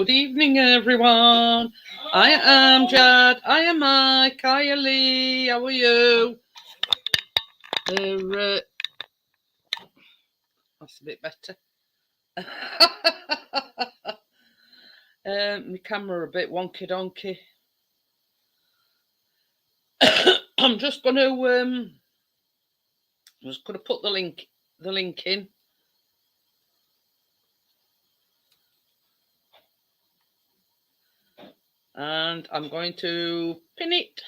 Good evening, everyone. I am Jad. I am Mike. Hiya, Lee. How are you? That's a bit better. My camera a bit wonky donkey. I'm just gonna put the link in. And I'm going to pin it.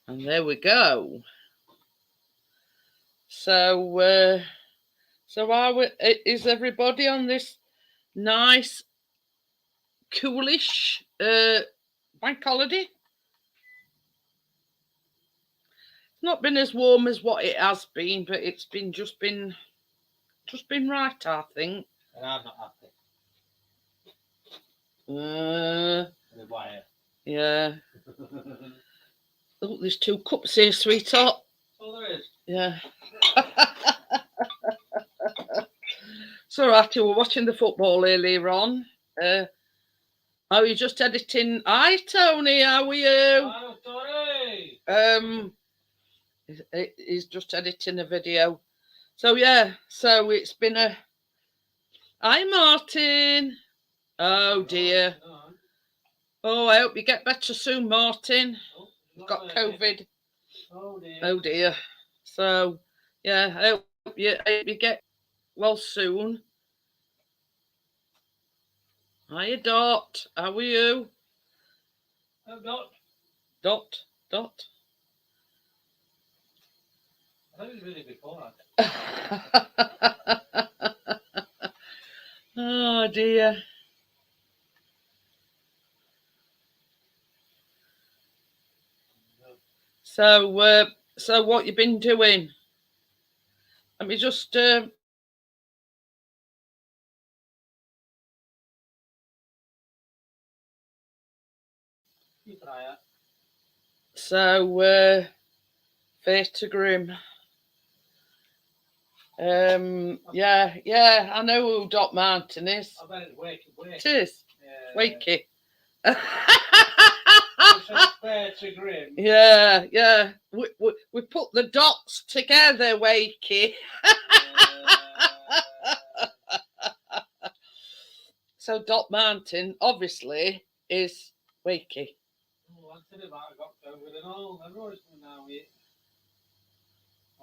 And there we go. So is everybody on this nice, coolish bank holiday? It's not been as warm as what it has been, but it's been just been right, I think. And I'm not happy. Yeah. Oh, there's 2 cups here, sweetheart. Oh, there is. Yeah. So, after we're watching the football earlier on. Oh, you're just editing. Hi, Tony. How are you? Hi, Tony. He's just editing a video. So yeah. So it's been a. Hi, Martin. Oh dear. Oh, I hope you get better soon, Martin. You've got COVID. Oh dear. So yeah, I hope you get well soon. Hiya, Dot. How are you? Oh, Dot. Dot. I thought it was really before. Oh dear. So what you been doing? Let me just So Face to Grim. Yeah, I know who Doc Martin is. I bet it's Wakey. It is. Yeah. Wakey. Fair to Grim. Yeah. We put the dots together, Wakey. So Doc Martin obviously is Wakey. Oh, I said about I got COVID and all. Everyone's coming now here.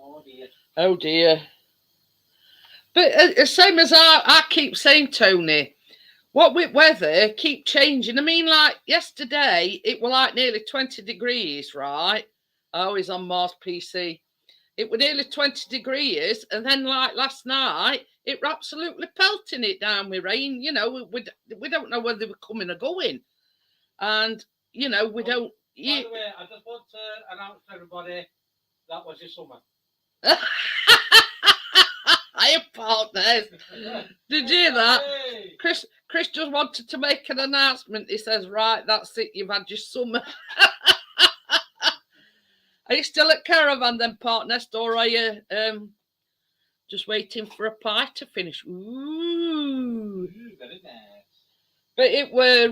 Oh dear. Oh dear. But same as I keep saying, Tony, what with weather keep changing. I mean, like yesterday, it was like nearly 20 degrees, right? Oh, he's on Mars PC. It was nearly 20 degrees, and then like last night, it were absolutely pelting it down with rain. You know, we don't know whether they were coming or going, and you know we don't. By the way, I just want to announce to everybody that was your summer. Hiya, partners. Did you hear that? Chris just wanted to make an announcement. He says, right, that's it, you've had your summer. Are you still at Caravan then, partner? Or are you just waiting for a pie to finish? Ooh. Very nice. But it were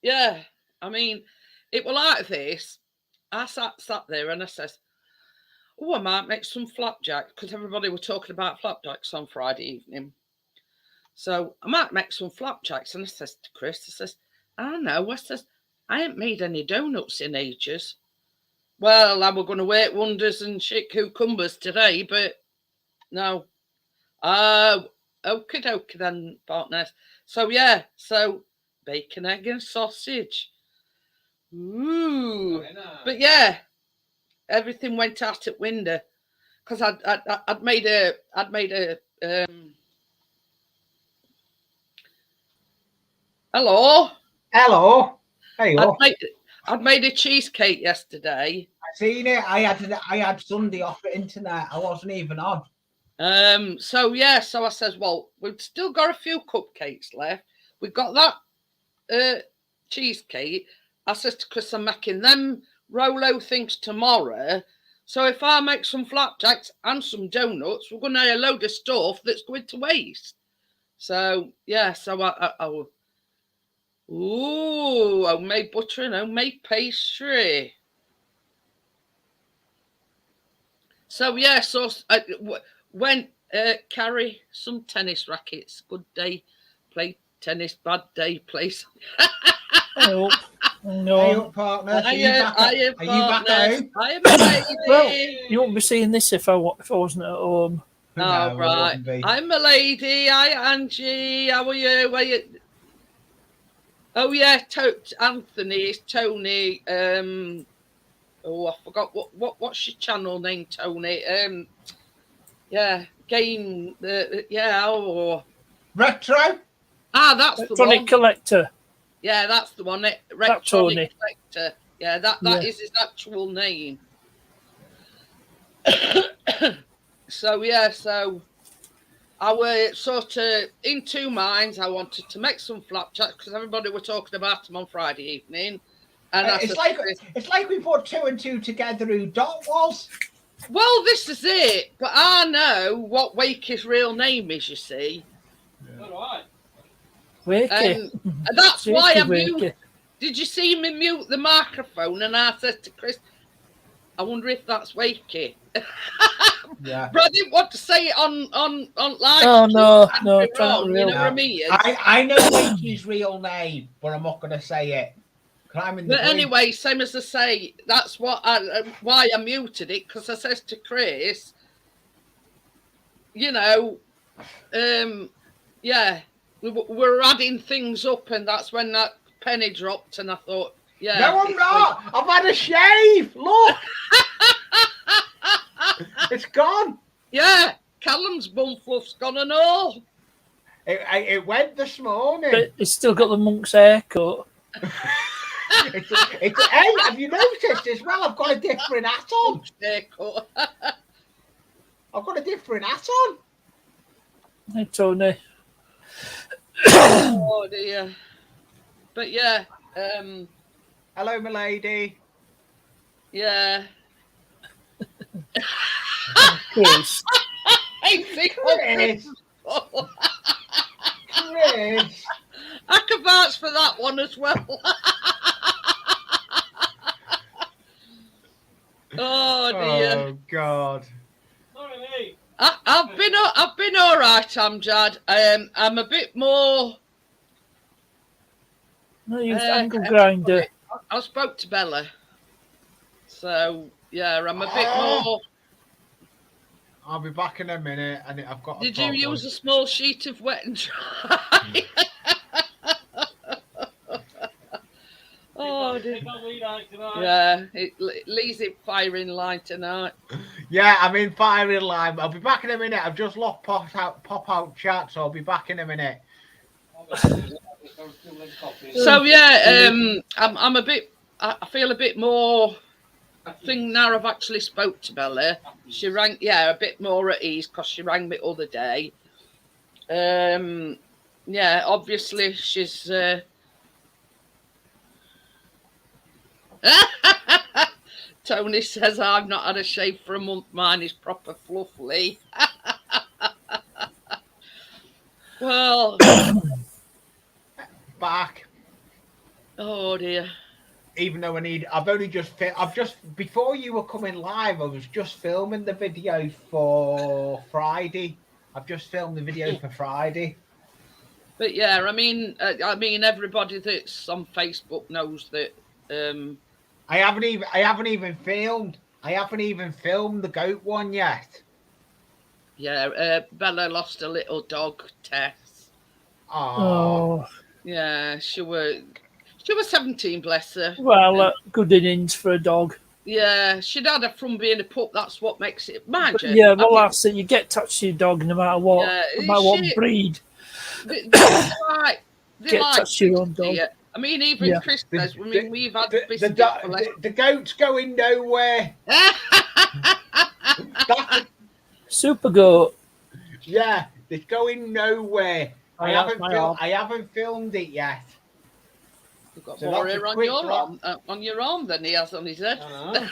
yeah, I mean, it were like this. I sat there and I says, oh, I might make some flapjacks, because everybody were talking about flapjacks on Friday evening. So I might make some flapjacks. And I says to Chris, I says, I know. I says, I ain't made any donuts in ages. Well, I were going to wait wonders and shit cucumbers today, but no. Oh, okie dokie then, partners. So yeah, so bacon, egg and sausage. Ooh. But yeah, everything went out at window. Because I'd made a hello. Hey, I'd made a cheesecake yesterday. I seen it. I had Sunday off the internet. I wasn't even on. So yeah, so I says, well, we've still got a few cupcakes left. We've got that cheesecake. I says to Chris, I'm making them Rolo things tomorrow. So if I make some flapjacks and some donuts, we're going to have a load of stuff that's going to waste. So yeah, so homemade butter and homemade pastry. So yeah, so went carry some tennis rackets. Good day, play tennis. Bad day, play. Hey No. up, partner. Are you I back at home? I am a lady. Well, you won't be seeing this if I wasn't at home. Oh, No, I right. wouldn't be. I'm a lady. Hi, Angie. How are you? Where you? Oh, yeah. Anthony, Tony. I forgot what's your channel name, Tony? Yeah, game. Yeah. Oh. Retro? That's the Electronic one. Collector. Yeah, that's the one. Tony. Electronic Collector. Yeah, that Yeah. is his actual name. So yeah, so I was sort of in two minds. I wanted to make some flapjacks because everybody were talking about them on Friday evening, and I It's said, like we put two and two together who Dot was. well, this is it. But I know what Wakey's real name is. You see, All right. Wakey. and that's why I Wakey. muted. Did you see me mute the microphone? And I said to Chris, I wonder if that's Wakey. Yeah. But I didn't want to say it on live. Oh, no, no, I'd be try not wrong, to you know real- what I mean? I know Wakey's real name, but I'm not going to say it. Climbing the But bridge. anyway, same as I say, that's what why I muted it, because I says to Chris, you know, yeah, we're adding things up, and that's when that penny dropped, and I thought, yeah. No, I'm not. I've had a shave. Look. It's gone. Yeah, Callum's bum fluff's gone and all. It went this morning. But it's still got the monk's haircut. Hey, have you noticed as well? I've got a different hat on. Haircut. I've got a different hat on. Hey, Tony. Oh dear. But yeah, Hello, my lady. yeah. Chris. I think Chris. Chris. I can vouch for that one as well. Oh dear. Oh God. Sorry, mate. I've been all right, Amjad. I'm a bit more. No, use angle grinder. I spoke to Bella, so yeah, I'm a bit Oh. more. I'll be back in a minute, and I've got. Did you use a small sheet of wet and dry? Oh dear. Pick on me like tonight. Yeah, it leaves it firing line tonight. Yeah, I'm in firing line. I'll be back in a minute. I've just locked pop out chat, so I'll be back in a minute. So yeah, I'm a bit. I feel a bit more. I think now I've actually spoke to Bella. She rang, yeah, a bit more at ease because she rang me the other day. Yeah, obviously she's. Tony says I've not had a shave for a month. Mine is proper fluffy. Well, Back. oh dear. Even though I've just before you were coming live, I was just filming the video for Friday. I've just filmed the video for Friday. But yeah, I mean, everybody that's on Facebook knows that. I haven't even filmed the goat one yet. Yeah, Bella lost a little dog, Tess. Oh, Oh, Yeah, she was 17, bless her. well, good innings for a dog. Yeah, she'd had her from being a pup. That's what makes it. Mind But you, yeah, I well, mean, that's it. You get attached to your dog no matter what, Yeah, no matter what shit. breed. they Get like touched to your own it, dog. yeah. I mean, even Yeah. Chris says, I mean, we've had the, biscuit the, for less. the goat's going nowhere. That's, Super goat. yeah, it's going nowhere. I I haven't filmed it yet. You've got So more that's a hair on quick your drop. arm than he has on his head. I know.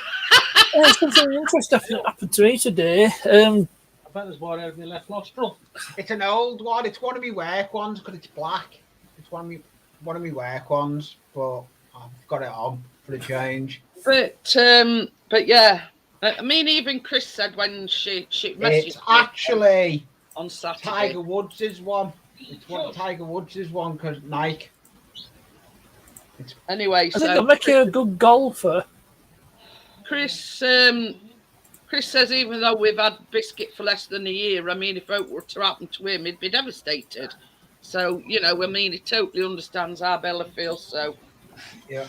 Something interesting happened to me today. I bet there's one out in the left nostril. It's an old one. It's one of my work ones because it's black. It's one of my work ones, but I've got it on for a change. But yeah, I mean, even Chris said when she messaged It's me actually on Saturday. Tiger Woods' one. It's one of Tiger Woods' one because Nike. Anyway, I think so it'll make you a good golfer. Chris says even though we've had Biscuit for less than a year, I mean, if it were to happen to him, he'd be devastated. So, you know, I mean, he totally understands how Bella feels. So, Yeah.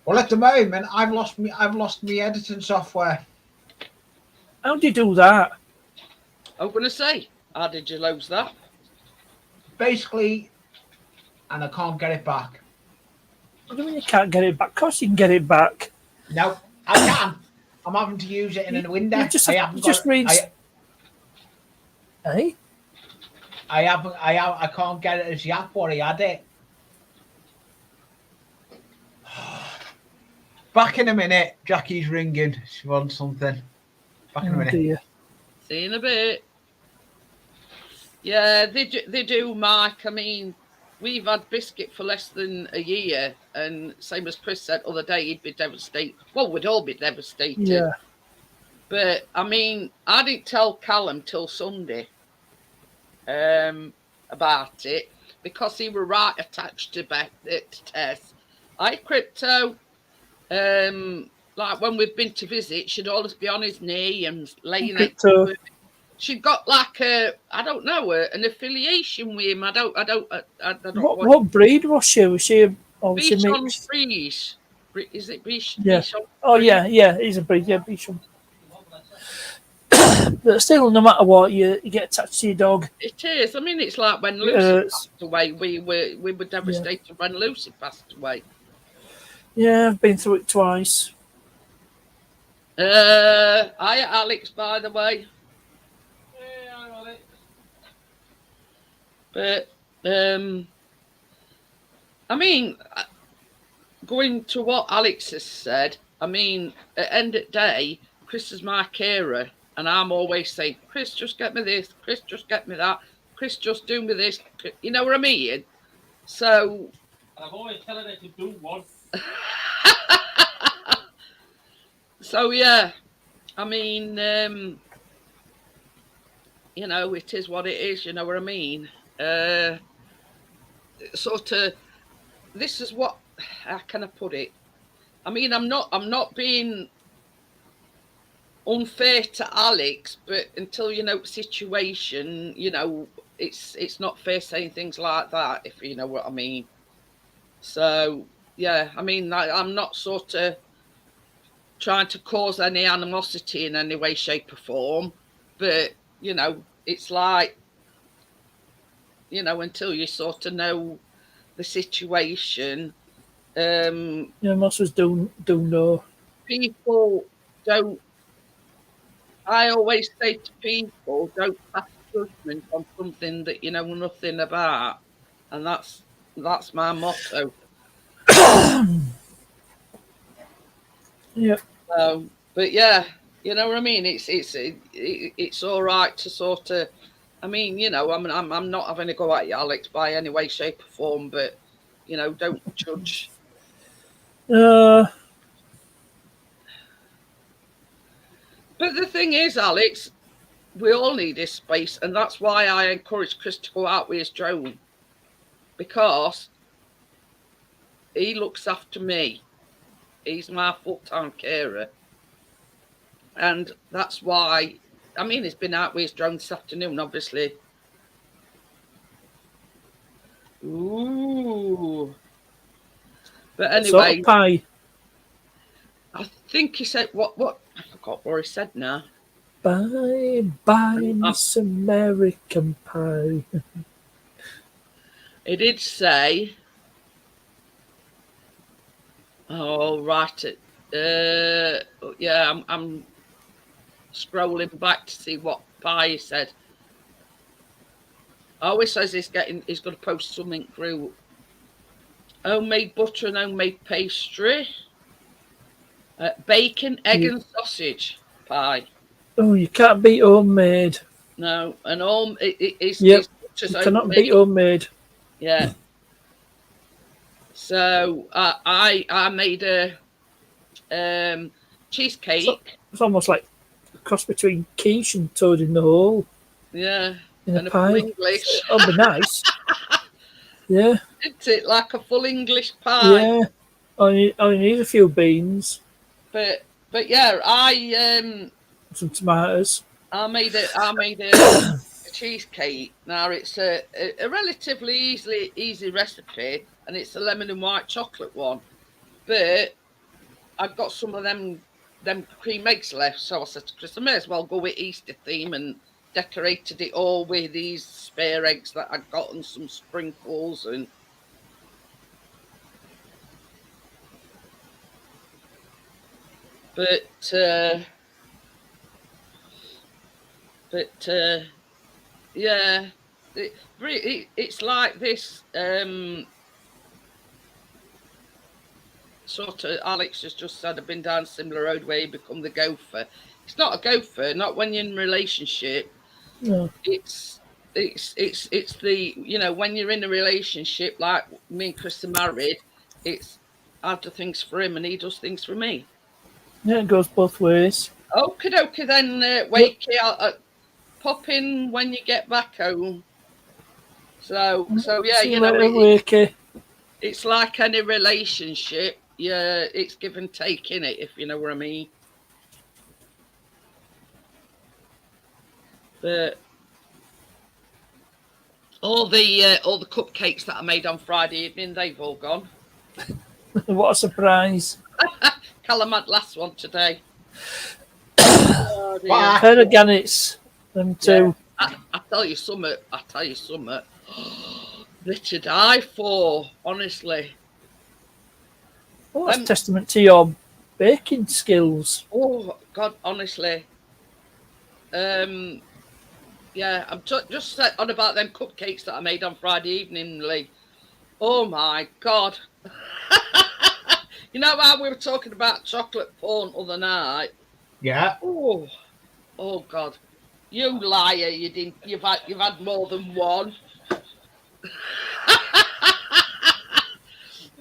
Well, at the moment, I've lost me editing software. How do you do that? I'm going to say, how did you lose that? Basically, and I can't get it back. What do you mean you can't get it back? Of course you can get it back. No, I can. I'm having to use it in a window. You just read. Hey? I can't get it as Yap or he had it. Back in a minute. Jackie's ringing. She wants something. Back in a minute. Dear. See you in a bit. Yeah, they do, Mike. I mean, we've had Biscuit for less than a year, and same as Chris said other day, he'd be devastated. Well, we'd all be devastated. Yeah. But I mean, I didn't tell Callum till Sunday about it because he were right attached to Tess. Crypto. Like when we've been to visit, she'd always be on his knee and laying next to him. She'd got like an affiliation with him. I don't know. What breed was she? Was she obviously mixed? Bichon Frise. Is it Bichon? Yeah. Bichon Oh Frise? yeah, he's a breed. Yeah, Bichon. But still, no matter what, you get attached to your dog. It is. I mean, it's like when Lucy passed away. We were devastated when Lucy passed away. Yeah, I've been through it twice. Hi, Alex, by the way. Hey, I got it. But I mean, going to what Alex has said, I mean, at the end of the day, Chris is my carer, and I'm always saying, Chris, just get me this. Chris, just get me that. Chris, just do me this. You know what I mean? So I'm always telling her to do one. So yeah, I mean, you know, it is what it is. You know what I mean? Sort of. This is what. How can I put it? I mean, I'm not being unfair to Alex, but until you know the situation, you know, it's not fair saying things like that. If you know what I mean. So yeah, I mean, I'm not sort of trying to cause any animosity in any way, shape, or form, but you know, it's like, you know, until you sort of know the situation, Most of us do know. people don't. I always say to people, don't pass judgment on something that you know nothing about, and that's my motto. Yeah. But yeah, you know what I mean. It's all right to sort of. I mean, you know, I'm not having a go at you, Alex, by any way, shape, or form. But you know, don't judge. But the thing is, Alex, we all need this space, and that's why I encourage Chris to go out with his drone, because he looks after me. He's my full-time carer. And that's why, I mean, he's been out with his drone this afternoon, obviously. Ooh. But anyway. Sort of pie. I think he said, what? I forgot what he said now. Bye, Miss American Pie. He did say, oh, right. Yeah, I'm scrolling back to see what pie said. I always says he's going to post something through homemade butter and homemade pastry. Bacon, egg, and sausage pie. Oh, you can't beat homemade. No, and all it's Yep. just You as cannot homemade. beat homemade. Yeah. So I made a cheesecake. It's almost like a cross between quiche and toad in the hole Yeah, in and a a full pie. English. It'll be nice. Yeah, Isn't it like a full English pie? yeah. I need a few beans, But yeah, some tomatoes. I made a cheesecake. Now it's a relatively easy recipe, and it's a lemon and white chocolate one. But I've got some of them cream eggs left, so I said to Chris, I may as well go with Easter theme and decorated it all with these spare eggs that I got and some sprinkles and. But yeah, it's like this sort of. Alex has just said I've been down a similar road where you become the gopher. It's not a gopher, not when you're in a relationship. No. It's the when you're in a relationship like me and Chris are married. It's I do things for him and he does things for me. Yeah, it goes both ways. Okie dokie then, Wakey. I'll pop in when you get back home. So yeah, See you later, Wakey. it's like any relationship. Yeah, it's give and take in it, if you know what I mean. But all the cupcakes that I made on Friday evening, they've all gone. What a surprise! Callum had last one today. Wow. Pair of gannets, them two. I tell you something. They're to die for, honestly. Oh, that's testament to your baking skills. Oh God, honestly. Yeah, I'm just on about them cupcakes that I made on Friday evening, Lee. Oh my God. You know how we were talking about chocolate porn other night? Yeah. Oh God. You liar, you didn't you've had more than one.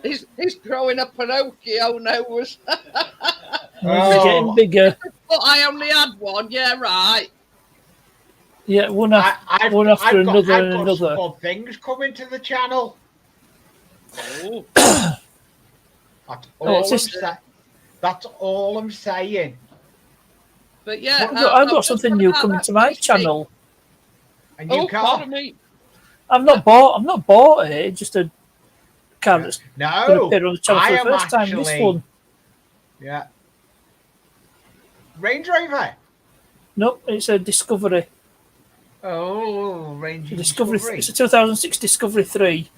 He's growing a Pinocchio nose. It's getting bigger. But I only had one, yeah, right. Yeah, one after I've another got and some another. good things coming to the channel. Oh. That's all I'm saying. But yeah, I've got something new coming to my channel. And you pardon can't. me. I've not bought it. Just a car that's going to No, appear on the channel I for the am first time. This actually- one. Yeah. Range Rover. Nope, it's a Discovery. Oh, Range A Discovery. Discovery. It's a 2006 Discovery 3.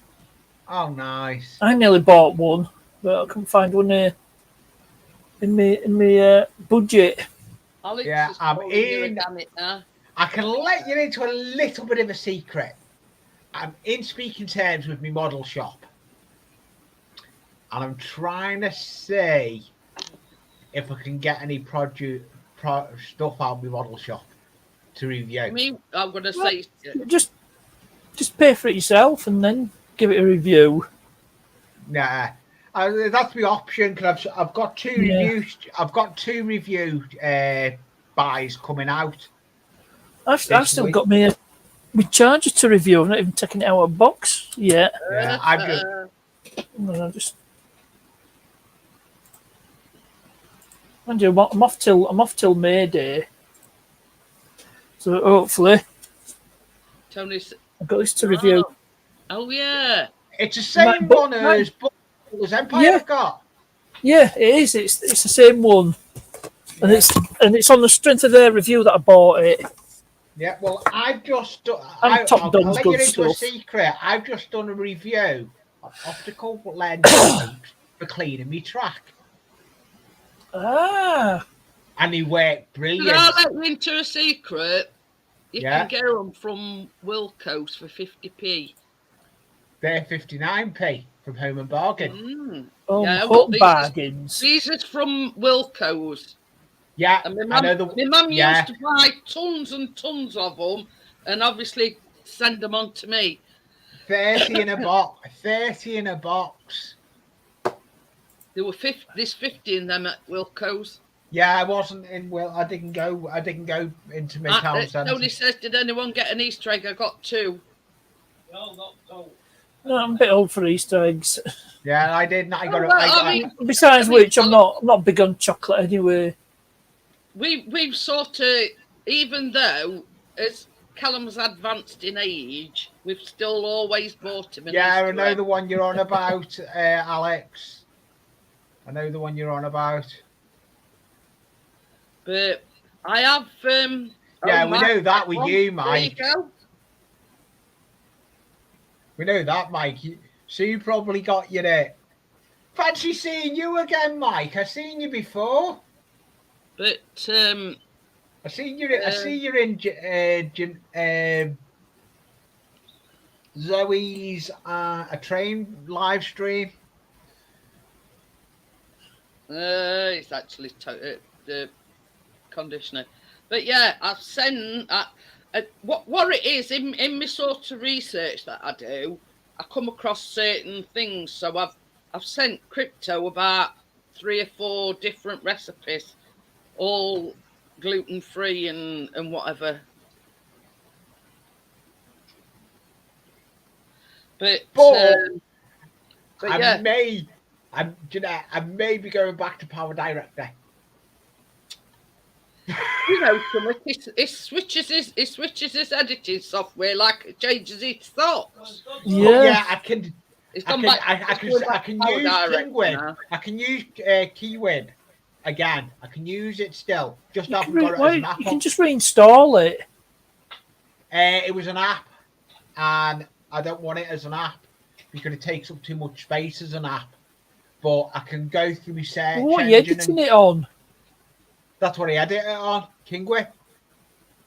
Oh, nice. I nearly bought one, but I couldn't find one in my budget. Alex Yeah, is I'm calling you in. again it now. I can let you into a little bit of a secret. I'm in speaking terms with my model shop. And I'm trying to see if I can get any stuff out of my model shop to review. I mean, I'm going to say... Just pay for it yourself and then give it a review. Nah. That's my option because I've got two reviews. I've got 2 review buys coming out. I've still got my charger to review. I've not even taken it out of a box yet. Yeah, I'm off till May Day, so hopefully Tony's... I've got this to review. Oh yeah. It's the same one as Empire have got. Yeah, it is. It's the same one, and it's on the strength of their review that I bought it. Yeah, well, I'll Top Gun's let good you into a stuff. secret. I've just done a review of optical lens for cleaning me track, Ah, and he worked Can brilliant. I let you into a secret? You Yeah. can get them from Wilco's for 50p. They're 59p from Home and Bargain. Yeah, Home well, bargains. these is from Wilco's. Yeah, And I know the. my mum yeah. used to buy tons and tons of them and obviously send them on to me. 30 in a box. 30 in a box. There were 50, there's 50 in them at Wilco's. Yeah, I wasn't in. Well, I didn't go into my town centre. Tony says, did anyone get an Easter egg? I got 2. They all got told. No, I'm a bit old for Easter eggs. Yeah, I did. I got. Oh, well, I mean, Besides which, I'm not big on chocolate anyway. We've sort of, even though as Callum's advanced in age, we've still always bought him an Yeah, I Easter know egg. the one you're on about, Alex. I know the one you're on about. But I have. Yeah, oh, we know that with you, Mike. There you go. We know that, Mike. So you probably got your there. Fancy seeing you again, Mike. I've seen you before. But I see you're in Zoe's a train live stream. It's actually the conditioner. But yeah, I've sent what it is in my sort of research that I do. I come across certain things, so I've sent Crypto about 3 or 4 different recipes, all gluten free and whatever. But yeah. I may be going back to Power Director. You know, it switches his editing software like it changes its thoughts. Yeah. Yeah, I can. It's I gone can, back. I it's can, going I back can to Power use Director Kingwin. now. I can use Keywin again. I can use it still. Just haven't got it as an app. You can just reinstall it. It was an app, and I don't want it as an app because it takes up too much space as an app. But I can go through my search What are you engine editing it on? That's what I edit it on. Keywin.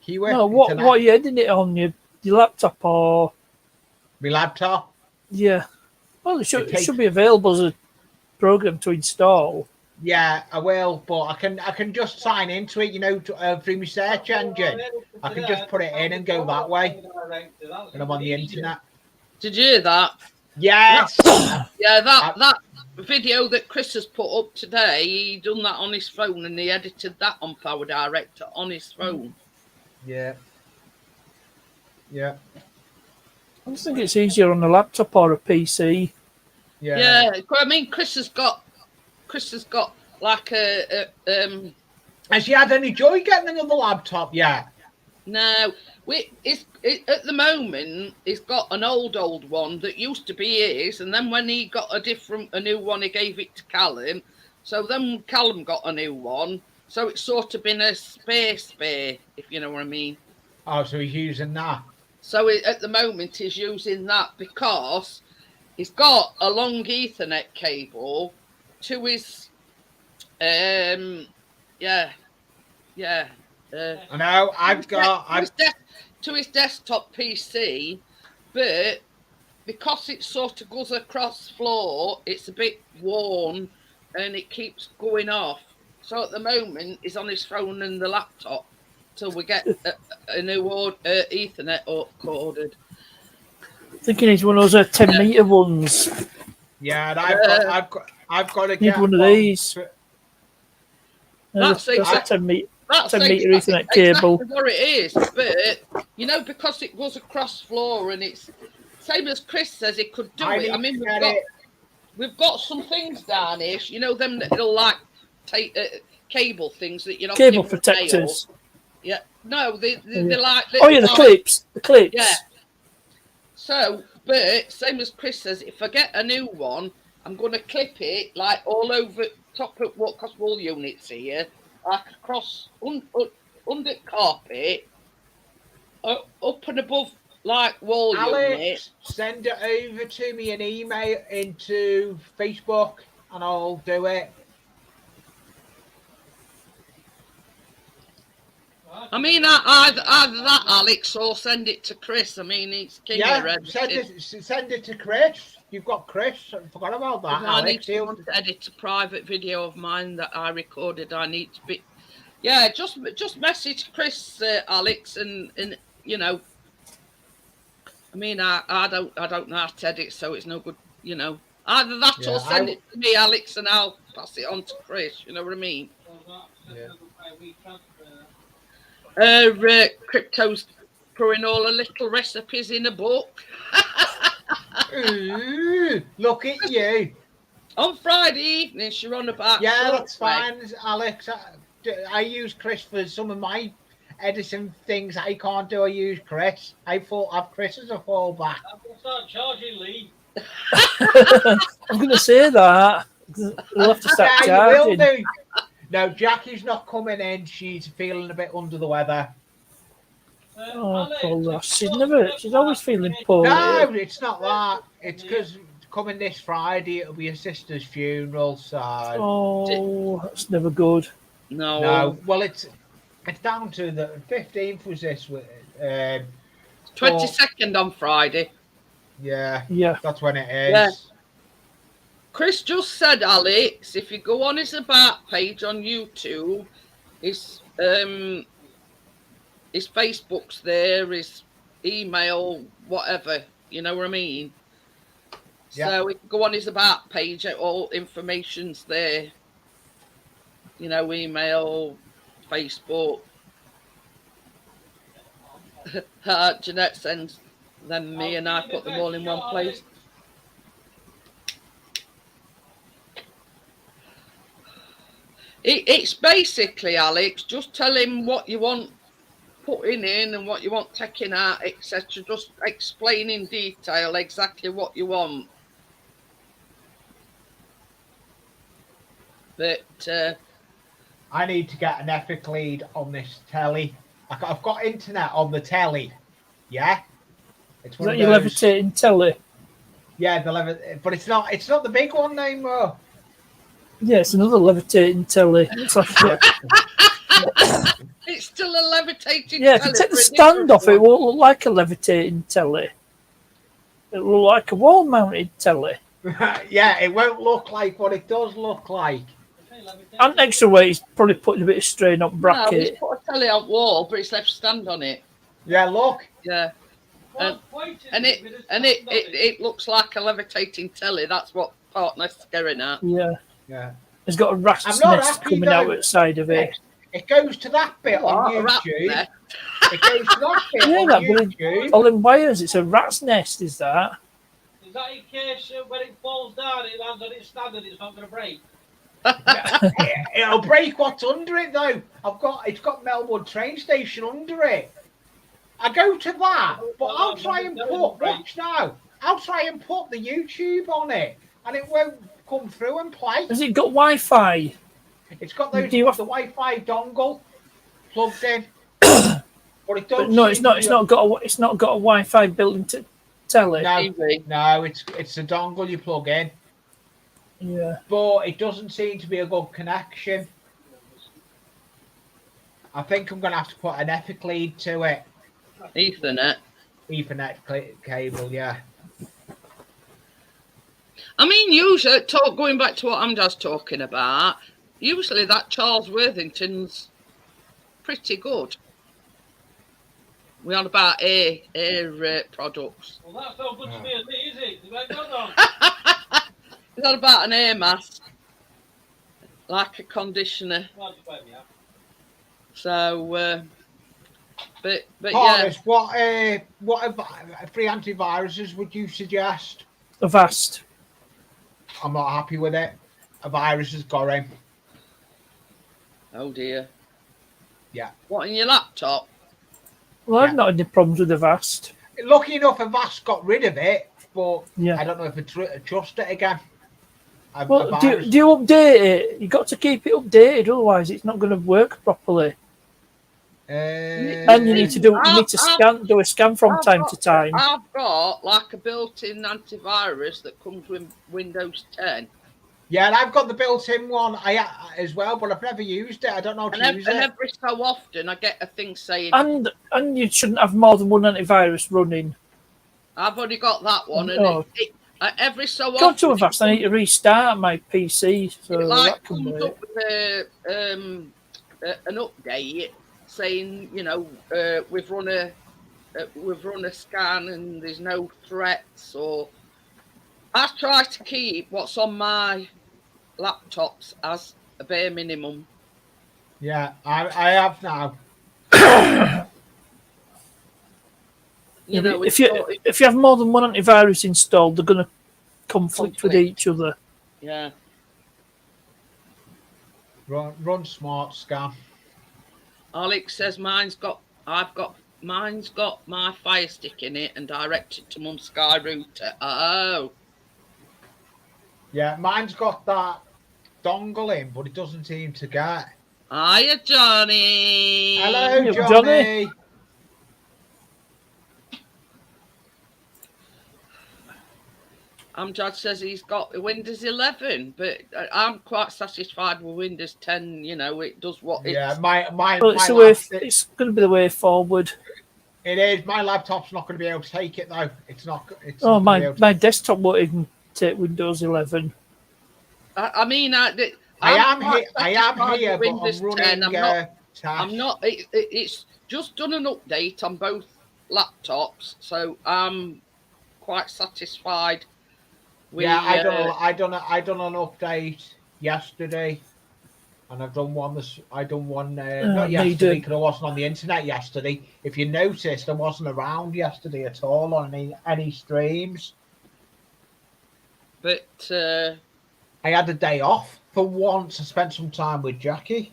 No, what are you editing it on? Your laptop or my laptop? Yeah. Well, it should be available as a program to install. Yeah, I will, but I can just sign into it, through my search engine. I can just put it in and go that way when I'm on the internet. Did you hear that? Yes. Yeah, that video that Chris has put up today, he done that on his phone and he edited that on Power Director on his phone. Yeah. Yeah. I just think it's easier on a laptop or a PC. Yeah. I mean, Chris has got like a Has she had any joy getting another laptop yet? No, at the moment he's got an old one that used to be his, and then when he got a new one, he gave it to Callum. So then Callum got a new one. So it's sort of been a spare, if you know what I mean. Oh, so he's using that. So at the moment he's using that because he's got a long Ethernet cable to his I know to his desktop PC, but because it sort of goes across floor, it's a bit worn and it keeps going off. So at the moment, he's on his phone and the laptop till we get a new Ethernet ordered. Thinking he's one of those 10-meter ones. Yeah, and I've got to Need get one of these. That's a 10-meter exactly Ethernet cable. What it is, but because it goes across floor and it's same as Chris says, it could do it. I mean, we've got some things down here, them little like cable things that cable protectors. Yeah, no, they're like. Oh yeah, the clips. Yeah. So, but same as Chris says, if I get a new one, I'm going to clip it like all over top of what cost wall units here, like across under carpet, up and above like wall units. Send it over to me an email into Facebook, and I'll do it. I mean, either that, Alex, or send it to Chris. I mean, it's king Yeah, of editing. send it to Chris. You've got Chris. I forgot about that. I need Alex, someone to edit a private video of mine that I recorded. I need to be, yeah. Just message Chris, Alex, and you know. I mean, I don't know how to edit, so it's no good. You know, either that Yeah, or send it to me, Alex, and I'll pass it on to Chris. You know what I mean? Crypto's throwing all the little recipes in a book. Ooh, look at you. On Friday evening, she's on about. Yeah, that's fine, Alex. I use Chris for some of my editing things I can't do. I use Chris. I have Chris as a fallback. I'm going to start charging Lee. I'm going to say that. We'll have to start Yeah, you will charging. do. No, Jackie's not coming in. She's feeling a bit under the weather. Oh, poor lass. She's always feeling poorly. No, it's not that. It's because coming this Friday, it'll be her sister's funeral. So Oh, that's never good. No. Well, it's down to the 15th was this week. 22nd on Friday. Yeah, Yeah. that's when it is. Yeah. Chris just said, Alex, if you go on his About page on YouTube, his Facebook's there, his email, whatever, you know what I mean? Yeah. So if you go on his About page, all information's there. You know, email, Facebook. Jeanette sends them me and I put them all in one place. It's basically, Alex, just tell him what you want putting in and what you want taking out, etc. Just explain in detail exactly what you want. But I need to get an Epic lead on this telly. I've got internet on the telly. Yeah, it's Is one that of your those. levitating telly? Yeah, but it's not the big one anymore. Yeah, it's another levitating telly. It's like, it's still a levitating. yeah, if you telly take the for a stand different off, it one. won't look like a levitating telly. It will look like a wall-mounted telly. Yeah, it won't look like what it does look like. And extra weight, he's probably putting a bit of strain on No, he's bracket. put a telly on wall, but it's left stand on it. Yeah, look. Yeah, and it looks like a levitating telly. That's what partner's scaring at. Yeah, Yeah. it's got a rat's I'm not nest happy coming out though. outside of it. It goes to that bit What, on a rat YouTube. there? It goes to that bit Yeah, on that, but YouTube. all them wires, it's a rat's nest, is that? Is that in case when it falls down, it lands on its stand and it's not going to break? It'll break what's under it though. It's got Melbourne train station under it. I go to that, but I'll try and watch now. I'll try and put the YouTube on it, and it won't come through and play. Has it got Wi-Fi? It's got the Wi-Fi dongle plugged in, but it But doesn't. no, it's not. It's not got a Wi-Fi built into telly. No, it's a dongle you plug in, Yeah. but it doesn't seem to be a good connection. I think I'm going to have to put an Epic lead to it. Ethernet. Ethernet cable, yeah. I mean, usually, going back to what I'm just talking about, usually that Charles Worthington's pretty good. We're on about air products. Well, that's no good to me, is it? You ain't got on. It's not about an air mask, like a conditioner. Why'd you pay me out? So, but yeah, Partners, what free antiviruses would you suggest? Avast. I'm not happy with it. A virus has got him. oh dear. Yeah. What, in your laptop? Well, I've Yeah. not had any problems with Avast. Lucky enough, Avast got rid of it, but Yeah. I don't know if I trust it again. Well, do you update it? You've got to keep it updated, otherwise it's not going to work properly. And you need to do a scan from time to time. I've got like a built-in antivirus that comes with Windows 10. Yeah, and I've got the built-in one as well, but I've never used it. I don't know how to use And it. every so often I get a thing saying, And you shouldn't have more than one antivirus running. I've only got that one, and Oh. every so Go often to have asked, I need to restart my PC. So it like that can comes wait. up with an update saying, you know, we've run a scan and there's no threats. Or I try to keep what's on my laptops as a bare minimum. Yeah, I have now. You know, if you have more than one antivirus installed, they're going to conflict with each other. Yeah. Run smart scan. Alex says mine's got my Fire Stick in it and directed to Mum's Sky router. Oh. Yeah, mine's got that dongle in, but it doesn't seem to get. Hiya, Johnny. Hello, Hey, Johnny. Johnny. Amjad says he's got Windows 11, but I'm quite satisfied with Windows 10. You know, it does what it. Yeah, my Well, it's going to be the way forward. It is. My laptop's not going to be able to take it though. It's not. It's Oh, not gonna be able to- my desktop won't even take Windows 11. I mean, I am quite here, but satisfied I'm with Windows running. 10. Tash. I'm not. It's just done an update on both laptops, so I'm quite satisfied. Yeah, I done an update yesterday, and I've done one. Not yesterday because I wasn't on the internet yesterday. If you noticed, I wasn't around yesterday at all on any streams. But I had a day off for once. I spent some time with Jackie.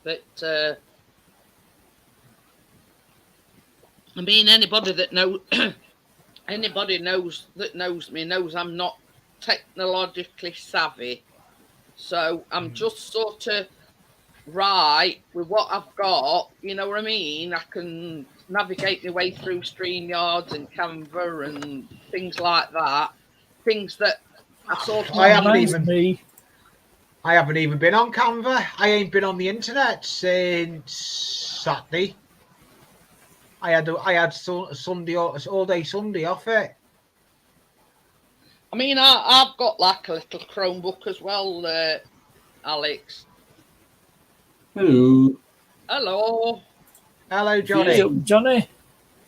But I mean, anybody that knows me knows I'm not technologically savvy, so I'm just sort of right with what I've got. You know what I mean? I can navigate my way through StreamYards and Canva and things like that. Things that I sort of. I haven't even been on Canva. I ain't been on the internet since Saturday. I had Sunday all day Sunday off it. I mean, I've got like a little Chromebook as well, Alex. Hello. Hello. Hello, Johnny. Hey, Johnny. If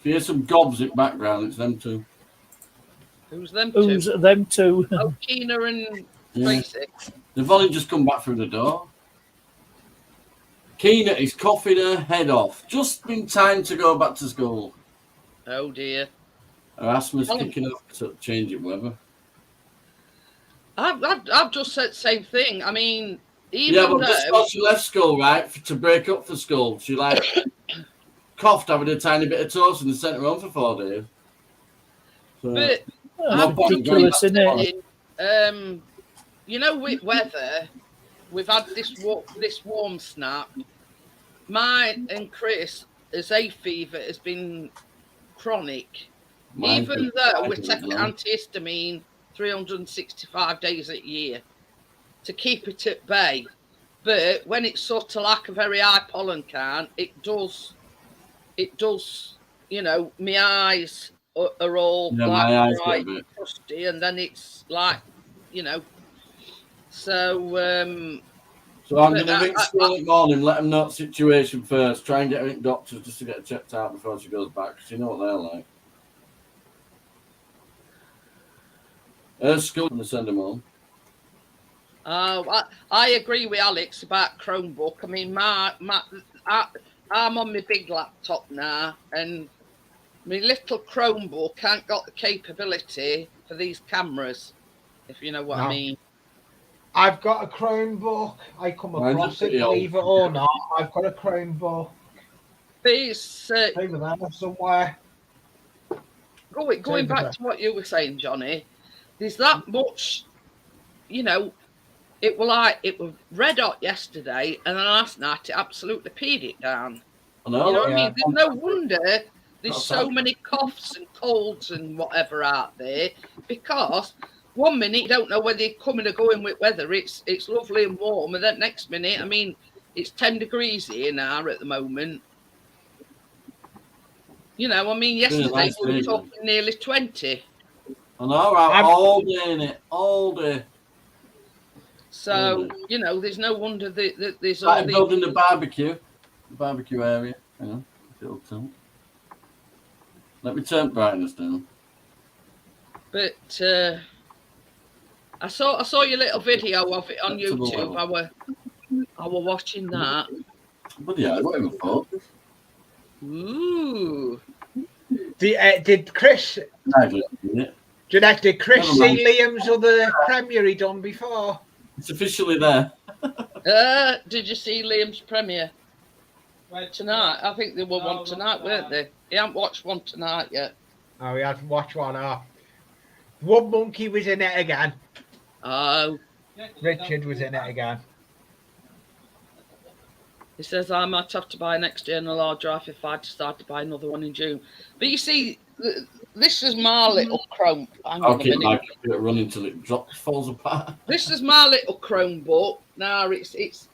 you hear some gobs in background, it's them two. Who's them Who's two? them two? Oh, Keena and Yeah. Tracy. They've only just come back through the door. Keena is coughing her head off. Just in time to go back to school. Oh dear. Her asthma's kicking up to changing weather. I've just said the same thing. I mean, even Yeah, but though just before she left school, right, to break up for school, she like coughed having a tiny bit of toast and they sent her home for 4 days. So, but That's ridiculous, isn't it? you know, with weather, we've had this warm snap. Mine and Chris, his hay fever has been chronic. Even though we're taking antihistamine 365 days a year to keep it at bay. But when it's sort of like a very high pollen count, it does, you know, my eyes are all like bright, crusty, and then it's like, you know, so. So I'm going to ring school in the morning, let them know the situation first, try and get her in doctors just to get her checked out before she goes back, because you know what they're like. Her school, going to send them home. I agree with Alex about Chromebook. I mean, I'm on my big laptop now, and my little Chromebook ain't got the capability for these cameras, if you know what I mean. I've got a Chromebook. I come across it, believe it or not. I've got a Chromebook. These over there somewhere. Going back to what you were saying, Johnny, there's that much, you know, it was red hot yesterday, and then last night it absolutely peed it down. I know. You know what I mean? There's no wonder there's Not so sad. many coughs and colds and whatever out there because 1 minute you don't know whether you're coming or going with weather. It's lovely and warm, and then next minute, I mean, it's 10 degrees here now at the moment. You know, I mean, been a yesterday nice we were day, talking nearly 20. I know, right? I'm- All day in it, all day. So, you know, there's no wonder that there's all Started these. building the barbecue area. You know, it'll tilt. Let me turn brightness down. But I saw your little video of it on To the YouTube. level. I were watching that. But yeah, whatever focus. Ooh. Did Chris? It's Did Chris Never mind. see Liam's other premiere he done before? officially there. Did you see Liam's premiere Right, tonight? I think there were No, one not tonight, weren't they? You haven't watched one tonight yet. Oh, we had to watch one. One monkey was in it again. Oh, yeah, Richard was in it again. he says I might have to buy an external hard drive if I decide to buy another one in June. But you see, this is my little Chrome. Hang I'll on a keep minute. my computer running till it falls apart. This is my little Chromebook. Now it's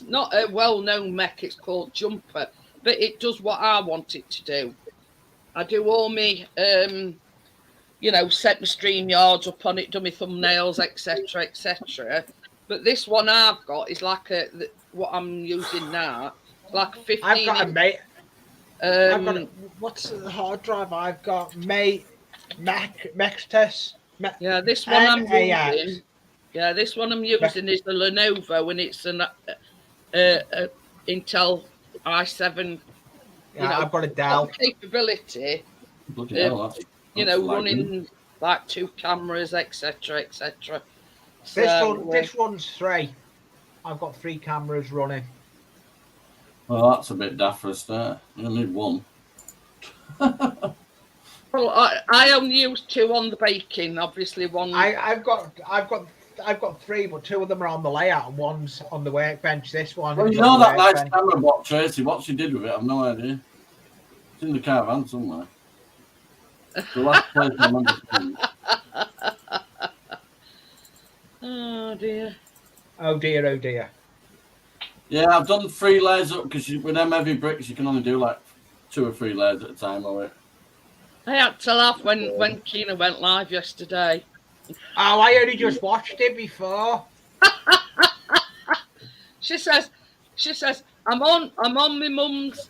not a well-known mech. It's called Jumper, but it does what I want it to do. I do all my set my StreamYards up on it, do my thumbnails, etc., etc. But this one I've got is like what I'm using now, like a 15. I've got a mate. I've got um, what's the hard drive I've got? Mextus. yeah, this one I'm NAX. using. Yeah, this one I'm using is the Lenovo, and it's an Intel i7. Yeah, I've got a Dell. Capability, Bloody hell, that's running like 2 cameras, etc., etc. This one's 3. I've got 3 cameras running. Well, that's a bit daft for a start. You only need one. Well, I only use 2 on the baking. Obviously, one. I've got 3, but 2 of them are on the layout and one's on the workbench. This one. Well, is you on know the that nice workbench. camera bot Tracy, what she did with it, I've no idea. It's in the caravan somewhere. The last place I remember seeing it. Oh dear. Oh dear, oh dear. Yeah, I've done 3 layers up because with them heavy bricks, you can only do like 2 or 3 layers at a time. I had to laugh when Keena went live yesterday. Oh, I only just watched it before. She says, I'm on my mum's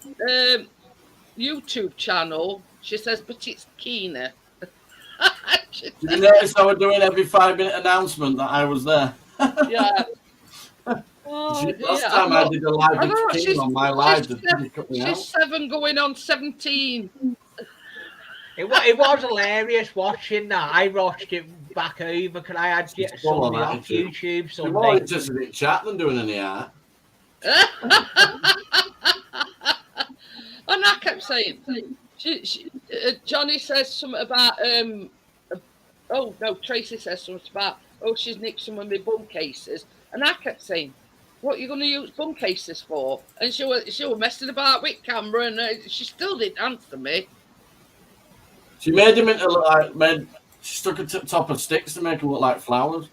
YouTube channel. She says, but it's Keena. Did you notice I was doing every 5-minute announcement that I was there? Yeah. Oh, Last dear. time I did a live I know, with she's- Kim on my live, she's they cut me out. She's 7 going on 17. It was hilarious watching that. I watched it back over because I had to get Full on something off attitude. YouTube You're more Sunday. interested in chat than doing any art. And I kept saying, Johnny says something about, oh no, Tracy says something about, she's nicked some of my bum cases. And I kept saying, what are you going to use bum cases for? And she was messing about with camera, and she still didn't answer me. She made him into like, she stuck a top of sticks to make them look like flowers.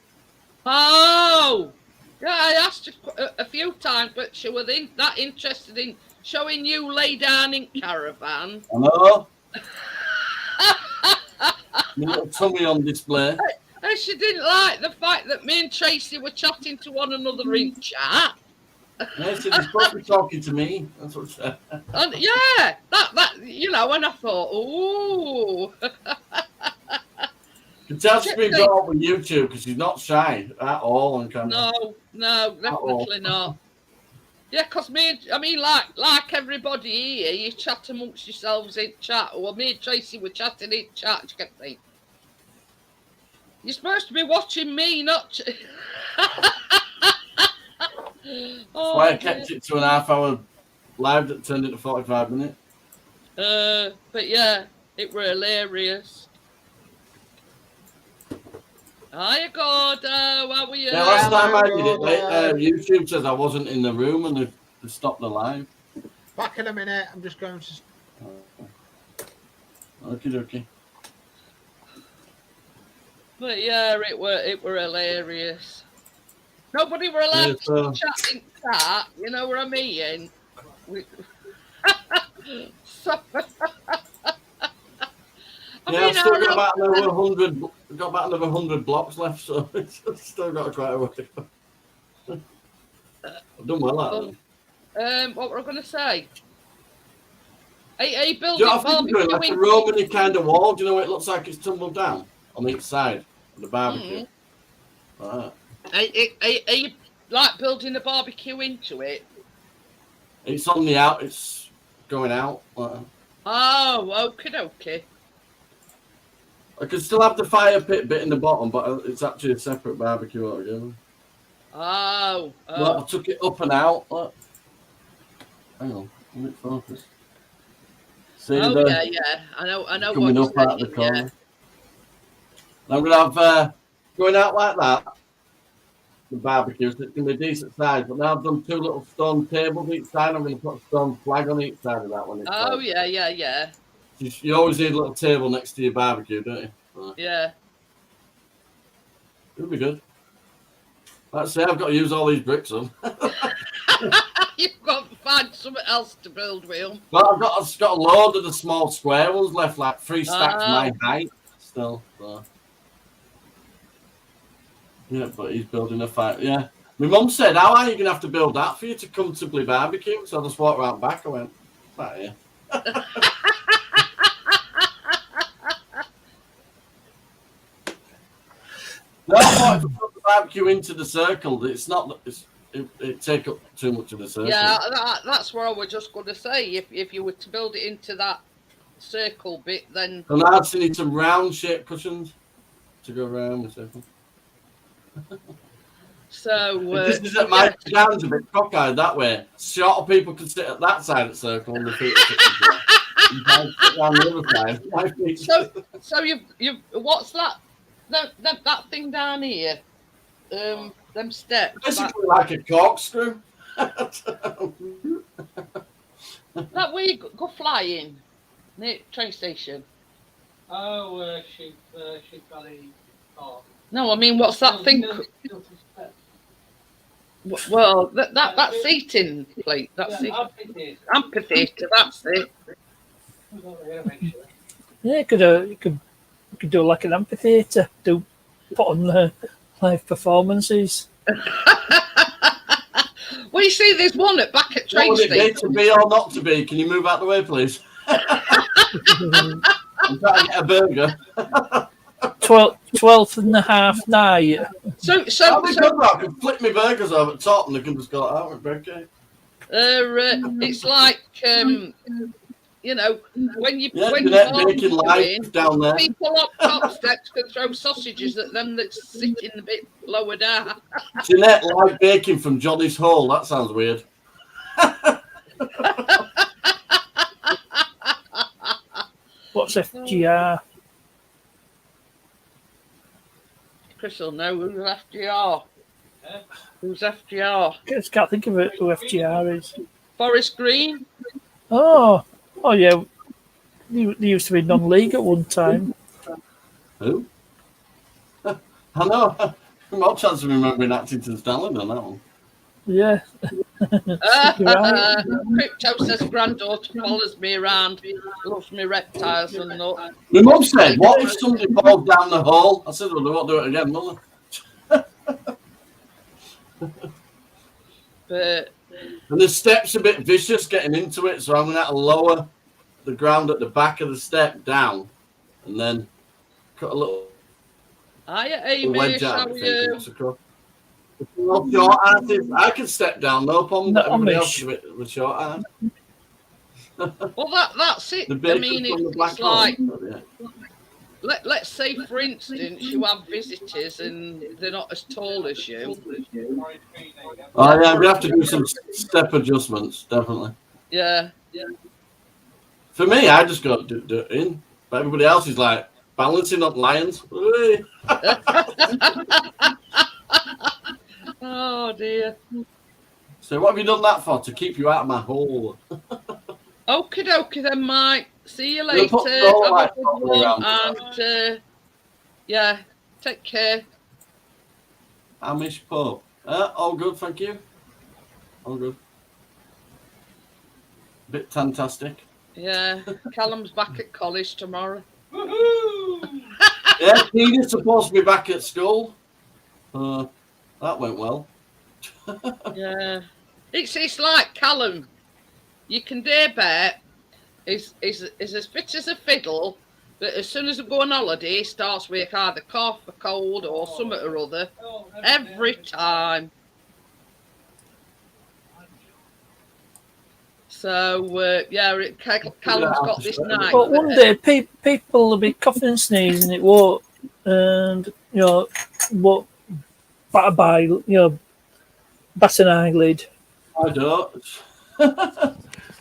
Oh, yeah, I asked her a few times, but she was that interested in showing you lay down in caravan. I know. Your little tummy on display. And she didn't like the fact that me and Tracy were chatting to one another in chat. Yeah, she was supposed to be talking to me. That's what she said. And yeah, that and I thought, ooh. You can tell she's been brought up with YouTube because she's not shy at all on camera. No, definitely not. Yeah, because like everybody here, you chat amongst yourselves in chat. Well, me and Tracy were chatting in chat. She kept saying, you're supposed to be watching me, not... That's why I kept it to an half-hour live that turned into 45 minutes. But yeah, it were hilarious. Hiya, Gordo. How are you? Yeah, last time I did it, YouTube says I wasn't in the room and they stopped the live. Back in a minute. I'm just going to. Okie dokie. But yeah, it were hilarious. Nobody were allowed Yeah, so- to chat in chat, you know what I mean? So, Yeah, I've still got about another 100. Got about another 100 blocks left, so it's still got quite a way. I've done well at it. what were I going to say? A Do building you know what I think we're doing? Like a barbecue. Romany kind of wall. Do you know what it looks like? It's tumbled down on each side of the barbecue. Right. Are you like building a barbecue into it? It's on the out. It's going out. Oh, okay. I can still have the fire pit bit in the bottom, but it's actually a separate barbecue altogether. Oh. Look, I took it up and out. Look. Hang on, let me focus. See Oh the yeah. I know coming what up you're out of the saying, corner. I'm gonna have going out like that. The barbecue, so it's gonna be a decent size. But now I've done 2 little stone tables each side. I'm gonna put a stone flag on each side of that one. Oh yeah. You always need a little table next to your barbecue, don't you? Yeah. It'll be good. Let's say I've got to use all these bricks on. You've got to find something else to build with. But I've got a load of the small square ones left, like 3 stacks Oh. my height still. So. Yeah, but he's building a fire. Yeah. My mum said, how are you going to have to build that for you to comfortably barbecue? So I just walked around back. I went, right here. No, I thought if I put the barbecue into the circle, it's not. It take up too much of the circle. Yeah, that's what I was just going to say. If you were to build it into that circle bit, then And I actually need some round shaped cushions to go around the circle. so. This is at my stands a bit cockeyed that way. Shorter people can sit at that side of the circle and the feet are sitting there. You can sit down the other side. My feet. So you've what's that? That thing down here. Them steps. Basically like a corkscrew. That way you go flying near train station. Oh, Sheep Valley Park. No, I mean what's that thing? Well, that seating plate. That's it. Amphitheatre. That's it. Yeah, you could do like an amphitheatre. Put on live performances. Well, you see, there's one back at What train would it be station. to be or not to be? Can you move out the way, please? I'm trying to get a burger. 12th and a half night. So That'd be good, I can flip my burgers over the top and they can just go out with bread cake. it's like you know, when you Yeah, when you Jeanette barbecue baking live down there. people up top steps can throw sausages at them that sit in a bit lower down. Jeanette live baking from Johnny's Hole. That sounds weird. What's FGR? Chris will know who's FGR. Who's FGR? I just can't think of it. Who FGR is? Forest Green. Oh yeah. They used to be non-league at one time. Who? I know. More chance of remembering Actington Stanley than that one. Yeah. Crypto says granddaughter follows me around, loves me reptiles and that. My mum said, what if somebody falls down the hole? I said, well, they won't do it again, mother. But And the step's a bit vicious getting into it, so I'm going to have to lower the ground at the back of the step down and then cut a little hiya, Amy, wedge how out. are you? Short arses, I can step down, no problem. Not Everybody Amish. else is a bit with short arms. Well, that's it. The I bacon mean, from the it's black like, hole. Yeah. let's say, for instance, you have visitors and they're not as tall as you. Oh yeah, we have to do some step adjustments, definitely. Yeah. For me, I just got do it in, but everybody else is like balancing on lions. Whee! Oh dear. So what have you done that for? To keep you out of my hole? Okie dokie then, Mike. See you We'll later. put Have all a right good properly one. around. And yeah, take care. Amish pub. All good, thank you. All good. Bit fantastic. Yeah, Callum's back at college tomorrow. Woohoo! Yeah, Peter's supposed to be back at school. That went well. Yeah, it's like Callum. You can dare bet is as fit as a fiddle, but as soon as we go on holiday, he starts with either cough, a cold, or something or other. Oh, Every time. So yeah, Callum's got this night. But one day people will be coughing and sneezing, it won't, and won't bat a bye, bat an eyelid. I don't.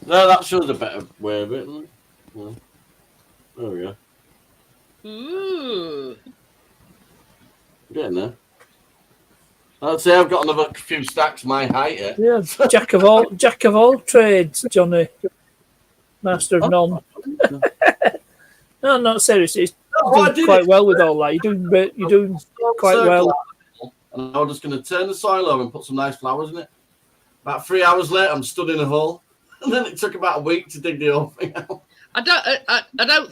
No, that shows a better way of it. Isn't it? Yeah. There we go. Ooh. Getting there. I'd say I've got another few stacks my height here. Yeah, jack of all trades, Johnny, master of none. No, not seriously. You're doing quite well with all that. You're doing quite well. And I was just going to turn the soil over and put some nice flowers in it. About 3 hours later, I'm stood in a hole, and then it took about a week to dig the whole thing out. I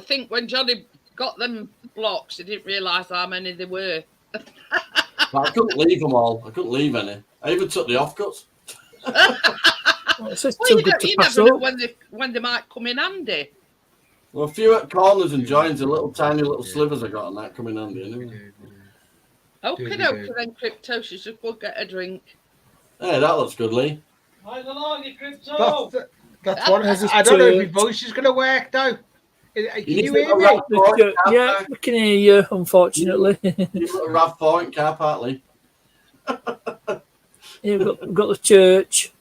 think when Johnny got them blocks, he didn't realise how many there were. But I couldn't leave them all. I couldn't leave any. I even took the offcuts. It's just Well, too you good to pass never know up. when they might come in handy. Well, a few at corners and joins, the little tiny little slivers I got on that coming handy anyway. Okay, then, Crypto, she should go get a drink. Hey, that looks good, Lee. I don't know, you Crypto. That's one. There's a I don't know if church. my voice is going to work though. Can need you to hear go me? right. Yeah, we can hear you, unfortunately. You got a RAV Point car park, Lee. Yeah, we've got the church.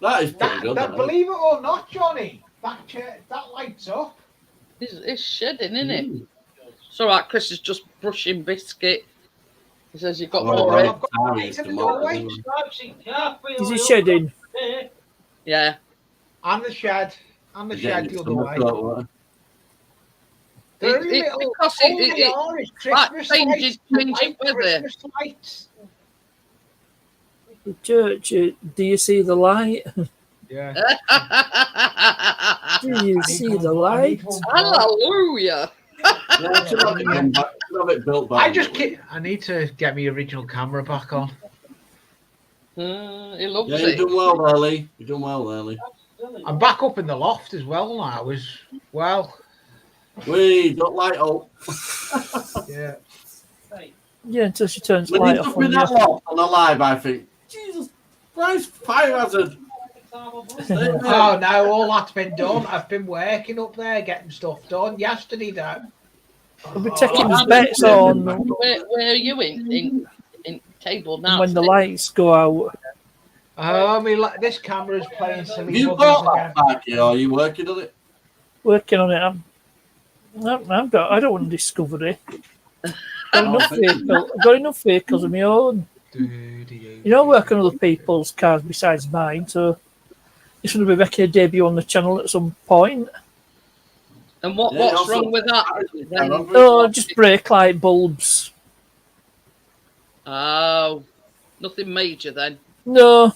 That is pretty good. That, That, believe it or not, Johnny, that lights up. It's shedding, isn't it? Mm. It's all right. Chris is just brushing biscuit. He says you've got Oh, more. right. I've got Sorry, lights in the tomorrow, doorway. anyway. Is he shedding? Yeah. And the shed. And the shed the other way. Very It- little. because All it- they it- are is like Christmas changing lights. weather. Christmas lights. The church. Do you see the light? Yeah. Do you see the light? Hallelujah. Yeah, I should have it done back. Should have it built back. I need to get my original camera back on. He loves Yeah, you're it. doing well there, Lee. You're doing well there, Lee. I'm back up in the loft as well now. We don't light up. Yeah. Yeah, until she turns the When you light took off me on that you. long on a live, I think, Jesus Christ, fire hazard. Oh no, all that's been done. I've been working up there, getting stuff done. Yesterday, though. We'll be taking his bets on Where are you in table now? when the lights go out. This camera's playing Have silly you buggers bought again. that back here? Are you working on it? Working on it. I don't want to discover it. I've got enough vehicles of my own. Work on other people's cars besides mine, so it's going to be making a debut on the channel at some point. And what's also- wrong with that? Then? Oh, just brake light bulbs. Oh, nothing major then. No.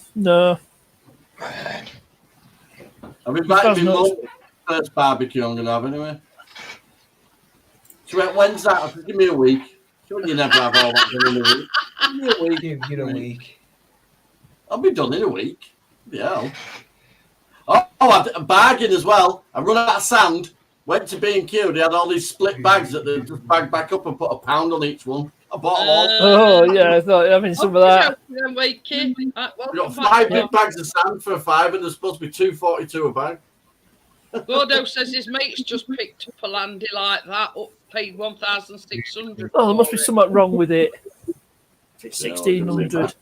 I'll be back Does in not- Monday. First barbecue I'm going to have anyway. She went, when's that? I said, give me a week. She went, you never have all that done in a week. Give me a week. Give you a week. I'll be done in a week. Yeah. Oh, I did a bargain as well. I run out of sand. Went to B&Q. They had all these split bags that they just bagged back up and put £1 on each one. I bought them all. Oh, yeah, I thought having some of that. Then Wakey. We got 5 big bags of sand for £5, and there's supposed to be $2.42 a bag. Gordo says his mate's just picked up a landy like that, paid 1,600. Oh, there must be something wrong with it. If it's Yeah, 1,600. Is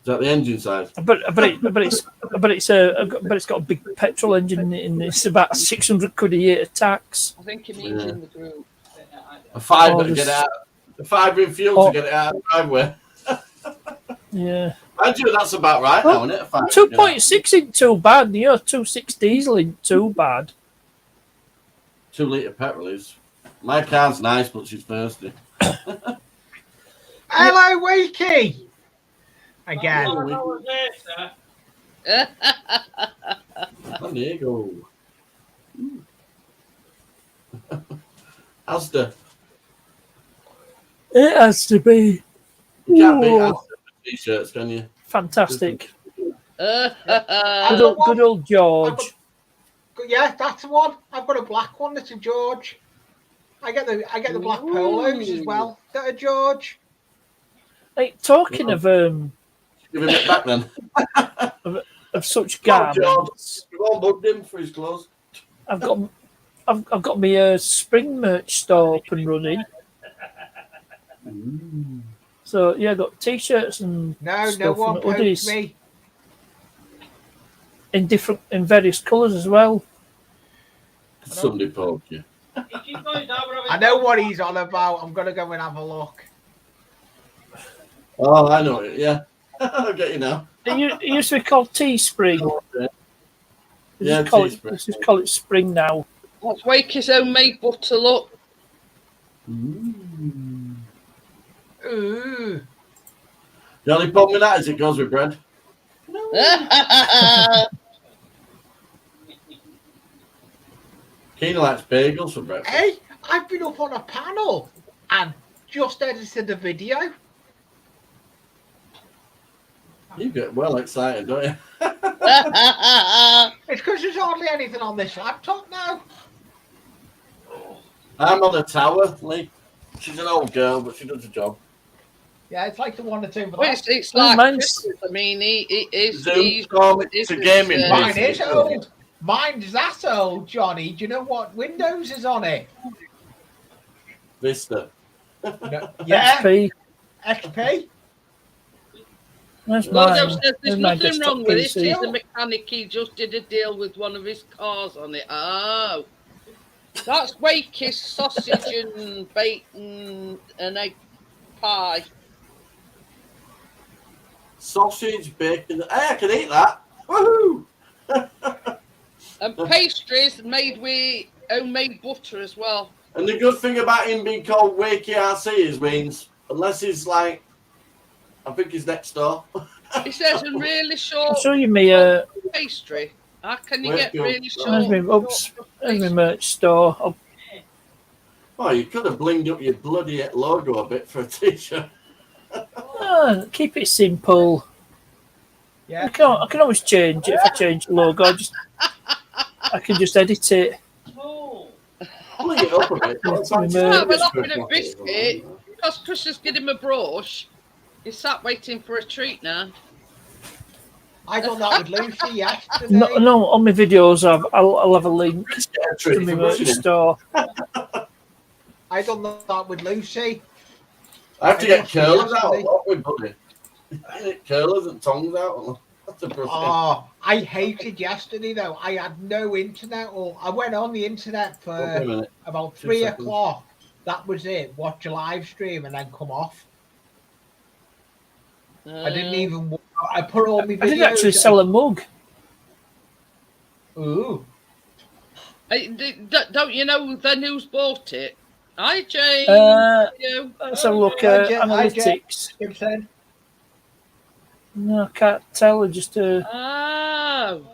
that the engine side? But it's got a big petrol engine in it, and it's about 600 quid a year to tax. I think he means Yeah. in the group. A £5 Oh, to get this- it out. A £5 in fuel Oh. to get it out of the driveway. Yeah. Mind you, that's about right now, isn't it? 2.6 isn't too bad. 2.6 diesel isn't too bad. 2 litre petrol is. My car's nice, but she's thirsty. Hello, Wakey. Again. Oh, that was it, sir. Oh, there you go. Asda. It has to be. You can't beat Ooh. Asda for t-shirts, can you? Fantastic. Good I've old, got good old George. Yeah, that's the one. I've got a black one. That's a George. I get the black polos as well. That a George. Hey, talking of Give him it back then. such Come on, George. garments, We've all bugged him for his clothes. I've got my spring merch store up and running. So yeah, I got t-shirts and No stuff one and poked hoodies me. in various colours as well. Somebody poked you. You keep going down, we're having I know what he's on about. I'm gonna go and have a look. Oh, I know it, yeah. I'll get you now. It used to be called Teespring. Yeah, Let's just Teespring. let's just call it Spring now. Let's wake his homemade butter, look. Ooh. The only problem with that is it goes with bread. Keena likes bagels for breakfast. Hey, I've been up on a panel and just edited the video. You get well excited, don't you? It's because there's hardly anything on this laptop now. I'm on a tower, Lee. She's an old girl, but she does the job. Yeah, it's like the one that's over Well, there. it's like mine's- Christmas. I mean, he is. Zoom call it he's- to gaming. uh, Mine is old. Mine's that old, Johnny. Do you know what Windows is on it? Vista. No, yeah, XP. XP. That's Well, mine. there's There's my nothing desktop wrong with it. PC. He's the mechanic. He just did a deal with one of his cars on it. Oh, that's Wakey's sausage and bacon and egg pie. Sausage, bacon. Hey, I can eat that. Woohoo! And pastries made with homemade butter as well. And the good thing about him being called Wakey RC is means, unless he's like, I think he's next door. He says a really I'll short show you my pastry. How can you Where's get your- really there's short? my merch store. Oh, you could have blinged up your bloody logo a bit for a t-shirt. Keep it simple. Yeah. I can always change it if I change the logo. I can just edit it. Oh, Bling it up a bit. Yes, Fancy we may. Well, we're biscuit offering a packet. biscuit. Because Chris has given him a brush. He's sat waiting for a treat now. I done that with Lucy yesterday. No, on my videos, I'll have a link Let's get a to treat my for merch brushing him. store. I done that with Lucy. I have to get curlers out a Yesterday. lot with buddy. Curlers and tongs out. That's a brush. Oh, I hated yesterday though. I had no internet, or I went on the internet Wait a for minute. about 2 3 seconds. o'clock. That was it. Watch a live stream and then come off. I didn't even. I put all my videos. I did actually sell a mug. Ooh. Don't you know then who's bought it? Hi, Jane. You. Let's have a look Hi, at Jen. Hi, Jen. analytics. Gibson. No, I can't tell. I just Oh.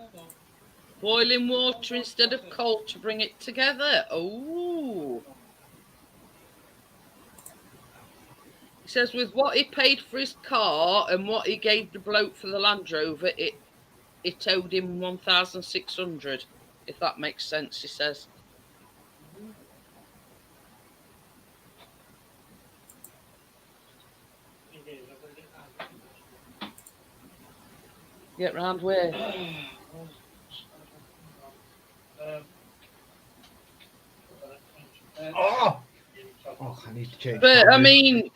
Boiling water instead of cold to bring it together. Oh. He says with what he paid for his car and what he gave the bloke for the Land Rover, it owed him 1,600. If that makes sense, he says. Get round where? Oh. Oh, I need to change. But my- I mean,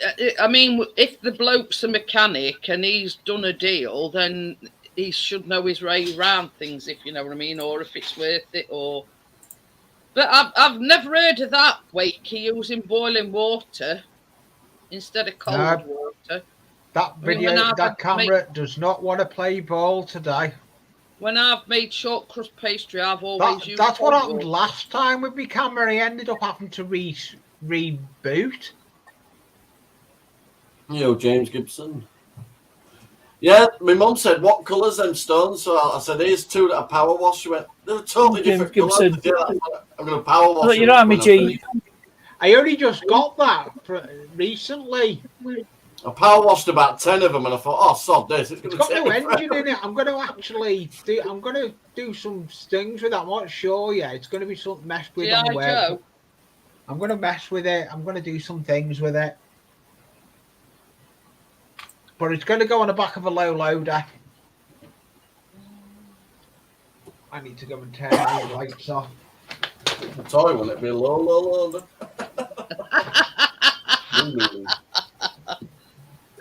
if the bloke's a mechanic and he's done a deal, then he should know his way around things, if you know what I mean, or if it's worth it, or. But I've never heard of that. Wakey using boiling water instead of cold No. water. That I mean, video, when I've that camera does not want to play ball today. When I've made short crust pastry, I've always used. That's what olive happened oil. last time with my camera. I ended up having to reboot. James Gibson. Yeah, my mum said, "What colours them stones?" So I said, "Here's two that are power wash." She went, "They're totally James different colours." Gibson. Yeah, I'm going to power wash. Look, them your Army when I G. I only just got that recently. I power washed about 10 of them, and I thought, "Oh, sod this! It's going It's to got take no me engine forever." in it. I'm going to actually do. I'm going to do some things with that. I'm not sure yet. It's going to be something messed with on the G.I. web. Joe. I'm going to mess with it. I'm going to do some things with it. But it's going to go on the back of a low loader. I need to go and turn these lights off. I told you, wouldn't it be low?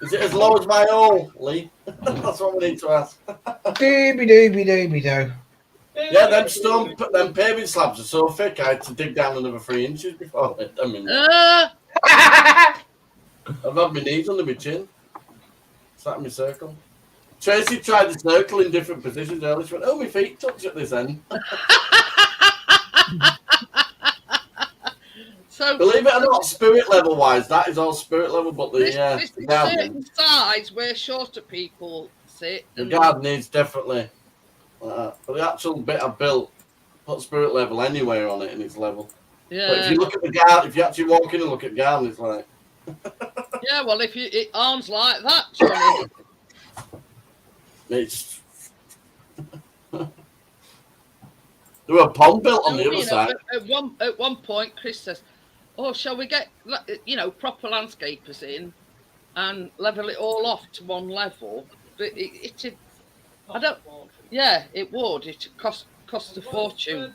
Is it as low as my hole, Lee? That's what we need to ask. Dooby do. Yeah, them paving slabs are so thick, I had to dig down another 3 inches before I mean, Uh, I've had my knees under my chin. Sat in my circle. Tracy tried the circle in different positions earlier. She went, "Oh, my feet touch at this end." so Believe it or not, spirit level wise, that is all spirit level, but the this garden, certain size where shorter people sit. the and- garden is definitely like that. But the actual bit I built, put spirit level anywhere on it, and it's level. But if Yeah. you look at the garden, if you actually walk in and look at the garden, it's like Yeah. Well, if it arms like that, Johnny. it's. There were a pond built on the other You know, side. at one point, Chris says, "Oh, shall we get proper landscapers in and level it all off to one level?" But it I don't. Yeah, it would. It cost a fortune.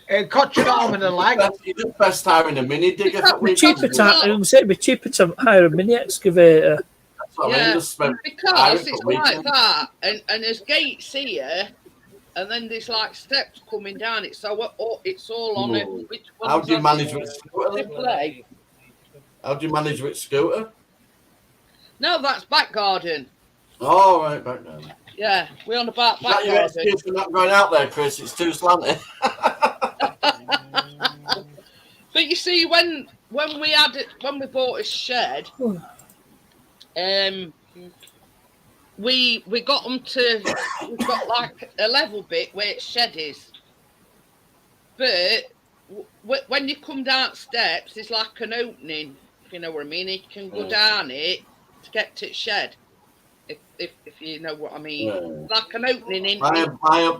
It cut your arm and a leg. You just best hiring a mini digger. It's for weeks. Cheaper it'd be cheaper to hire a mini excavator. That's what I mean. Yeah, Just spend because hiring it's for weeks. like that, and there's gates here, and then there's like steps coming down. It's all on it. Ooh. Which How one's do you that? manage with scooter? then? Triple A? How do you manage with scooter? No, that's back garden. Oh, right, back down. Yeah, we're on about Is back that your garden. excuse for not going out there, Chris? It's too slanty. But you see, when we bought a shed, we got them to. We've got like a level bit where its shed is, but when you come down steps, there's like an opening. If you know what I mean, you can go down it to get to its shed. If you know what I mean, Yeah. like an opening in. My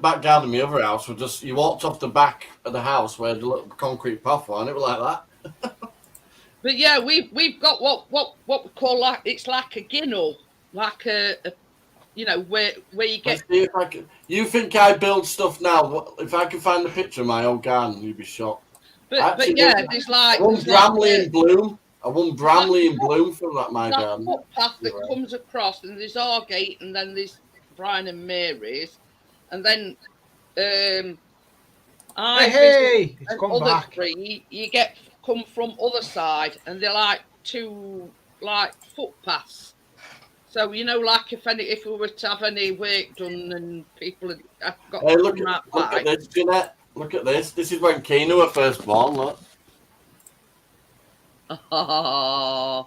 back garden, my other house, was just you walked off the back of the house where the little concrete path was, and it was like that. But yeah, we've got what we call like it's like a ginnel, like a where you get. Let's see if I can. You think I build stuff now? If I can find the picture of my old garden, you'd be shocked. But Actually, yeah, there's like. I won there's like Bramley a- in bloom. I won Bramley in bloom from my that garden. footpath that Right. comes across, and there's our gate, and then there's Brian and Mary's, and then Hey, it's and come other back. three you get come from other side, and they're like two like footpaths. So like if we were to have any work done and people had got Hey, to look come at out back. this, Jeanette. Look at this. This is when Keena were first born. Look, Oh,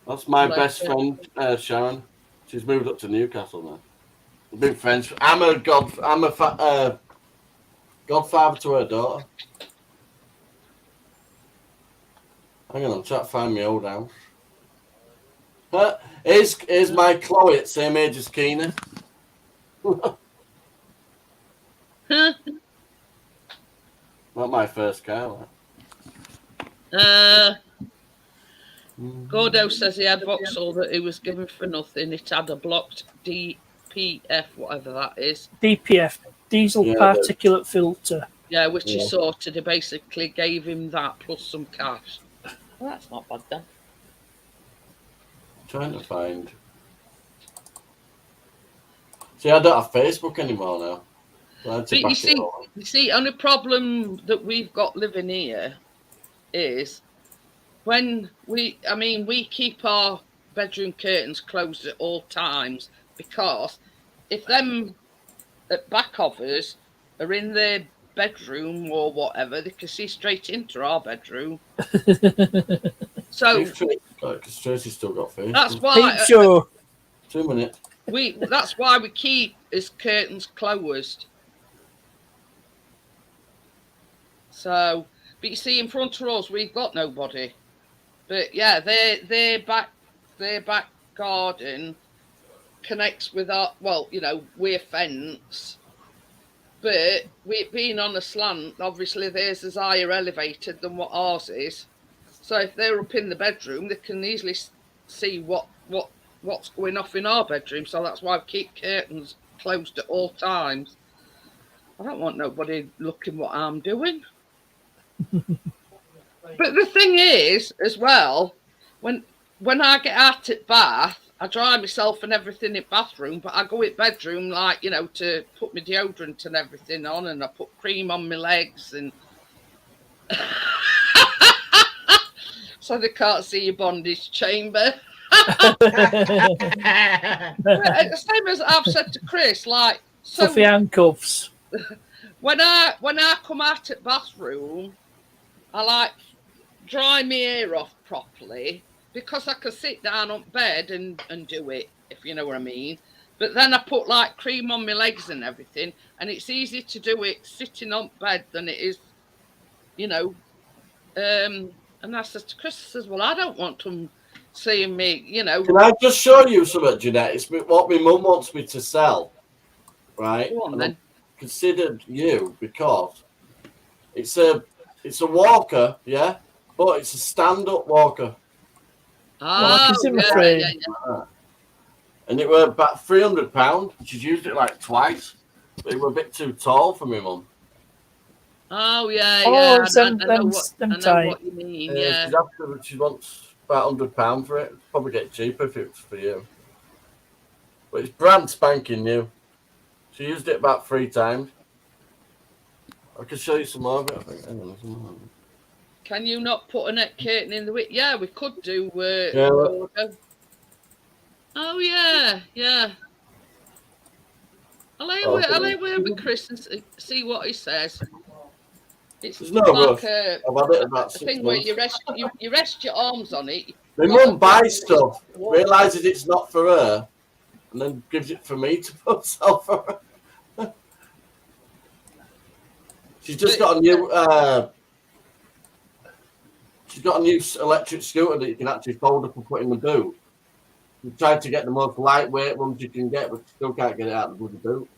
that's my Bless best her. friend, Sharon. She's moved up to Newcastle now. We've been friends. I'm a godfather to her daughter. Hang on, I'm trying to find my old house. Here's my Chloe at same age as Keena. Not my first car. Gordo says he had Vauxhall that he was given for nothing. It had a blocked DPF, whatever that is. DPF, diesel Yeah, particulate filter. Yeah, which he Yeah. sorted. He basically gave him that plus some cash. Well, that's not bad then. Trying to find. See, I don't have Facebook anymore now. So I had to But back it all. you see, only problem that we've got living here is when we keep our bedroom curtains closed at all times, because if them at back of us are in their bedroom or whatever, they can see straight into our bedroom. So Because Tracy's still got food. that's why Peep show. 2 minutes. that's why we keep his curtains closed. So, but you see, in front of us, we've got nobody. But yeah, their back garden connects with our, well, you know, we're fence. But we being on a slant, obviously theirs is higher elevated than what ours is. So if they're up in the bedroom, they can easily see what's going off in our bedroom. So that's why I keep curtains closed at all times. I don't want nobody looking what I'm doing. But the thing is, as well, when I get out at bath, I dry myself and everything in bathroom, but I go in bedroom, like, you know, to put my deodorant and everything on, and I put cream on my legs, and so they can't see your bondage chamber. Same as I've said to Chris, like, so Fluffy handcuffs. when I come out at bathroom, I like dry my hair off properly, because I can sit down on bed and do it, if you know what I mean. But then I put like cream on my legs and everything, and it's easier to do it sitting on bed than it is, you know. And I said to Chris, I says, well, I don't want them seeing me, you know. Can I just show you something, Jeanette? It's what my mum wants me to sell, right? Go on, then. I considered you because it's a walker, yeah, but it's a stand-up walker. Oh, yeah. And it were about £300. She's used it like twice, but it were a bit too tall for me, mum. Oh, yeah. Oh, I know them what you mean, yeah. She wants about £100 for it. Probably get cheaper if it was for you. But it's brand spanking new. She used it about 3 times. I can show you some more of it, I think. Hang on. Can you not put a net curtain in the window? Yeah, we could do. Oh, yeah. I'll lay word with Chris and see what he says. It's no like rush. I've had it about 6 thing where months. you rest your arms on it. My mum buys stuff, realises it's not for her, and then gives it for me to put sell for her. She's just got a new. She's got a new electric scooter that you can actually fold up and put in the boot. We tried to get the most lightweight ones you can get, but still can't get it out of the boot.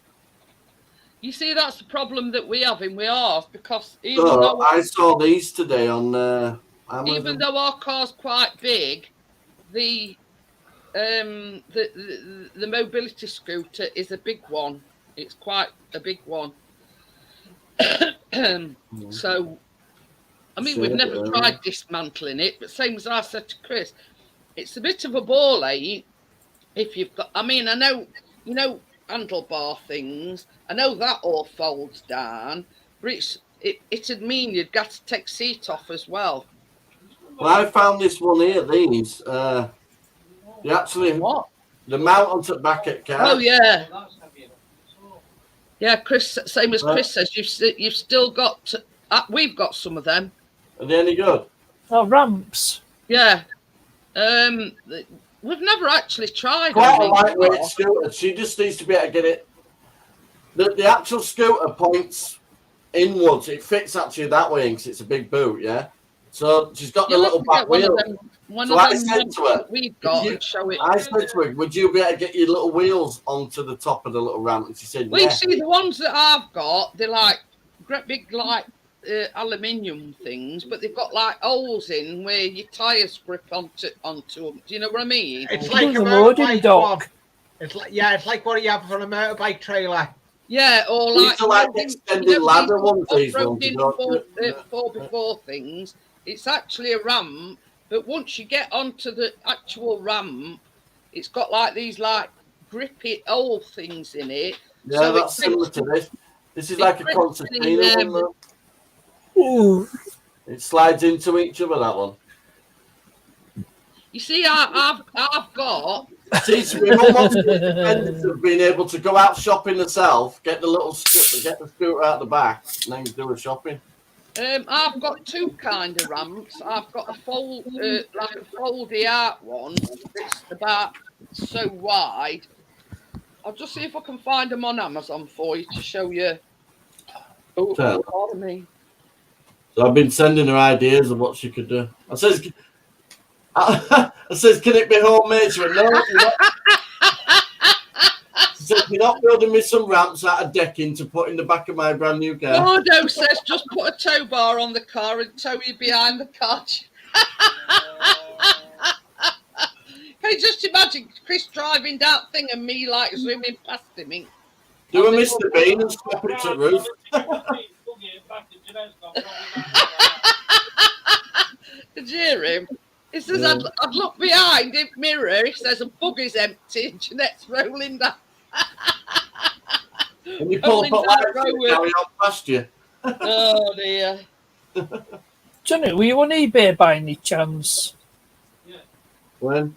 You see, that's the problem that we have in ours, because I saw these today on Amazon. Even though our car's quite big, the mobility scooter is a big one. It's quite a big one. So, I mean, we've never tried dismantling it, but same as I said to Chris, it's a bit of a ball ache if you've got. I mean, I know, you know, handlebar things. I know that all folds down, but it'd mean you'd got to take seat off as well. Well, I found this one here. These, you actually what? The mount onto the back at car. Oh yeah. Yeah, Chris. Same as Chris says, you've still got. We've got some of them. Are they any good? Oh, ramps. Yeah. We've never actually tried. Quite a lightweight scooter. She just needs to be able to get it. The actual scooter points inwards. It fits actually that way because it's a big boot, yeah. So she's got the little back wheel. So I said to her, we've got and show it. I said to her, would you be able to get your little wheels onto the top of the little ramp? And she said, well, yeah. you see, the ones that I've got, they're like great big, like aluminium things, but they've got like holes in where your tyres grip onto them. Do you know what I mean? It's like a motorbike dock. It's like what you have for a motorbike trailer. Yeah, or these like extended ladder ones. These ones. 4x4 things. It's actually a ramp, but once you get onto the actual ramp, it's got like these like grippy old things in it. Yeah, so that's similar to this. This is like a concertina one, though. Ooh. It slides into each other, that one. You see, I've got. See, so my mum wants the independence of being able to go out shopping herself, get the scooter out the back, and then do her shopping. I've got two kind of ramps. I've got a like a foldy out one that's about so wide. I'll just see if I can find them on Amazon for you to show you. Oh, pardon me. So I've been sending her ideas of what she could do. I says, can it be homemade? She went, no, you're not. She said, you're not building me some ramps out of decking to put in the back of my brand new car. Gordo says just put a tow bar on the car and tow you behind the car. Can you just imagine Chris driving that thing and me like zooming past him? Do a Mr. Bean and stop it to the roof. Did you hear him? He says, I'd look behind his mirror. He says, a buggy's empty. Jeanette's rolling down. And you pull up a carry on past you. Oh, dear. Johnny, were you on eBay by any chance? When?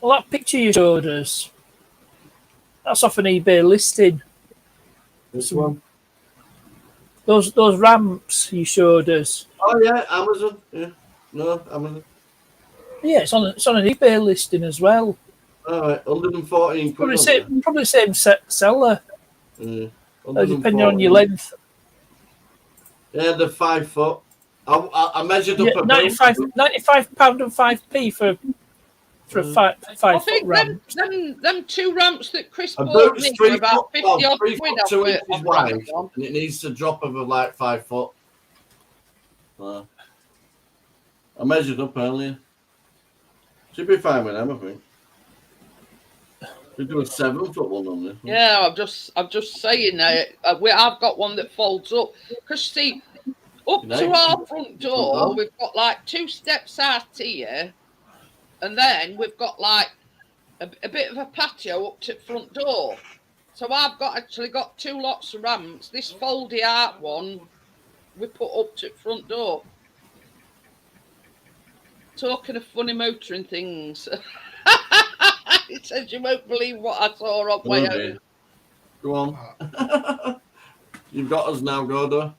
Well, that picture you showed us, that's off an eBay listing. This one? Those ramps you showed us. Oh, yeah, Amazon. Yeah. No, Amazon. Yeah, it's on an eBay listing as well. All right, 114 Probably the same seller. Yeah, Depending on your length. Yeah, they're 5 foot. I measured up a £95 and 5p for a 5 I foot think ramp. them two ramps that Chris A bought boot's me 3 for about foot, 50 odd 3 quid foot 2 off inches wide, Amazon. and it needs a drop of like 5 foot. I measured up earlier. Should be fine with them, I think. We do a 7 foot one on this one. Yeah, I'm just saying that I've got one that folds up. Because see, up to our front door, we've got like 2 steps out here, and then we've got like a bit of a patio up to the front door. So I've actually got 2 lots of ramps. This foldy out one we put up to the front door. Talking of funny motoring things. It says you won't believe what I saw on my own. Go on. You've got us now, Gordo.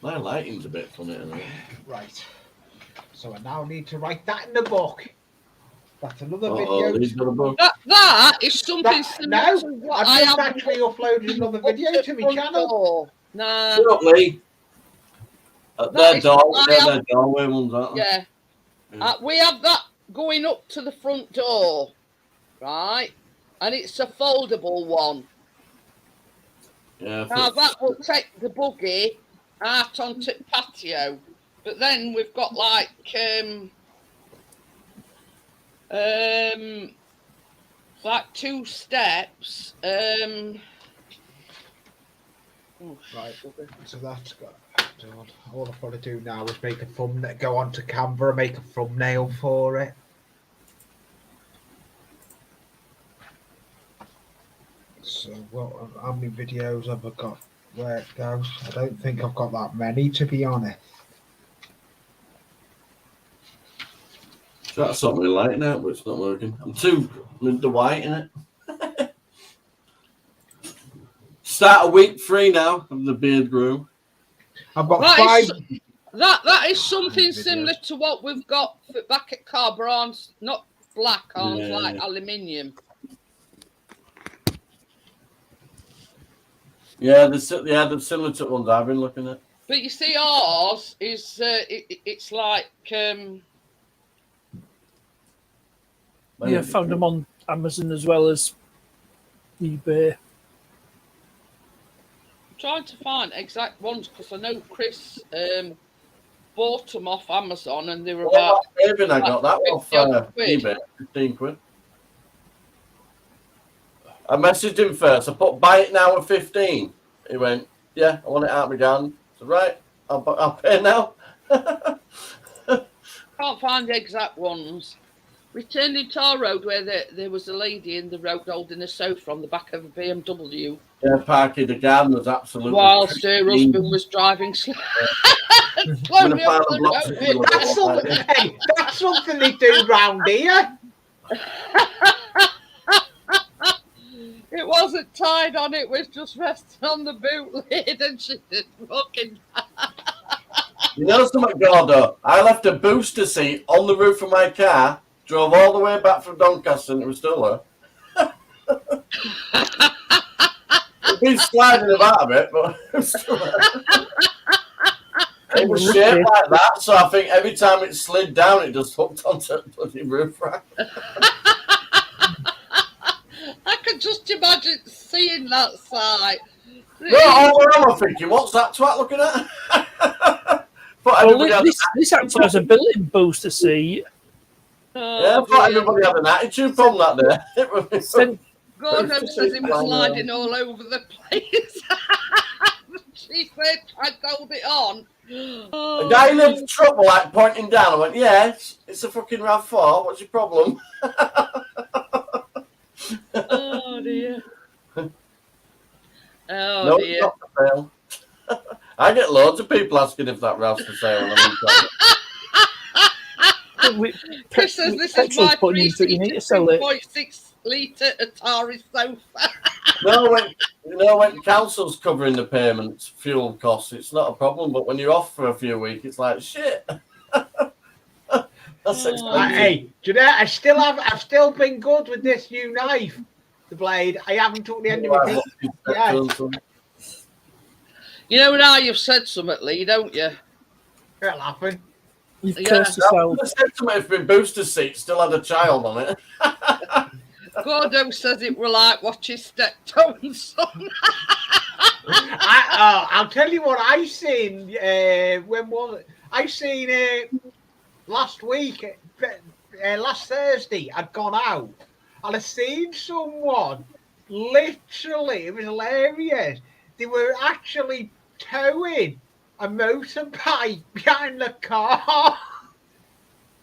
My lighting's a bit funny tonight. Right. So I now need to write that in the book. That's another Oh, video. he's got a book. That is something similar No, to what I've I just have actually uploaded another video to my channel. Nah. Shut up, Lee. Their doorway ones, aren't they? Yeah. We have that going up to the front door, right? And it's a foldable one. Yeah. Now that will take the buggy out onto the patio. But then we've got like like 2 steps. Right. So that's got done. All I've got to do now is make a thumbnail, go onto Canva and make a thumbnail for it. So, well, how many videos have I got where it goes? I don't think I've got that many, to be honest. That's something light now, but it's not working. I'm too with the white in it. Start a week 3 now of the beard groom. I've got That 5. that is something similar to what we've got back at Carbrons, not black arms, like aluminium. Yeah, the similar to ones I've been looking at. But you see, ours is it's like Yeah, found them on Amazon as well as eBay. trying to find exact ones because I know Chris bought them off Amazon and they were about. Even I got that off eBay, 15 quid. I messaged him first. I put buy it now at 15. He went, yeah, I want it out of my gun. So right, I'll pay now. Can't find the exact ones. We turned into our road where there was a lady in the road holding a sofa on the back of a BMW Yeah, Parky, the garden was absolutely. Whilst her pristine. husband was driving slow. With a slowly pile up of the blocks road. of wood. That's something. Hey, that's something they do round here. It wasn't tied on, it was just resting on the boot lid, and she did fucking. You know something, Gordo? I left a booster seat on the roof of my car, drove all the way back from Doncaster, and it was still there. It's been sliding about a bit, but it was still there. It was shaped like that, so I think every time it slid down, it just hooked onto the bloody roof rack. I could just imagine seeing that sight. No, all around I'm thinking, what's that twat looking at? But everybody Well, had this actually has a built-in booster seat. yeah, I thought everybody had an attitude from that there. It was Then Gordon says he was sliding all over the place. She said, I told it on. a guy in the truck were like pointing down. I went, yeah, it's a fucking RAV4. What's your problem? Oh dear. Oh No, it's dear. not for sale. I get loads of people asking if that RAV's for sale. And Chris says this is petrol's my putting into it. You need to sell it. 3.6 litre Atari sofa. no, when council's covering the payments, fuel costs, it's not a problem. But when you're off for a few weeks, it's like shit. That's expensive. Hey, do you know? I've still been good with this new knife, the blade. I haven't took the end of it. Yeah. You know now you've said something, Lee, don't you? It'll happen. You've Yeah. cursed I yourself. would have said to me if my booster seat still had a child on it. Gordo says it were like watching Steptoe Son. I'll tell you what I seen. When was it? I seen last week, last Thursday. I'd gone out and I seen someone. Literally, it was hilarious. They were actually towing a motorbike behind the car.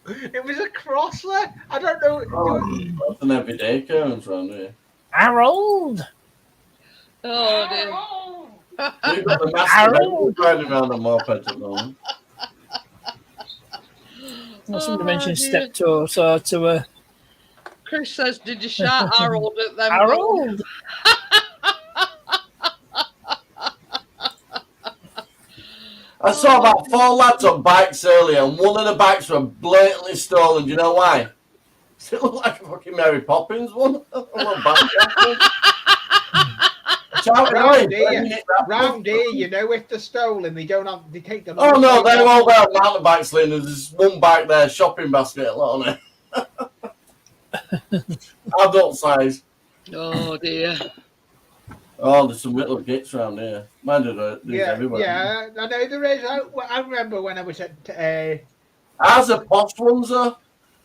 It was a crosser. I don't know. That's an everyday occurrence around here. Harold. Oh dear. We've got the master riding around a moped at the moment. Somebody mentioned dear. Steptoe, so to Chris says, did you shout Harold at them? Harold. I saw about 4 lads on bikes earlier, and one of the bikes were blatantly stolen. Do you know why? Does it look like a fucking Mary Poppins one? Round here, you know, if they're stolen, they take them. Oh no, they're all there on mountain bikes, Lynn. There's one bike there, shopping basket, a lot on it. Adult size. Oh dear. Oh, there's some little gits around here. Mind you, there's everywhere. Yeah, I know there is. I remember when I was at. Ours are posh ones, though.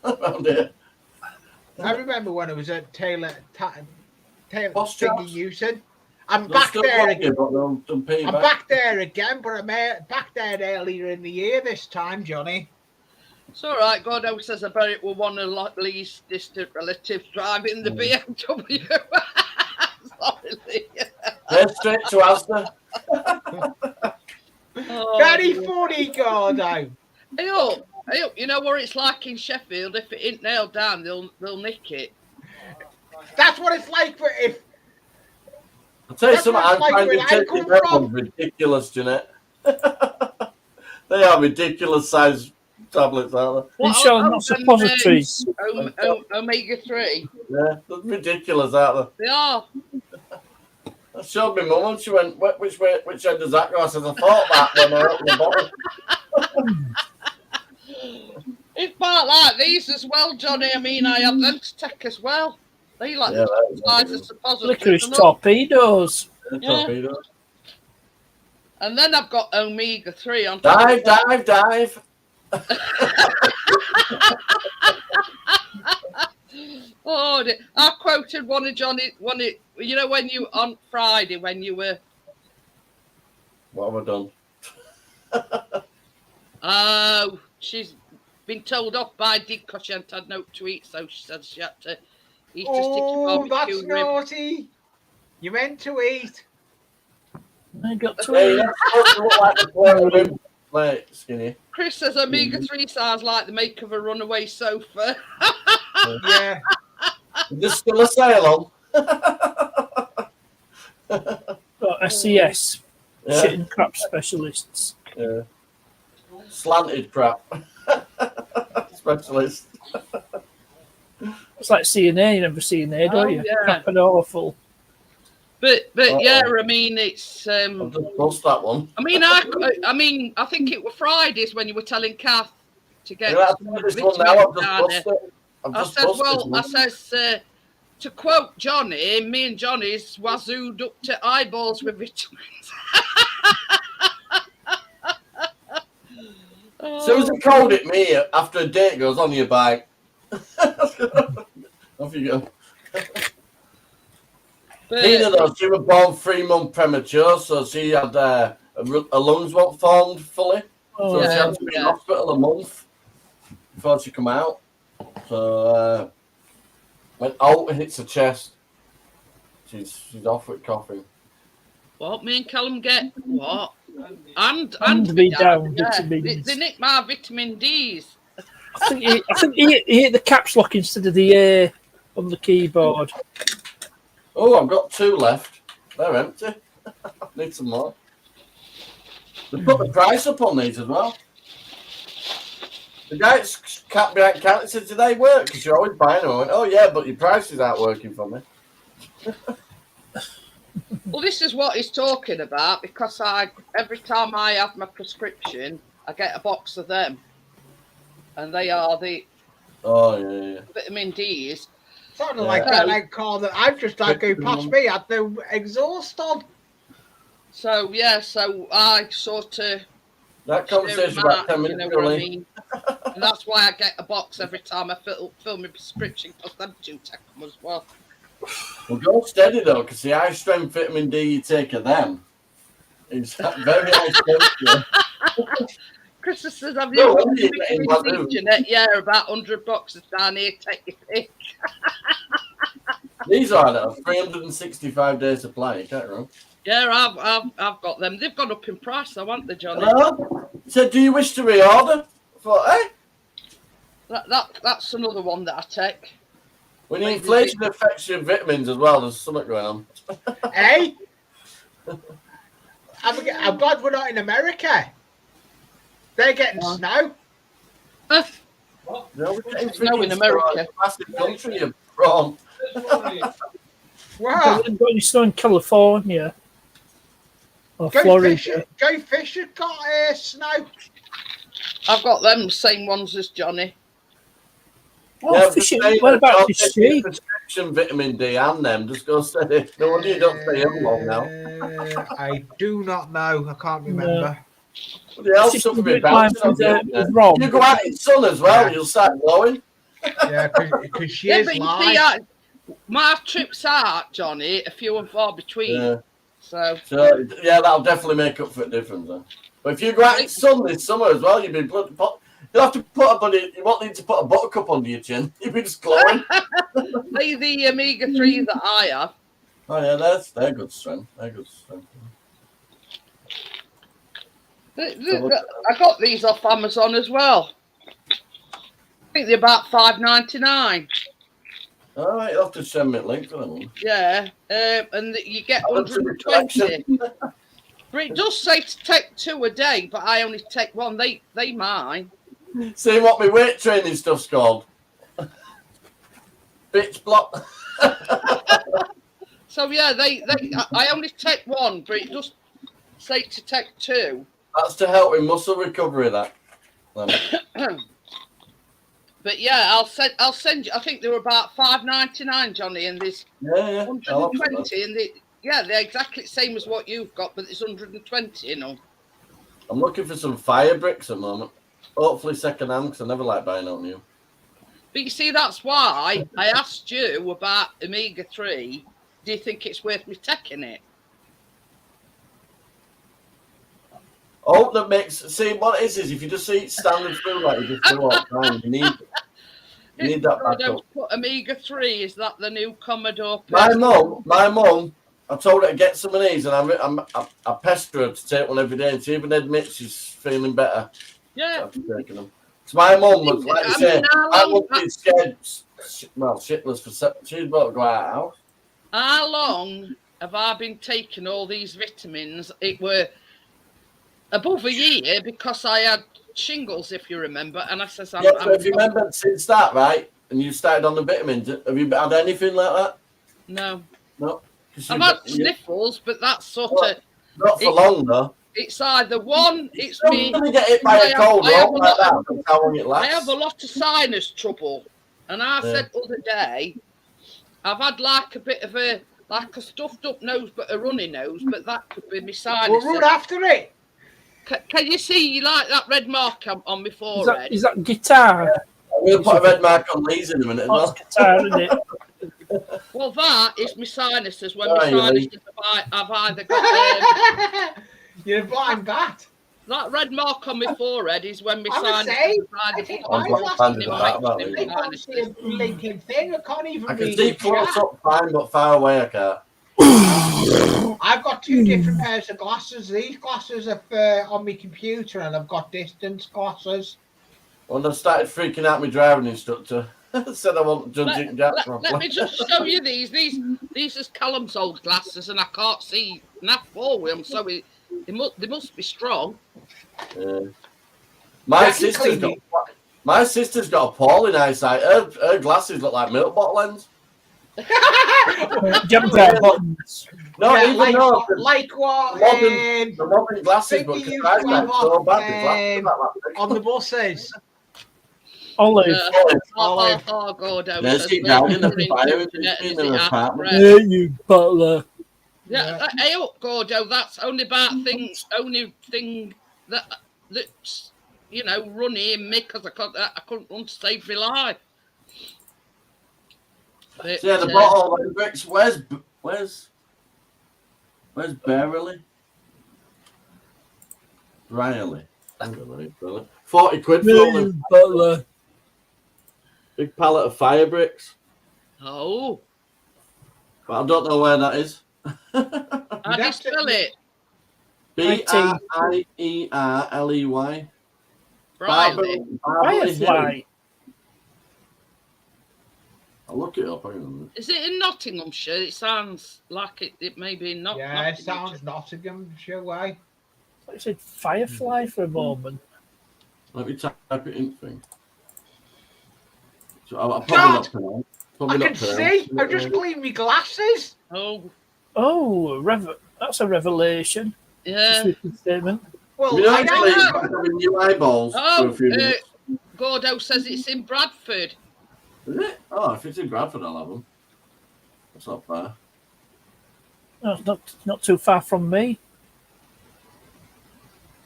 Around here. I remember when I was at Taylor Posh Thingy jobs. Newton. I'm They'll back still there want again. you, but they'll pay you I'm back there again, but I'm back there earlier in the year this time, Johnny. It's all right. Gordo says I bet it were one of Lee's distant relatives driving the BMW. Sorry, Lee. They're straight to Asda. Oh, Very dear. funny, Gordo. Hey up, you know what it's like in Sheffield? If it ain't nailed down, they'll nick it. That's what it's like for if. I'll tell you That's something, what I'm it's like finding where I taking come them from. ones ridiculous, Jeanette. They are ridiculous size tablets, aren't They show them lots of suppositories. Omega-3. they? Yeah, they're ridiculous, aren't They are. they? I showed my mum and she went, which end does that go? I said, I thought that when I opened the bottle. It's about like these as well, Johnny. I mean, I have them to take as well. They like Yeah, the size of suppositories. Licorice and all. torpedoes. Yeah. Torpedo. And then I've got Omega-3 on top. Dive. Oh, dear. I quoted one of Johnny. You know, when you on Friday when you were. What have I done? Oh, she's been told off by Dick because she hadn't had no to eat, so she said she had to eat a sticky Oh, barbecue that's rib. naughty. You meant to eat. I got to Hey, that's supposed to look like the plate, Skinny. Chris says Omega 3 sounds like the make of a runaway sofa. Yeah. Is this still a sale on? SCS, Yeah. shit and crap specialists. Yeah. Slanted crap. Specialist. It's like CNA, you never CNA, don't Oh, you? yeah. Crap and awful. But Uh-oh. yeah, I mean, it's. I've just lost that one. I mean, I think it were Fridays when you were telling Kath to get. Yeah, some I've this one now. I've just down lost there. it. I've I just says, lost well, I this says, to quote Johnny, me and Johnny's wazooed up to eyeballs with vitamins. As soon as he called it me after a date goes on your bike. Off you go. Tina, though, she was born 3 months premature, so she had her lungs weren't formed fully. So she had to be in hospital a month before she come out. So when out hits her chest, she's off with coughing. What? Me and Callum get what? And be down yeah. vitamins. They nick my vitamin D's. I think he hit the caps lock instead of the A on the keyboard. Oh, I've got 2 left. They're empty. Need some more. They put the price up on these as well. The guy at Cat Behind Counter said, "Do they work? Because you're always buying them." I went, "Oh yeah, but your prices aren't working for me." Well, this is what he's talking about because every time I have my prescription, I get a box of them, and they are the Oh yeah. vitamin D's. Sounded like that car that I've just had go past me had no exhaust on. So yeah, so I sort of That conversation about 10 minutes ago. I mean? And that's why I get a box every time I fill my prescription because them 2 take them as well. Well, go steady though, because the high strength vitamin D you take of them is very high strength. Chris says, "Have No, you got what are you the getting, vitamin Wazoo? D, Jeanette? Yeah, about 100 boxes down here. Take your pick." These are a 365 day supply. You can't remember. Yeah, I've got them. They've gone up in price, though, haven't they, Johnny? Hello? He said, "Do you wish to reorder?" I thought, That's another one that I take. when the inflation affects your vitamins as well, there's something going on. Hey? I'm glad we're not in America. They're getting snow. No, we're getting Snow in freaking America. It's a massive country, you prawn. Wow. They've got any snow in California or Joe Florida. Fisher got snow. I've got them same ones as Johnny. Oh, fishing. What about fish tea? Prescription vitamin D and them. Just go steady. No wonder you don't stay ill long now. I do not know. I can't remember. The hell, It's something just bouncing on with, you, uh, isn't it? with Rob. You go out in the sun as well, Yeah. you'll start glowing. Yeah, because she Yeah, is but you live. see, my trips out, Johnny, a few and far between. Yeah. So So yeah, that'll definitely make up for the difference. Then. But if you go out in the sun this summer as well, you'll be blood. You'll have to put a buddy. You won't need to put a buttercup under your chin. You'll be just glowing. they the omega 3 that I have. Oh yeah, they're good strength. They're good strength. I got these off Amazon as well. I think they're about $5.99. All right, you'll have to send me a link for them. Yeah, and you get Add them to the 120. collection. But it does say to take 2 a day, but I only take 1. They mine. See what my weight training stuff's called. Bitch block. So yeah, I only take 1, but it does say to take 2. That's to help with muscle recovery. That. But yeah, I'll send you. I think they were about $5.99, Johnny, and there's Yeah. 120, and they're exactly the same as what you've got, but it's 120, you know. I'm looking for some fire bricks at the moment. Hopefully second hand, because I never like buying out new. But you see, that's why I asked you about omega 3. Do you think it's worth me taking it? Oh, that makes. See, what it is if you just eat standard food like you just do all the time, you need that I back up. don't put omega 3. Is that the new Commodore? My mum I told her to get some of these, and I pester her to take one every day, and she even admits she's feeling better Yeah. after taking them. So my mum was, like you I say, mean, how my long- mum is scared, well, shitless she's about to go out of the house. How long have I been taking all these vitamins? It were above a year because I had shingles, if you remember, and I says, Yeah, so if you remember since that, right, and you started on the vitamins, have you had anything like that? No. No. 'Cause I've you've had got- sniffles, but that's sort Well, of, not for it- long, though. it's either one, it's You're me. going to get hit by I a have- cold I have or a like lot that. of- That's how long it I have lasts. a lot of sinus trouble. And I said the other day, I've had like a bit of a stuffed up nose, but a runny nose, but that could be my We'll sinus. run after it. Can you see like that red mark on my forehead? Is that guitar? I'm going to put a red mark on Lee's in a minute as Oh, well. it's guitar, isn't it? Well, that is my sinuses. When Oh, my you sinuses have either got You're a blind bat. that red mark on my forehead is when my I'm the sinuses same. have either I think got mine's got last fans in of my that, about it. I can't see a blinking thing. I can't even I can read see the close chat. up fine, but far away I can't. I've got two different pairs of glasses. These glasses are for, on my computer, and I've got distance glasses. When I started freaking out my driving instructor, said I wasn't judging gaps properly. Let me just show you these. These is Callum's old glasses, and I can't see enough for them, so they must be strong. My Jackie sister's got Cleany. my sister's got appalling eyesight. Her glasses look like milk bottle lens. Jump down buttons. No, Yeah, even though like what the modern glasses, think but you used the to have eyesight's so off, bad. The glasses are like that. on the buses. Olive. Gordo. Let's says, keep down "Where's in the your fire internet? in Is an it out apartment." of Hey, you butler. Yeah, hey up, Gordo. That's only about only thing that's runny in me because I couldn't run to save my life. But, So yeah, the bottle of bricks. Where's Beverly? Riley. I don't know, fella. 40 quid for all Hey, them you butler. big pallet of fire bricks. Oh, But I don't know where that is. how do you spell it? Birierley. Briley. Firefly. I'll look it up. Hang on. Is it in Nottinghamshire? It sounds like it may be not. Yeah, it sounds Nottinghamshire way. I said Firefly for a moment. Let me type it in thing. So I'll God! probably not pronounce. I Probably can not pronounce. see. I've just cleaned my glasses. Oh, Oh, that's a revelation. yeah. Sweeping statement. Well, You know, I actually, know. I'm having new eyeballs for Oh, a few minutes. Gordo says it's in Bradford. Is it? Oh, if it's in Bradford, I'll have them. That's not far. No, it's not too far from me.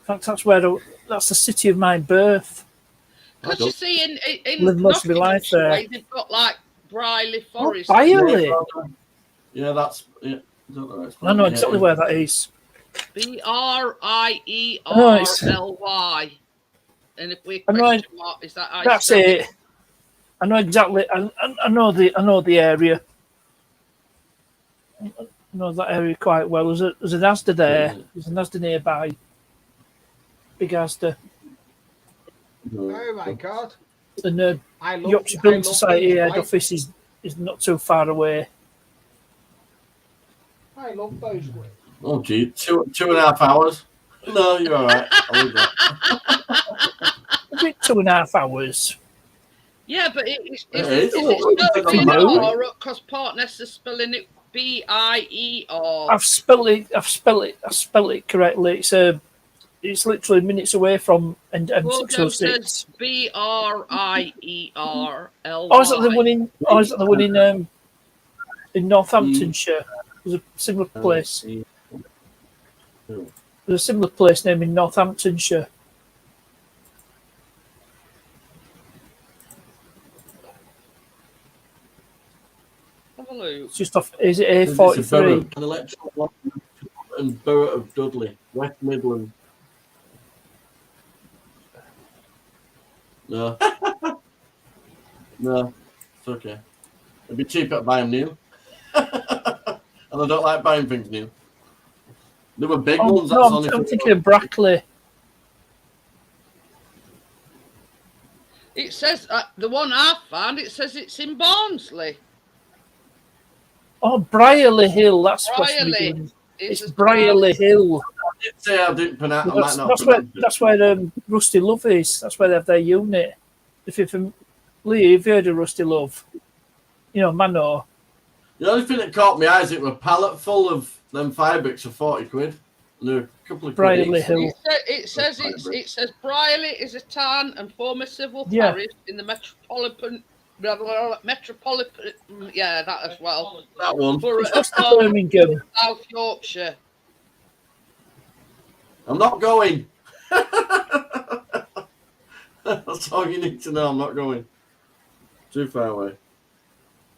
In fact, that's the city of my birth. Because you see, in Lived most of my life Nottinghamshire there. way, they've got like Briley Forest. Firely. Yeah, that's. Yeah, I don't know. It's I know exactly where that is. Brierly. And if we I know question mark, is that how you That's spell it. I know exactly. I know the area. I know that area quite well. There's an Asda there. There's an Asda nearby. Big Asda. Oh my God! And the I love Yorkshire Building I love Society those head white- office is not too far away. I love those. White. Oh, gee, 2.5 hours. No, you're all right. I'll leave that. A bit 2.5 hours. Yeah, but it's It is. it's It's spelling on the road. because Partness is spelling it Bier. I've spelled it correctly. It's literally minutes away from Gordo M606. says Brierly. Oh, is that the one in? Oh, is that the one in Northamptonshire? There's a similar place. There's a similar place name in Northamptonshire. Have a look. It's just off. Is it It's a borough, A43? an electoral block and borough of Dudley, West Midlands. No. No, it's okay. It'd be cheaper to buy them new. and I don't like buying things new. There were big Oh, ones. no, That's I'm, only I'm for- thinking of Brackley. It says the one I found. It says it's in Barnsley. Oh, Brierley Hill. That's West Brierley. Midlands. It's as Brierley Hill. I did say I didn't pronounce. I might That's, not that's where pronounce it. that's where Rusty Love is. That's where they have their unit. If you're familiar, you've heard of Rusty Love. You know, Manor. The only thing that caught my eyes, it were a pallet full of them fire bricks for 40 quid. And there were a couple of quid Brierley each. Hill. It says Brierley is a town and former civil Yeah. parish in the metropolitan. Yeah, that as well. That one. For It's West of Birmingham. South Yorkshire. I'm not going. That's all you need to know. I'm not going. Too far away.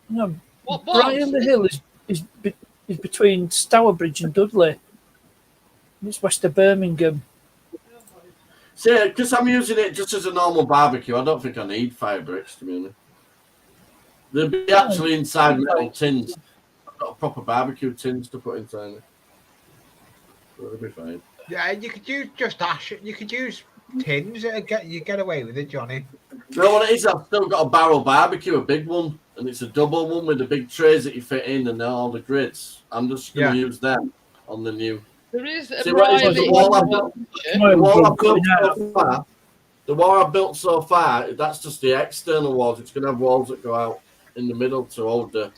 No, What Brierley Barnsley? Hill is between Stourbridge and Dudley. It's west of Birmingham. See, because I'm using it just as a normal barbecue, I don't think I need fire bricks, to be honest. They'll be actually inside metal tins. I've got a proper barbecue tins to put inside it. So it'll be fine. Yeah, you could use just ash. You could use tins. You get away with it, Johnny. No, what it is, I've still got a barrel barbecue, a big one, and it's a double one with the big trays that you fit in and all the grids. I'm just going to use them on the new. There is a See, what it is, Brierley. the wall I've built- The wall I've built Yeah. so far, the wall I've built so far, that's just the external walls. It's going to have walls that go out in the middle to hold the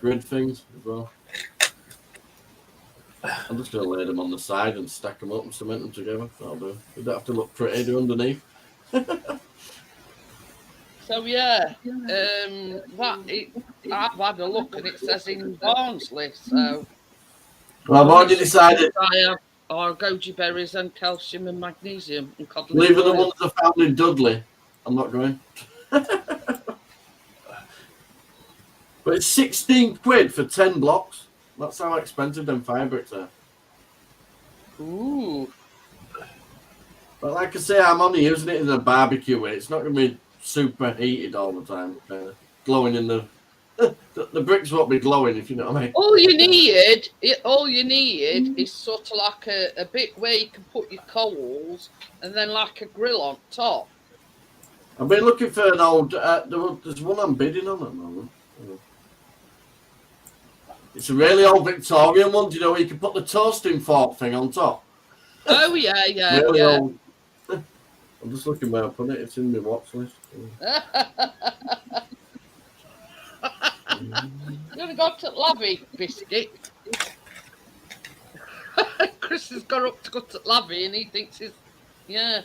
grid things as well. I'm just going to lay them on the side and stack them up and cement them together. That'll do. You don't have to look pretty do underneath. So yeah, I've had a look and it says in Barnsley. So Well, I've already decided, I have are goji berries and calcium and magnesium and cod liver leaving the oil. ones I found in Dudley, I'm not going. But it's 16 quid for 10 blocks. That's how expensive them fire bricks are. Ooh, But like I say, I'm only using it in a barbecue way. It's not going to be super heated all the time. Glowing in the... the bricks won't be glowing, if you know what I mean. all you need is sort of like a bit where you can put your coals and then like a grill on top. I've been looking for an old... there's one I'm bidding on at the moment. It's a really old Victorian one, do you know, where you can put the toasting fork thing on top. Oh yeah, yeah, Really yeah. old. I'm just looking where I put it. It's in my watch list. You're gonna go to Lavy, Biscuit. Chris has got up to go to Lavy and he thinks he's yeah.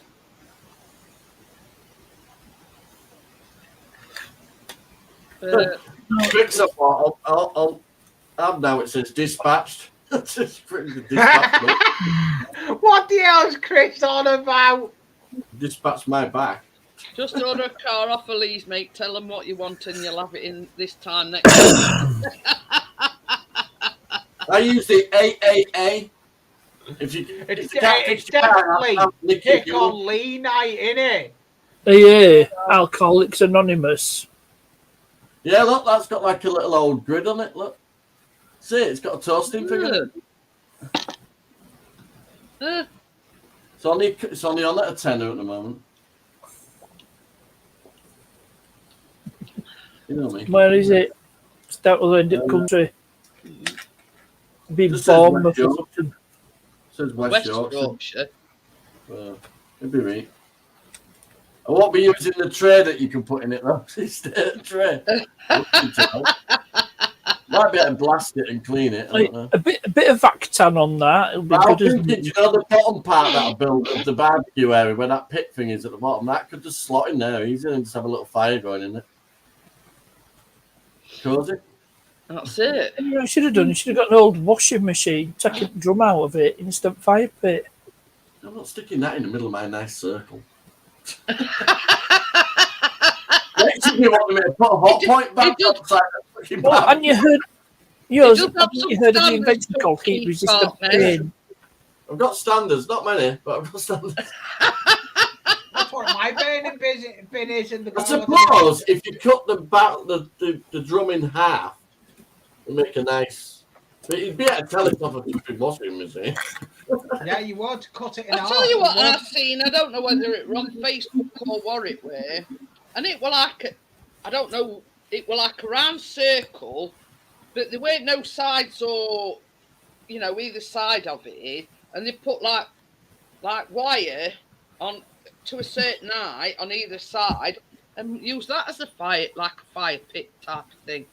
Bricks I bought. I'll now it says dispatched. It's just pretty dispatched. Look. What the hell's Chris on about? Dispatch my back. Just order a car off of Lee's, mate. Tell them what you want and you'll have it in this time next week. I use the AAA. If you It's can't fix your car, definitely I'll nick it, Dick you on Lee night, innit? Yeah, Alcoholics Anonymous. Yeah, look, that's got like a little old grid on it. Look, see, it's got a toasting thing on it. It's only on at a tenner at the moment. You know me. Where is it? It's that other end of the country. Be Just says Bournemouth West or Yorkshire. something. Says West, West Yorkshire. Yorkshire. It'd be right. I won't be using the tray that you can put in it though. It's the tray. Might be able to blast it and clean it. I Like, don't know. a bit of Vactan on that. It'll be But I'm good, isn't thinking, it? you know, the bottom part that I built of the barbecue area where that pit thing is at the bottom, that could just slot in there easy and just have a little fire going in it. Cozy. That's it. You know, what you should have done. You should have got an old washing machine, take a drum out of it, instant fire pit. I'm not sticking that in the middle of my nice circle. Next thing you want me to put a hot point back outside the fucking Well, barbecue. and you heard, does have some you heard of the standards invention for called heat keep resistant darkness. pain. I've got standards, not many, but I've got standards. That's what my burning bin is in the I suppose if you cut the drum in half and make a nice But you'd be able to tell it off if it was him, is he? Yeah, you would cut it in I'll half. tell you what would. I've seen. I don't know whether it were on Facebook or what it were. And it were like, I don't know, it were like a round circle, but there weren't no sides or, you know, either side of it. And they put like wire on to a certain height on either side and use that as a fire, like a fire pit type of thing.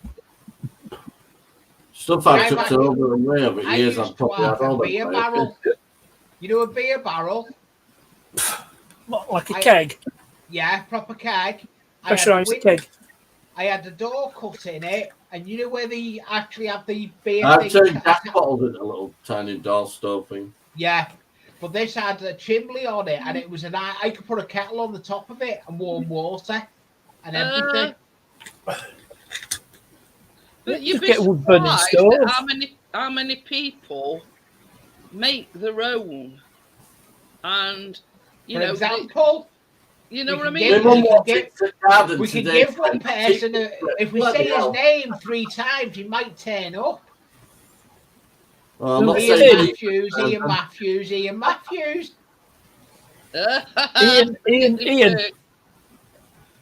Stuff I've Yeah, took but over and way over I years. used I've to probably had have all a beer that. barrel. You know a beer barrel? What, like a I- keg, Yeah, proper keg. pressurised keg. I had the door cut in it, and you know where they actually have the beer I've thing? turned gas bottles into a little tiny door stove thing. Yeah, but this had a chimney on it, and it was I could put a kettle on the top of it and warm water and everything. But you'd Just be get a wood burning surprised stove. at how many people make their own, and you For know, example, you know we what I can mean. give- My mum we can walked give- into the garden we can today give one and person, she- if we bloody say his hell. name 3 times, he might turn up. Well, I'm not Ian saying Ian he- Matthews, Ian Matthews, Ian Matthews. Ian.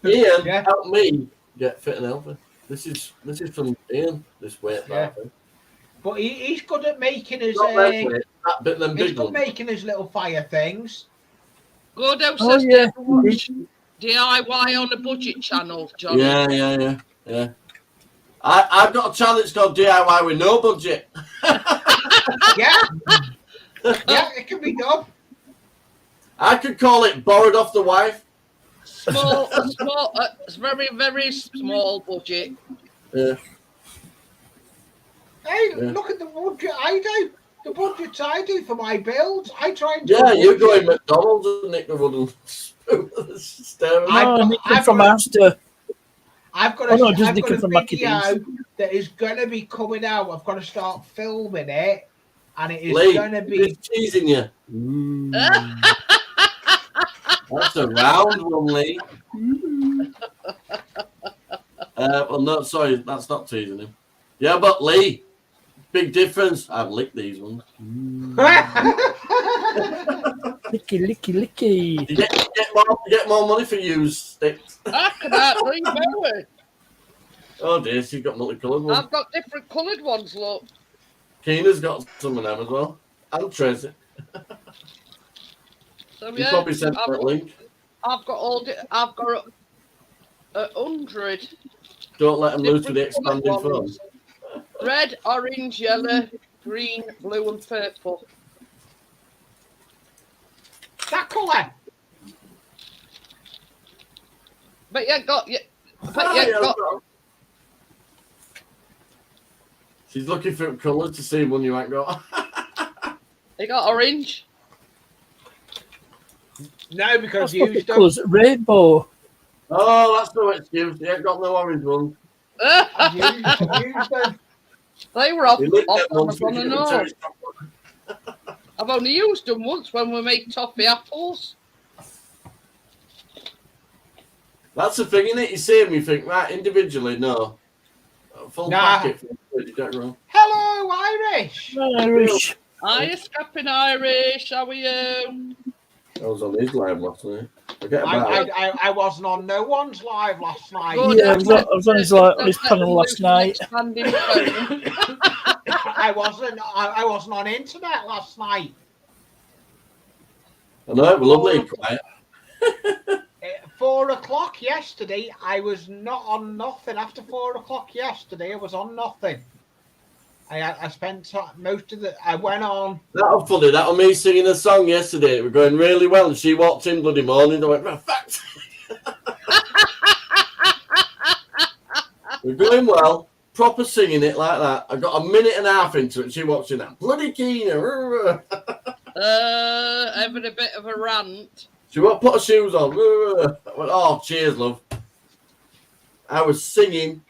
Ian Yeah. helped me get fit and healthy. This is from Ian. This weight Yeah. thing. But he's good at making his Not that weight, that bit them he's big good ones. making his little fire things. Gordo Oh, says, yeah. "Do you ever watch DIY on a budget channel, Johnny?" Yeah. I've got a channel that's called DIY with no budget. Yeah, yeah, it can be done. I could call it borrowed off the wife. Small, it's very, very small budget. Yeah. Hey, Yeah. look at the budget I do. The budgets I do for my builds. I try and do Yeah, a you go in budget. McDonald's and nick the wooden spoon. Staring. I've Oh, got- Nicky I've from got- Asda. I've got Oh, a, no, just I've got Nicky a from Mackie video D's. that is going to be coming out. I've got to start filming it, and it is Lee, going to be. it's teasing you. That's a round one, Lee. Well, no, sorry, that's not teasing him. Yeah, but Lee, big difference. I've licked these ones. Licky. You get more money for used sticks. I cannot remember. Oh dear, she's got multicolored ones. I've got different coloured ones. Look, Keena's got some of them as well. And Tracy. so You yeah, probably sent that link. I've got 100 Don't let them lose to the different coloured expanding phone. ones. Red, orange, yellow, green, blue, and purple. That colour. But you ain't got you. But Ah, you ain't yeah, got. she's looking for colours to see one you ain't got. You got orange. No, because That's you what it don't. calls rainbow. Oh, that's no excuse. You ain't got no orange one. I've used them. They were off You licked them on once. we Amazon and didn't all. tell you. I've only used them once when we made toffee apples. That's the thing, innit? You see them, you think, right, individually, no. A full Nah. packet. You don't know. Hello, Irish. Irish. Hiya, Scapping Irish. How are you? I was on his live last night. Forget about it. I wasn't on no one's live last night. Good. Yeah, I was on his panel last night. Expanding phone. I wasn't on internet last night. I know, it was lovely and quiet. At 4 o'clock yesterday, I was not on nothing. After 4 o'clock yesterday, I was on nothing. I spent most of the. I went on. That was funny. That was me singing a song yesterday. It was going really well, and she walked in bloody morning. I went, right, fact. We're going well, proper singing it like that. I got a minute and a half into it. And she walks in, that bloody Keena. Having a bit of a rant. She won't put her shoes on. I went, oh, cheers, love. I was singing.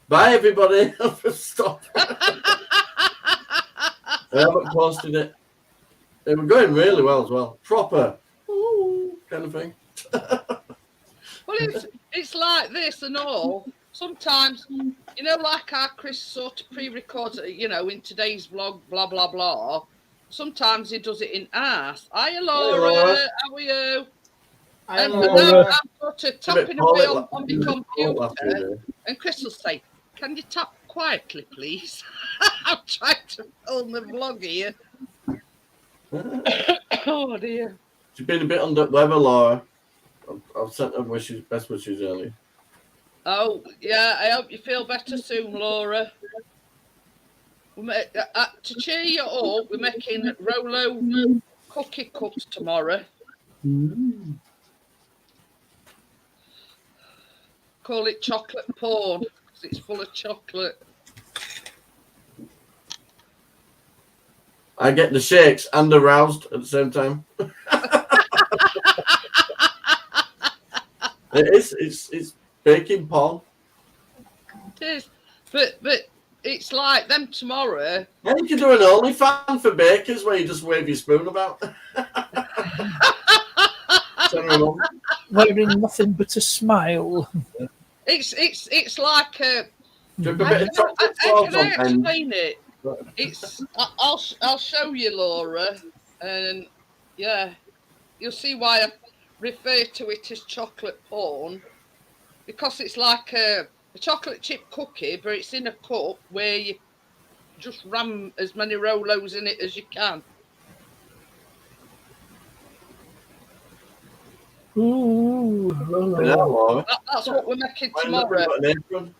Bye, everybody. Stop. I haven't posted it. It was going really well as well. Proper ooh, kind of thing. Well, it's like this and all. sometimes, you know, like our Chris sort of pre-records, you know, in today's vlog, blah, blah, blah. Sometimes he does it in arse. Hiya, Laura. Laura. How are you? And Hello. then Laura. I'm sort of tapping away on my computer, computer. and Chris will say, "Can you tap quietly, please?" I'm trying to film the vlog here. Oh, dear. She's been a bit under the weather, Laura. I've sent her best wishes earlier. Oh, yeah, I hope you feel better soon, Laura. To cheer you up, we're making Rolo cookie cups tomorrow. Call it chocolate porn because it's full of chocolate. I get the shakes and aroused at the same time. It's baking porn. It is, but it's like them tomorrow. Yeah, you can do an OnlyFans for bakers where you just wave your spoon about. Wearing nothing but a smile. It's like a. Drip a bit of chocolate How sauce can I on explain it? It's I'll show you, Laura, and yeah, you'll see why I refer to it as chocolate porn, because it's like a chocolate chip cookie, but it's in a cup where you just ram as many Rolos in it as you can. Ooh, Yeah, Laura. That's what we're making Why not? tomorrow. I've got an apron.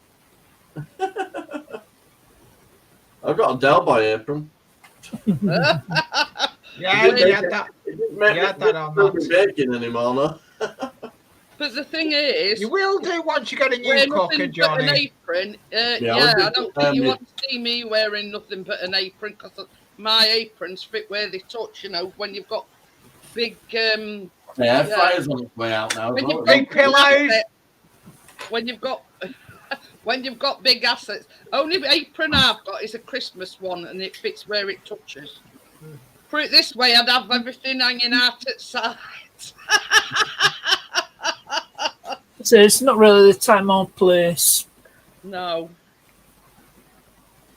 I've got a Del Boy apron. Yeah, It you didn't had that. It didn't make Yeah, me that on feel that. baking anymore, no? But the thing is, You will do once you get a new wear cooker, nothing but an Johnny. apron. I Yeah, did, I don't think you yeah. want to see me wearing nothing but an apron, because my aprons fit where they touch. You know, when you've got big, Yeah, Yeah. fryer's on its way out now. when as you've well. got Big pillows. assets, when you've got when you've got big assets. Only apron I've got is a Christmas one, and it fits where it touches. Put it this way, I'd have everything hanging out at sides. So it's not really the time or place. No.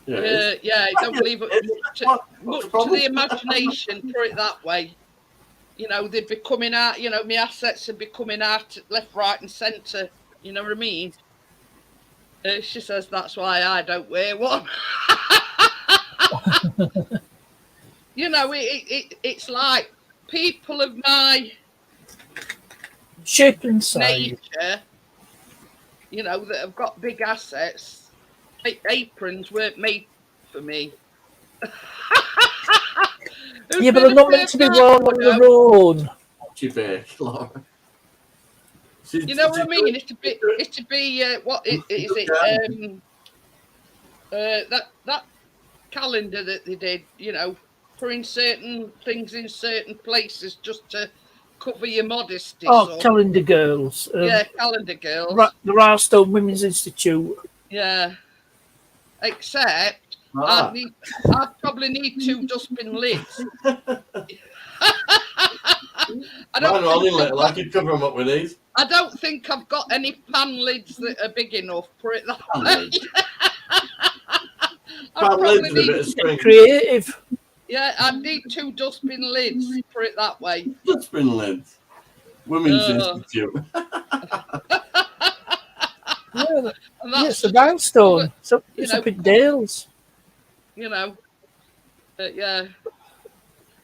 Yeah, it's- Yeah, don't leave it much to the imagination, put it that way. You know, they'd be coming out, you know, my assets would be coming out left, right, and centre. You know what I mean? She says that's why I don't wear one. You know, it's like people of my Shape and size. nature, you know, that have got big assets. Aprons weren't made for me. Yeah, but they're not meant to be worn on their own. She bake, Laura. You know what I mean? It's to be what is it? That calendar that they did, you know, putting certain things in certain places just to cover your modesty. Oh, so. Calendar Girls. Yeah, calendar girls. The Ralston Women's Institute. Yeah. Except Ah. I'd probably need 2 dustbin lids. I Mine are only think little. I could cover them up with these. I don't think I've got any pan lids that are big enough. Put it that Pan way. lids. I'd Pan probably lids with a bit need, of string. Creative. yeah, I'd need 2 dustbin lids. Put it that way. Dustbin lids. Women's Oh. Institute. Yeah, And yes, that's the Ralston. So you it's know, up in Dales. you know. Yeah.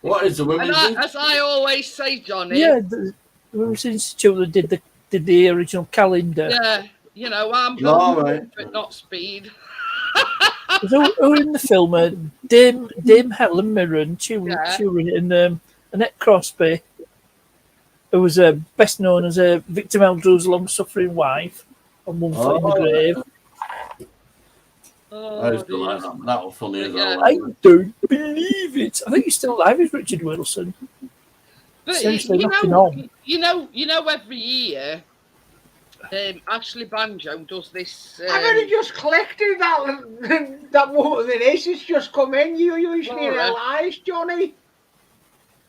What is the And Women's Institute? as I always say, Johnny. Yeah, the Women's Institute that did the original calendar. Yeah. You know, I'm All built right. but not speed. Who were in the film? Dame Helen Mirren, she was in it, and Annette Crosby, who was best known as Victor Meldrew's long-suffering wife on One Foot in the Grave. Oh, I used to dear. like that. That was funny as Yeah. well. I don't believe it. I think he's still alive, is Richard Wilson. But Essentially you knocking know, on. you know, every year, Ashley Banjo does this. I've only just clicked in that woman this has just come in. You usually Laura. realise, Johnny.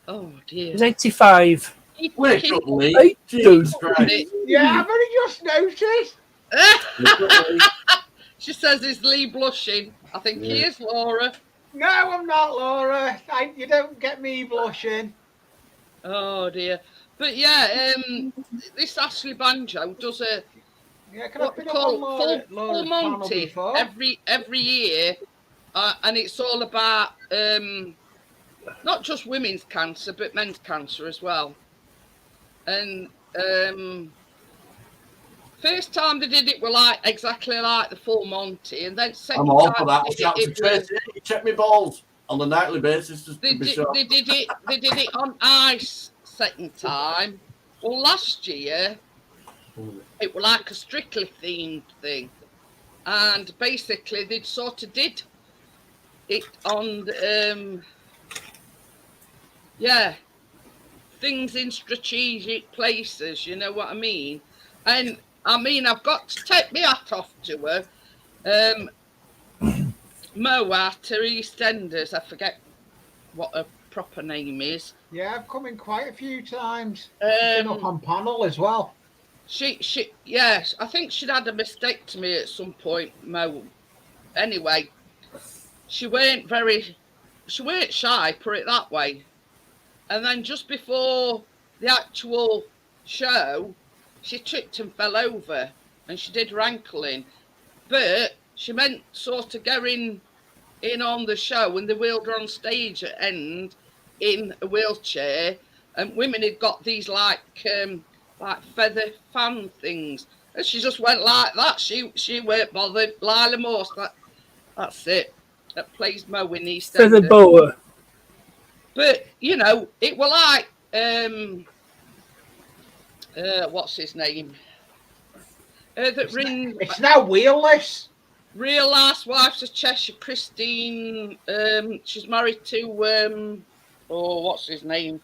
Oh dear. He's 85. Wake up, Lee. I Jesus don't Christ. Yeah, I've only just noticed. She says, is Lee blushing? I think he Yeah. is, Laura. No, I'm not, Laura. You don't get me blushing. Oh dear. But yeah, this Ashley Banjo does a Yeah, can I what we pick up on call Laura's full panel Monty before? every year, and it's all about not just women's cancer but men's cancer as well. And first time they did it were like exactly like the full Monty, and then second I'm all time for that. they Shout did to it, it was- Tracy. You check my balls on a nightly basis just they to be did, sure. they did it on ice second time. Well, last year it was like a Strictly themed thing, and basically they sort of did it on things in strategic places, you know what I mean? And I mean, I've got to take my hat off to her. Mo at her EastEnders, I forget what her proper name is. Yeah, I've come in quite a few times. Been up on panel as well. Yes, I think she'd had a mastectomy at some point, Mo. Anyway, she weren't shy, put it that way. And then just before the actual show, she tripped and fell over, and she did rankling. But she meant sort of going in on the show, and they wheeled her on stage at end in a wheelchair, and women had got these like feather fan things, and she just went like that. She weren't bothered. Lila Morse, that's it. That plays Mo in EastEnders. Feather boa. But you know, it were like what's his name? That ring. It's now wheelless. Real Housewives of Cheshire, Christine. She's married to what's his name?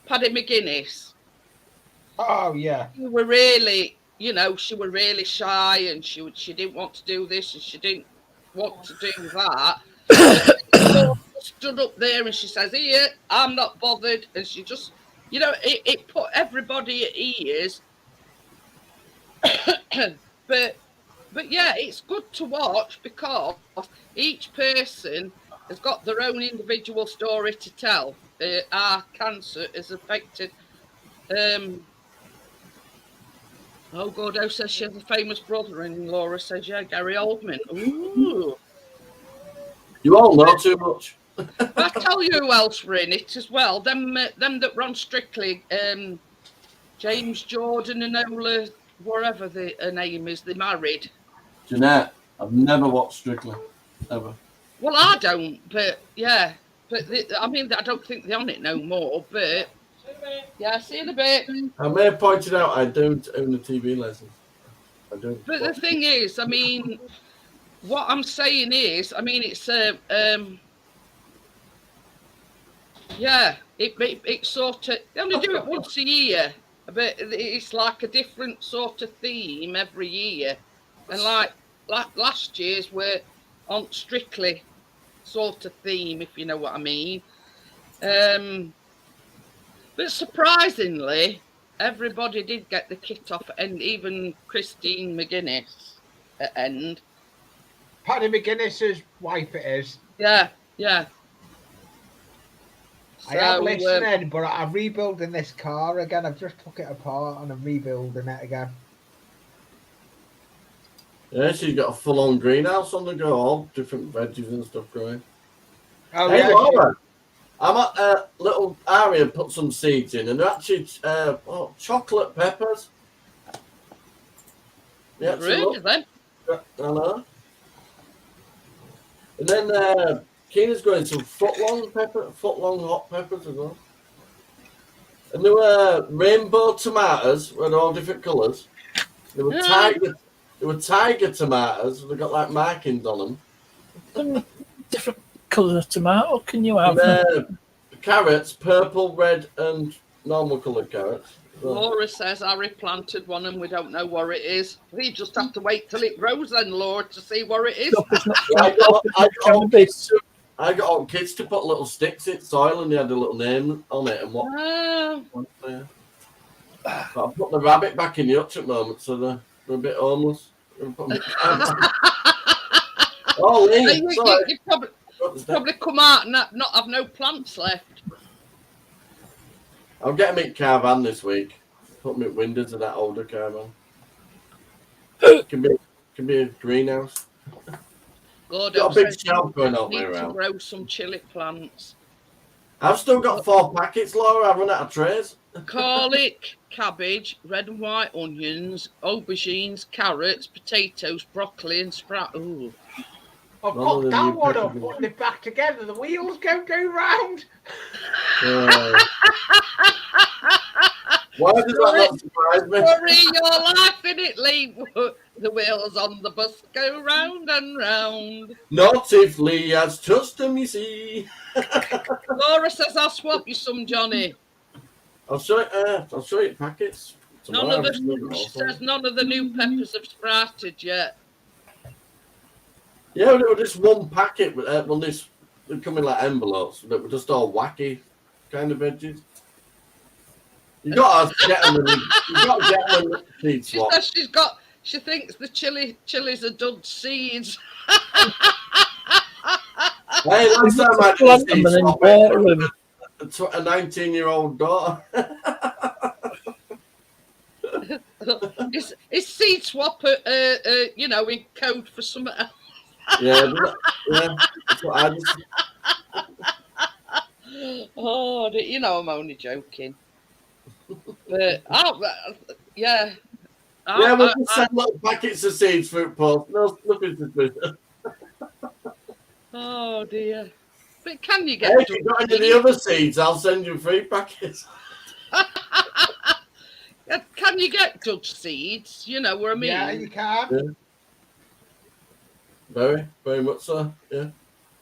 Paddy McGuinness. Oh yeah. She were really, you know, she were really shy, and she didn't want to do this, and she didn't want to do that. Stood up there and she says, "Here, I'm not bothered," and she just, you know, it put everybody at ease. But yeah, it's good to watch because each person has got their own individual story to tell. Our cancer has affected. Oh, Gordo says she has a famous brother, and Laura says, yeah, Gary Oldman. Ooh. You all know too much. I tell you who else were in it as well. Them that run Strictly, James Jordan and Ola, whatever her name is, they married. Jeanette, I've never watched Strictly, ever. Well, I don't, but yeah. But I mean, I don't think they're on it no more, but yeah, see you in a bit. I may have pointed out I don't own a TV license. I don't. But the thing is, I mean, what I'm saying is, I mean, it's it sort of, they only do it once a year, but it's like a different sort of theme every year. And like last year's were on Strictly sort of theme, if you know what I mean. But surprisingly, everybody did get the kit off, and even Christine McGuinness at end. Paddy McGuinness's wife it is. Yeah. I am listening, but I'm rebuilding this car again. I've just took it apart and I'm rebuilding it again. Yeah, she's got a full-on greenhouse on the go, all different veggies and stuff growing. Oh Hey, yeah. Laura, I'm at little area put some seeds in, and they're actually chocolate peppers. Yeah, Really, then? I know. And then Keena's going some foot-long hot peppers as well. And there were rainbow tomatoes, with all different colours. There were tiger tomatoes. They got like markings on them. Different colour of tomato. Can you have? And carrots, purple, red, and normal coloured carrots. Laura says Harry planted one and we don't know what it is. We just have to wait till it grows then, Laura, to see what it is. I got all kids to put little sticks in soil, and they had a little name on it and what. But I put the rabbit back in the hutch at the moment, so We're a bit homeless. Oh, Lee, sorry. You probably come out and not have no plants left. I'll get him in caravan this week. Put him in windows of that older caravan. Can be a greenhouse. Gordo Got a big says shelf going up need there to around. grow some chili plants. I've still got 4 packets, Laura. I've run out of trays. Garlic, cabbage, red and white onions, aubergines, carrots, potatoes, broccoli, and sprout. Ooh. I've None got of the that new one. I'm packages. putting it back together. The wheels don't go round. Why does that not surprise me? Worry your life in it, Lee. The wheels on the bus go round and round. Not if Lee has touched them, you see. Laura says I'll swap you some, Johnny. I'll show you packets. tomorrow. She says none of the new peppers have sprouted yet. Yeah, there was just one packet, well, they come in like envelopes that were just all wacky kind of veggies. You got to get them. You got to get them seed She swap. says she thinks the chilies are dud seeds. Hey, last time I Plant did them and seed then swap, water them. a 19-year-old daughter. Is seed swap in code for something else? yeah, that's what I just. Oh, I'm only joking. But yeah. Yeah, we'll just send little packets of seeds through post. No, nothing suspicious. Oh dear. But can you Hey, get? if you got any of the other seeds, I'll send you 3 packets. Can you get Dutch seeds? You know what I mean? Yeah, you can. Yeah. Very, very much so. Yeah,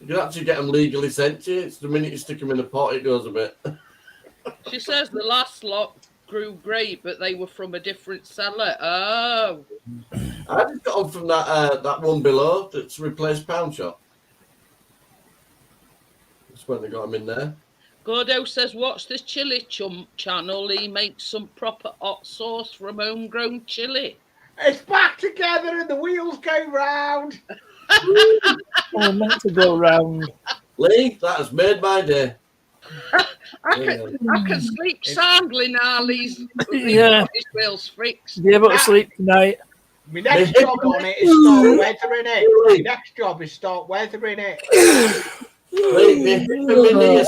you can actually get them legally sent to you. It's the minute you stick them in the pot, it goes a bit. She says the last lot grew great, but they were from a different seller. Oh. I just got them from that one below that's replaced Pound Shop. That's when they got them in there. Gordo says, watch this chili chump channel. He makes some proper hot sauce from homegrown chili. It's back together and the wheels go round. Oh, meant to go round. Lee, that has made my day. I can sleep soundly now, Lee's Yeah. his wheels fixed. Be able to sleep tonight. My next job on it is start weathering it. My next job is start weathering it. Lee, my knee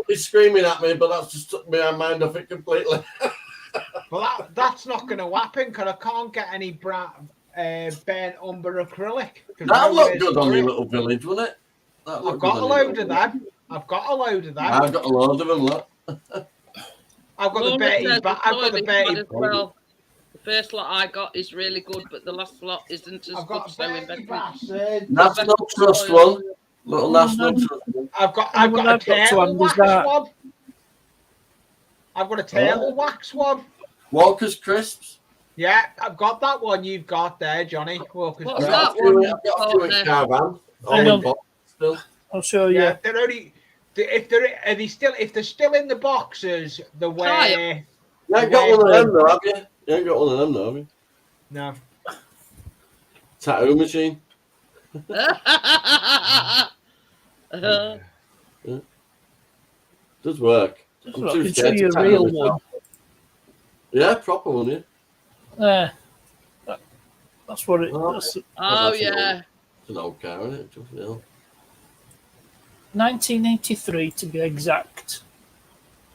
is screaming at me, but that's just took my mind off it completely. Well, that's not going to happen because I can't get any burnt umber acrylic. That'll look good on your little village, won't it? I've got a load of them. I've got a load of them. I've got a load of them, look. I've got the Laura Betty. says But I've got the toilet's bad Betty. as well. The first lot I got is really good, but the last lot isn't as I've good. got So a in Betty bed. bastard. National Trust one. Little National Trust one. I've got I've a got tail one, wax does that? one. I've got a tail wax one. Walker's Crisps. Yeah, I've got that one you've got there, Johnny. Walker's What's I've Crisp. that got a few, one? I've got a few in caravan. All know. in box still. I'll show you. Yeah, they're only if they're still in the boxes. The way You ain't got one of them though, have you? You ain't got one of them though, have you? no. Tattoo machine. Does work. I'm I too can show scared to you a tattoo real myself. one. Yeah, proper one, yeah. There. That's what it Oh. is. Oh That's yeah. It's an old car, isn't it? Just, 1983 to be exact.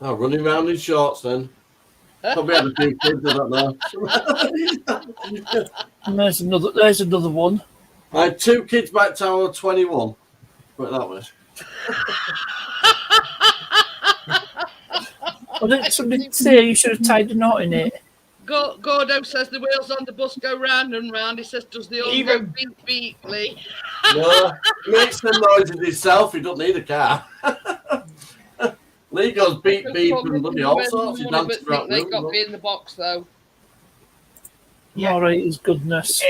Oh, running around in shorts then. Probably had a few kids, I don't know. And there's another one. I had 2 kids by the time I was 21. Put it that way. Well, didn't somebody say you should have tied a knot in it? Gordo says the wheels on the bus go round and round. He says, does the all go Even- beep beep, Lee? No, he makes the noises himself. He don't need a car. Lee goes beep beep and bloody all sorts. He But dances around think they the got to room. be in the box though. Yeah. All right, his goodness.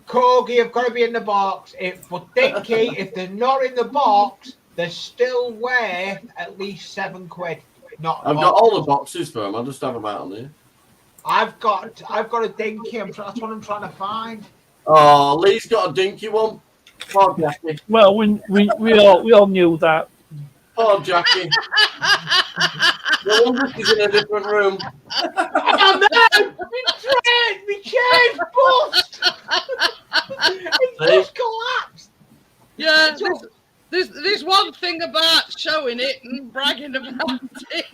Corgi have got to be in the box. But Dinky, if they're not in the box, they're still worth at least £7. Not I've got all the boxes for him. I'll just have them out on here. I've got a dinky. That's what I'm trying to find. Oh, Lee's got a dinky one. Poor Jackie. Well, we all knew that. Poor Jackie. No wonder she's in a different room. Oh no! My chair's bust! It's just collapsed! Yeah, there's one thing about showing it and bragging about it.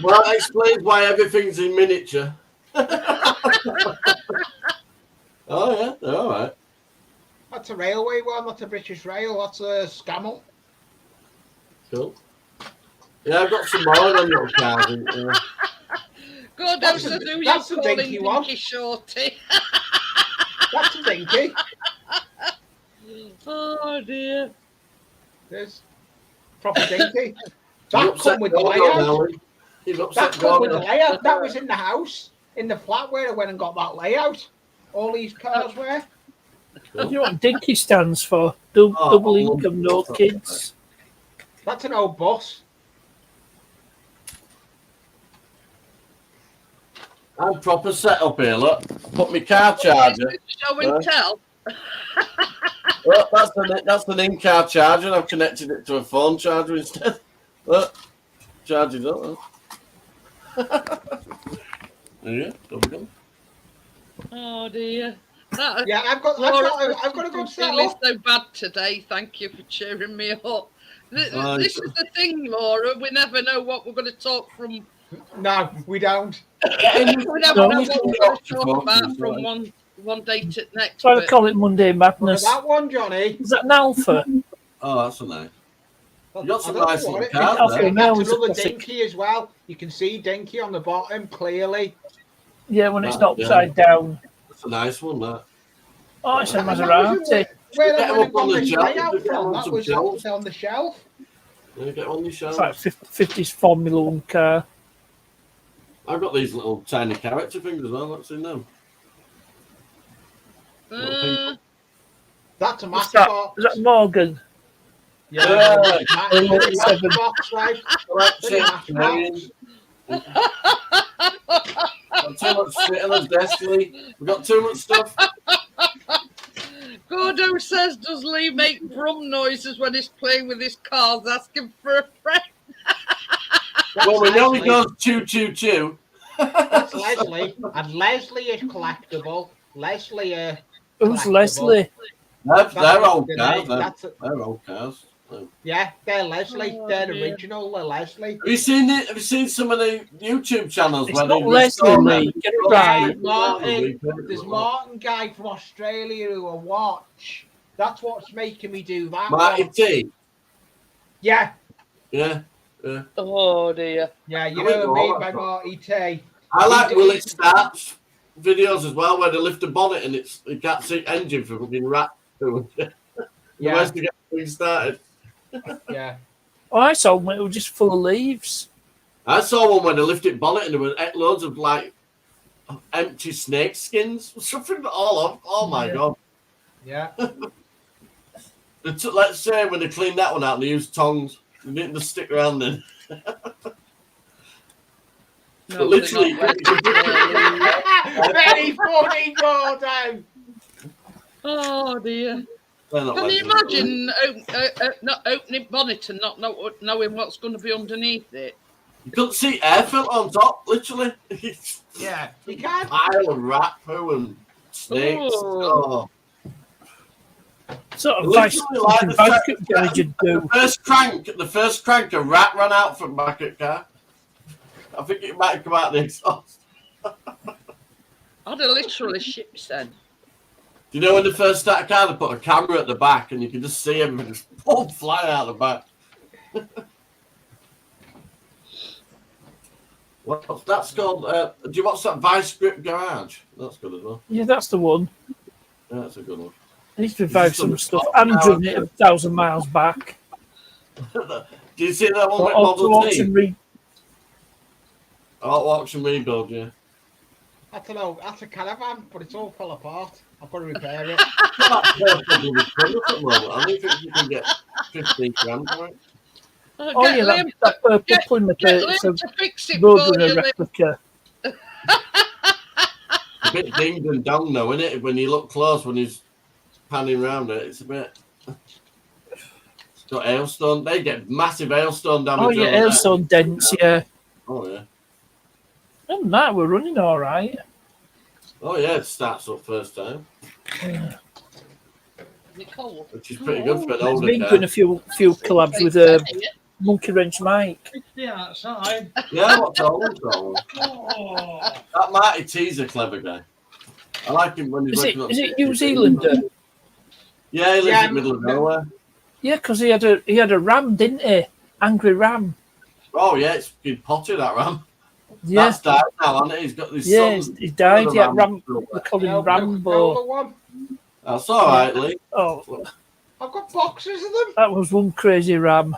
Well, that explains why everything's in miniature. Oh, yeah, they're all right. That's a railway one, that's a British Rail, that's a Scammell. Cool. Yeah, I've got some more of them little cars. God That's knows a- who you're that's a calling dinky one. Dinky Shorty. That's a dinky. Oh dear. There's proper dinky. You That upset come with the Gordon, layout. Ellie. You've upset That come with the Gordon. layout. That was in the house, in the flat where I went and got that layout. All these cars were. You know what Dinky stands for? Oh, Double I income, no love that. kids. That's an old bus. I'm proper set up here, look. Put my car charger. Show and tell. Look, that's an in-car charger, and I've connected it to a phone charger instead. Look, charge it up. Look. There you go. Double. Oh dear. That, Yeah, I've got a good feeling setup. so bad today. Thank you for cheering me up. Oh, This is the thing, Laura. We never know what we're going to talk from. No, we don't. We never know No. what we're going to talk about from one day to next. Try to but- call it Monday Look at Madness. that one, Johnny. Is that an Alpha? Oh, that's a nice. You got some I don't nice know what little it cars is. there. That's Now it's a another classic. dinky as well. You can see dinky on the bottom clearly. Yeah, when it's Yeah. not upside down. That's a nice one, that. Oh, it's a And that was Maserati. Where Get I them went up on and got the this shelf. layout Get them from. on That some was shelves. on the shelf. Yeah, get on your It's shelf. like 50s Formula One car. I've got these little tiny character things as well. I've seen them. That's a What's that? Matchbox. Is that Morgan? Yeah. Matchbox, right? Pretty Matchbox. Got too much shit on his desk, Lee. We've got too much stuff. Gordo says, does Lee make brum noises when he's playing with his cars, asking for a friend? Well, we know he Leslie. goes choo choo choo. That's Leslie. And Leslie is collectible. Leslie, Who's Collectible. Leslie? They're old the cars. name. They're, That's they're old cars. yeah, they're Leslie. Oh, They're dear. original. They're Leslie. Have you seen it? Have you seen some of the YouTube channels It's where not they Leslie, restore Lee. them? Get it right. Martin. There's Martin guy from Australia who I watch. That's what's making me do that. Marty one. T. Yeah, Yeah. Oh dear. yeah, you I know went what I mean all by that. Marty T. I like He- Willie Starts videos as well, where they lift the bonnet and you can't see engine for fucking rat. Yeah, Where's to get things started? yeah. Oh, I saw one. It was just full of leaves. I saw one where they lifted bonnet and there were loads of like empty snake skins, something all up. Oh my Yeah. god! Yeah. Let's say when they cleaned that one out, they used tongs. They didn't just stick around then. No, But literally, they're not. Very funny, Gordon. Oh dear. They're not Can you like- imagine not opening bonnet and not knowing what's going to be underneath it? You couldn't see air filter on top, literally. Yeah, you can't. Pile of rat poo and snakes. Oh. Oh. Sort of Literally like the backup garage would do. The first crank, a rat ran out from back at car. I think it might have come out the exhaust. I'd have literally shit myself. Do you know when they first started car, they put a camera at the back and you can just see everything just fly out the back. Well, that's called. Do you watch that Vice Grip Garage? That's good as well. Yeah, that's the one. Yeah, that's a good one. I need to revive some stuff. I'm driven it 1,000 miles back. Do you see that one with Auto Model T? auction Auction rebuild, yeah. I don't know. That's a caravan, but it's all fell apart. I've got to repair it. That's perfectly good at the moment. I don't think you can get 15 grand for it. Oh, yeah, that purple Plymouth. Get It's Liam a to fix it for you, Roadrunner Liam. replica. a bit dinged and dong though, isn't it? When you look close, when he's panning round it, it's a bit. It's got hailstone. They get massive hailstone damage. Oh yeah, over there. hailstone dents. Yeah. Oh yeah. And that we're running all right. Oh yeah, it starts up first time, Is it cold? which is pretty good for an He's older been guy. doing a few collabs with Monkey Wrench Mike. It's the outside. Yeah, what's all Oh, that Marty T's a clever guy. I like him when he's Is it working on. is it New Zealander? Yeah, he lives Yeah, in the middle of no. nowhere. Yeah, because he had a ram, didn't he? Angry Ram. Oh yeah, it's been potted that ram. Yeah. That's died now, hasn't it? He's got these Yeah, sons. he died. Yeah, Ram. They call him No, Rambo. Coca-Cola one. That's all right, Lee. Oh, I've got boxes of them. that was one crazy ram.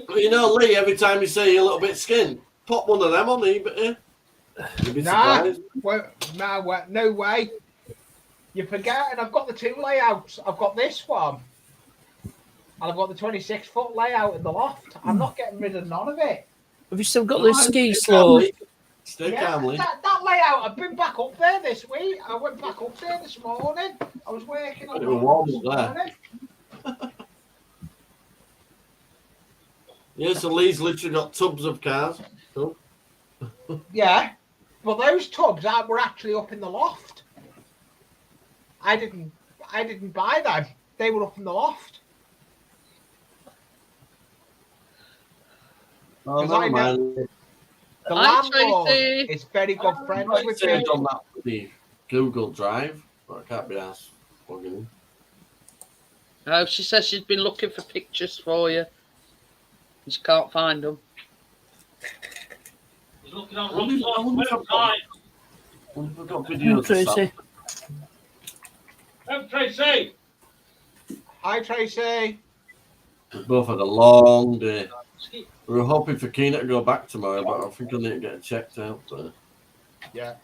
But you know, Lee, every time you say you're a little bit skinned, pop one of them on eBay. You'd be Nah. surprised. Well, no way. You're forgetting I've got the two layouts. I've got this one. And I've got the 26-foot layout in the loft. I'm not getting rid of none of it. Have you still got No, the ski stay slope? calm, Lee. Stay calm, Lee. That layout, I've been back up there this week. I went back up there this morning. I was working on It was warm up there. morning. Yeah, so Lee's literally got tubs of cars. Cool. Yeah. Well, those tubs were actually up in the loft. I didn't buy them. They were up in the loft. Oh, 'Cause never I know- mind. The Hi, landlord Tracy. is very good friends I with saved me. on that bloody Google Drive, but I can't be asked plugging in. Oh, she says she's been looking for pictures for you. She can't find them. he's looking on I wonder if I've got- website. I wonder if I've got videos of Tracy. that. Tracy. Hi, Tracy. We've both had a long day. We were hoping for Keena to go back tomorrow, but I think I need to get it checked out. So. Yeah.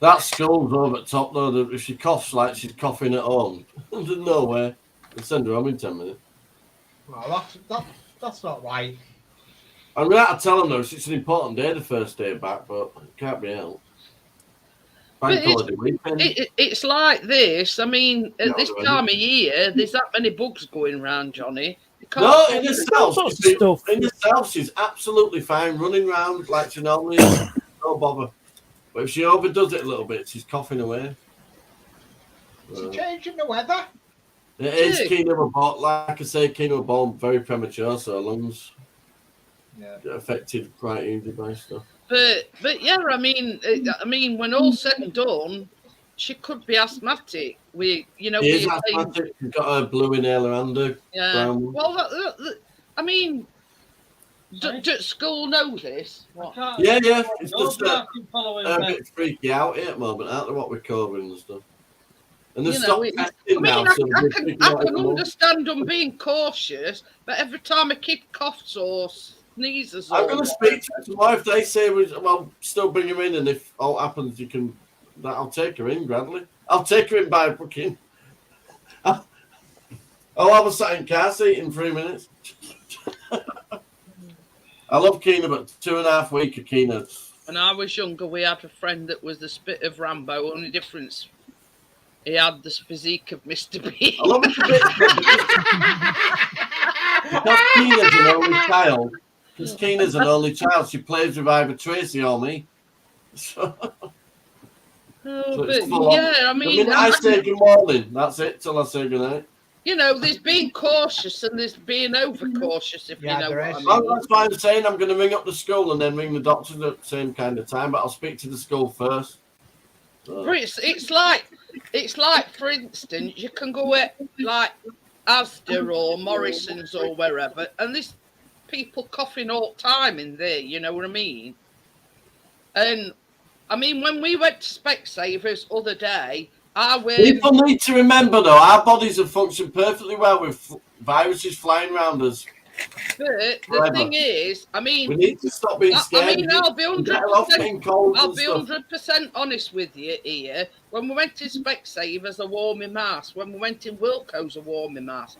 That skull's over at top though. If she coughs like she's coughing at home, there's no way. We'll send her home in 10 minutes. Well, that's not right. I'm gonna have to tell them though, it's an important day, the first day back, but it can't be helped. Bank But it's- holiday weekend. It's like this. I mean, at No, this no, time of year, there's that many bugs going around, Johnny. You can't- No, in the all south, sorts of stuff. in the south, she's absolutely fine running around like she normally is. No bother. But if she overdoes it a little bit, she's coughing away. Is it changing the weather? It is Gee. Keena were born, like I say, Keena were born very premature, so her lungs Yeah. get affected quite easily by stuff. But yeah, I mean, when all's said and done, she could be asthmatic. She is asthmatic. She's got her blue inhaler and her Yeah. brown. Well, I mean, does school know this? What? Yeah, it's just Nobody a can follow him, a mate. bit freaky out here at the moment, aren't they? What with COVID and stuff. And they've You know, stopped I testing mean, now, so they're freaking I out can everyone. understand them being cautious, but every time a kid coughs or sneezes, I'm or going to speak to them tomorrow. If they say, well, still bring him in, and if all happens, you can. I'll take her in, Bradley. I'll take her in by fucking. I was sat in car seat in 3 minutes. I love Keena, but 2.5 weeks of Keena. When I was younger, we had a friend that was the spit of Rambo. Only difference, he had the physique of Mr. Bean. I love it a bit. Because Keena's an only child. Because Keena's an only child, she plays with either Tracy or me. So, Oh, so it's but full on. yeah, I the mean, minute I say good morning, that's it till I say good night. you know, there's being cautious and there's being overcautious, if Yeah, you know there what I is. mean. Oh, that's why I'm saying I'm going to ring up the school and then ring the doctors at the same kind of time, but I'll speak to the school first. So, But it's like, for instance, you can go at like Asda or Morrison's or wherever, and there's people coughing all the time in there. You know what I mean? And I mean, when we went to Specsavers other day, I went. people need to remember, though, our bodies have functioned perfectly well with viruses flying around us. But the Forever. thing is, I We mean, need to stop being scared. I mean, I'll be We're better off 100%. getting colds I'll and be stuff. 100% honest with you here. When we went to Specsavers, I wore my mask. When we went in Wilco's, I wore my mask.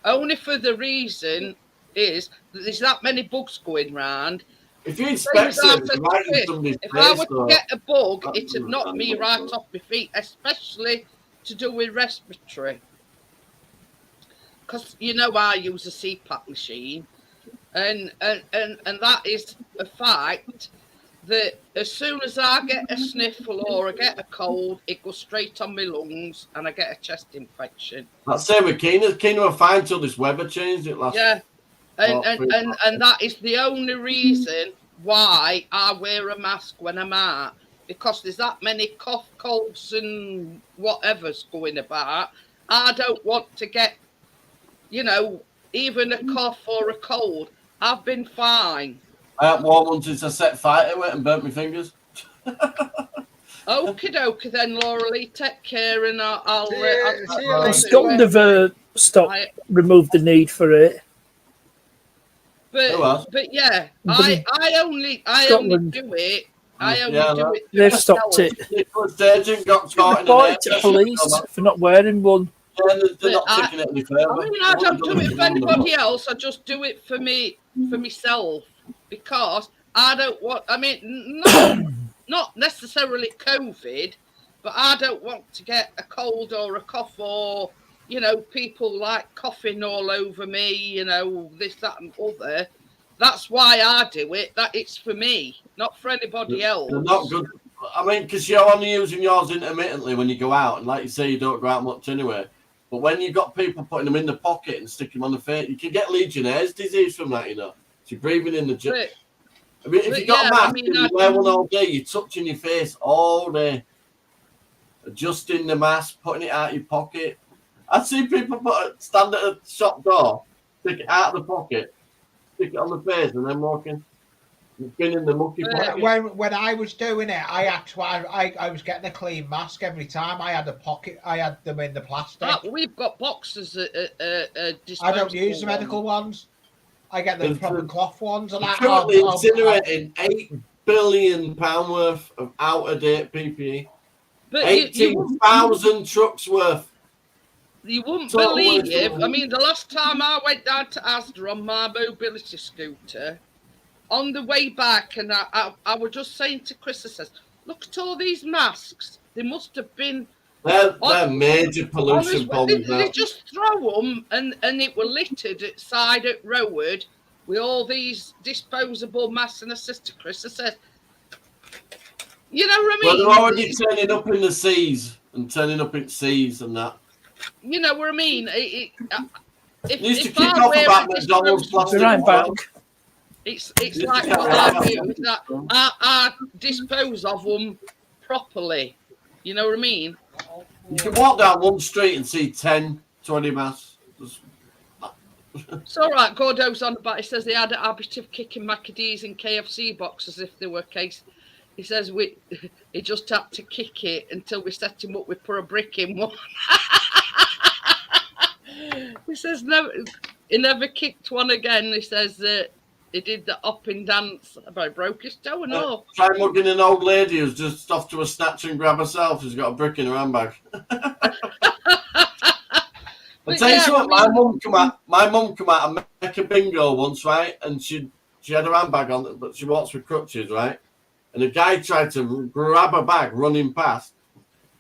Only for the reason is that there's that many bugs going round. If you inspect Things it, are it's right in fit. somebody's If I face, were to though. get a bug, That's it'd knock me right off my feet, especially to do with respiratory. Because you know I use a CPAP machine, and that is a fact that as soon as I get a sniffle or I get a cold, it goes straight on my lungs and I get a chest infection. That's same with Keena. Keena were fine till this weather changed. It last. Yeah, and Oh, and that is the only reason why I wear a mask when I'm out, because there's that many cough, colds, and whatever's going about. I don't want to get, you know, even a cough or a cold. I've been fine. I had one once since I set fire to it and burnt my fingers. Okie dokie then, Laura Lee, take care, and I'll See I'll you Well, later. Scotland have stopped, removed the need for it. Who else? But yeah, But I only Scotland- do it. I only Yeah, do it. for They've stopped myself. it. Nicholas Sturgeon got caught in an Report to police for not wearing one. They're not But taking it any further. I mean, I don't do it for anybody else. I just do it for me, for myself, because I don't want. I mean, not necessarily COVID, but I don't want to get a cold or a cough, or you know, people like coughing all over me. You know, this, that, and other. That's why I do it. That it's for me, not for anybody else. They're not good. I mean, because you're only using yours intermittently when you go out, and like you say, you don't go out much anyway. But when you've got people putting them in the pocket and sticking them on the face, you can get Legionnaire's disease from that, you know. So you're breathing in the But, I mean, if but you've got yeah, a mask I mean, and you wear one all day, you're touching your face all day, adjusting the mask, putting it out of your pocket. I've seen people stand at a shop door, stick it out of the pocket, stick it on the face, and then walking. You've been in the mucky pocket. When I was doing it, I was getting a clean mask every time. I had a pocket. I had them in the plastic. we've got boxes. I don't use the medical ones. I get the It's proper true. cloth ones, and You're I currently incinerating £8 billion worth of out-of-date PPE. But 18,000 trucks worth. you wouldn't So believe. wonderful. I mean, the last time I went down to Asda on my mobility scooter, on the way back, and I was just saying to Chris, I says, "Look at all these masks. They must have been." They're major pollution problems They now. just throw them, and it were littered at side at Rowood with all these disposable masks. And I says to Chris, I said, "You know what I Well, mean? they're already turning up in the seas and turning up in seas and that. You know what I mean? If, You used to if kick I off wear about a McDonald's disposable plastic Be right back. bottles. It's Just like carry what on. I do is that I dispose of them properly. You know what I mean? You can walk down one street and see 10, 20 masks. It's all right. Gordo's on about. He says they had a habit of kicking Maccadees in KFC boxes if they were case. He says he just had to kick it until we set him up. We put a brick in one. He says no, he never kicked one again. He says that he did the up and dance. About broke his toe and all. Try mugging an old lady who's just off to a snatch and grab herself. She's got a brick in her handbag. I'll tell you something. My mum come out and make a bingo once, right? And she had her handbag on, but she walks with crutches, right? And a guy tried to grab her bag running past.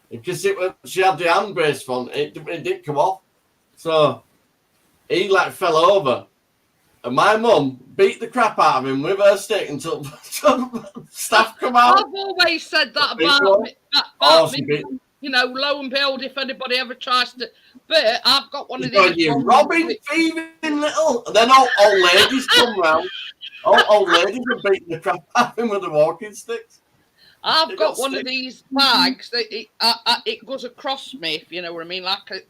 Because she had the hand brace on, it didn't come off. So he fell over. And my mum beat the crap out of him with her stick until staff come out. I've always said that Big about one. me. She beat- You know, lo and behold, if anybody ever tries to, but I've got one of You're these. ones robbing, with- thieving little. And then old ladies come round. Old ladies are beating the crap out of him with the walking sticks. I've They got got one of sticks. these bags that it goes across me, if you know what I mean. I put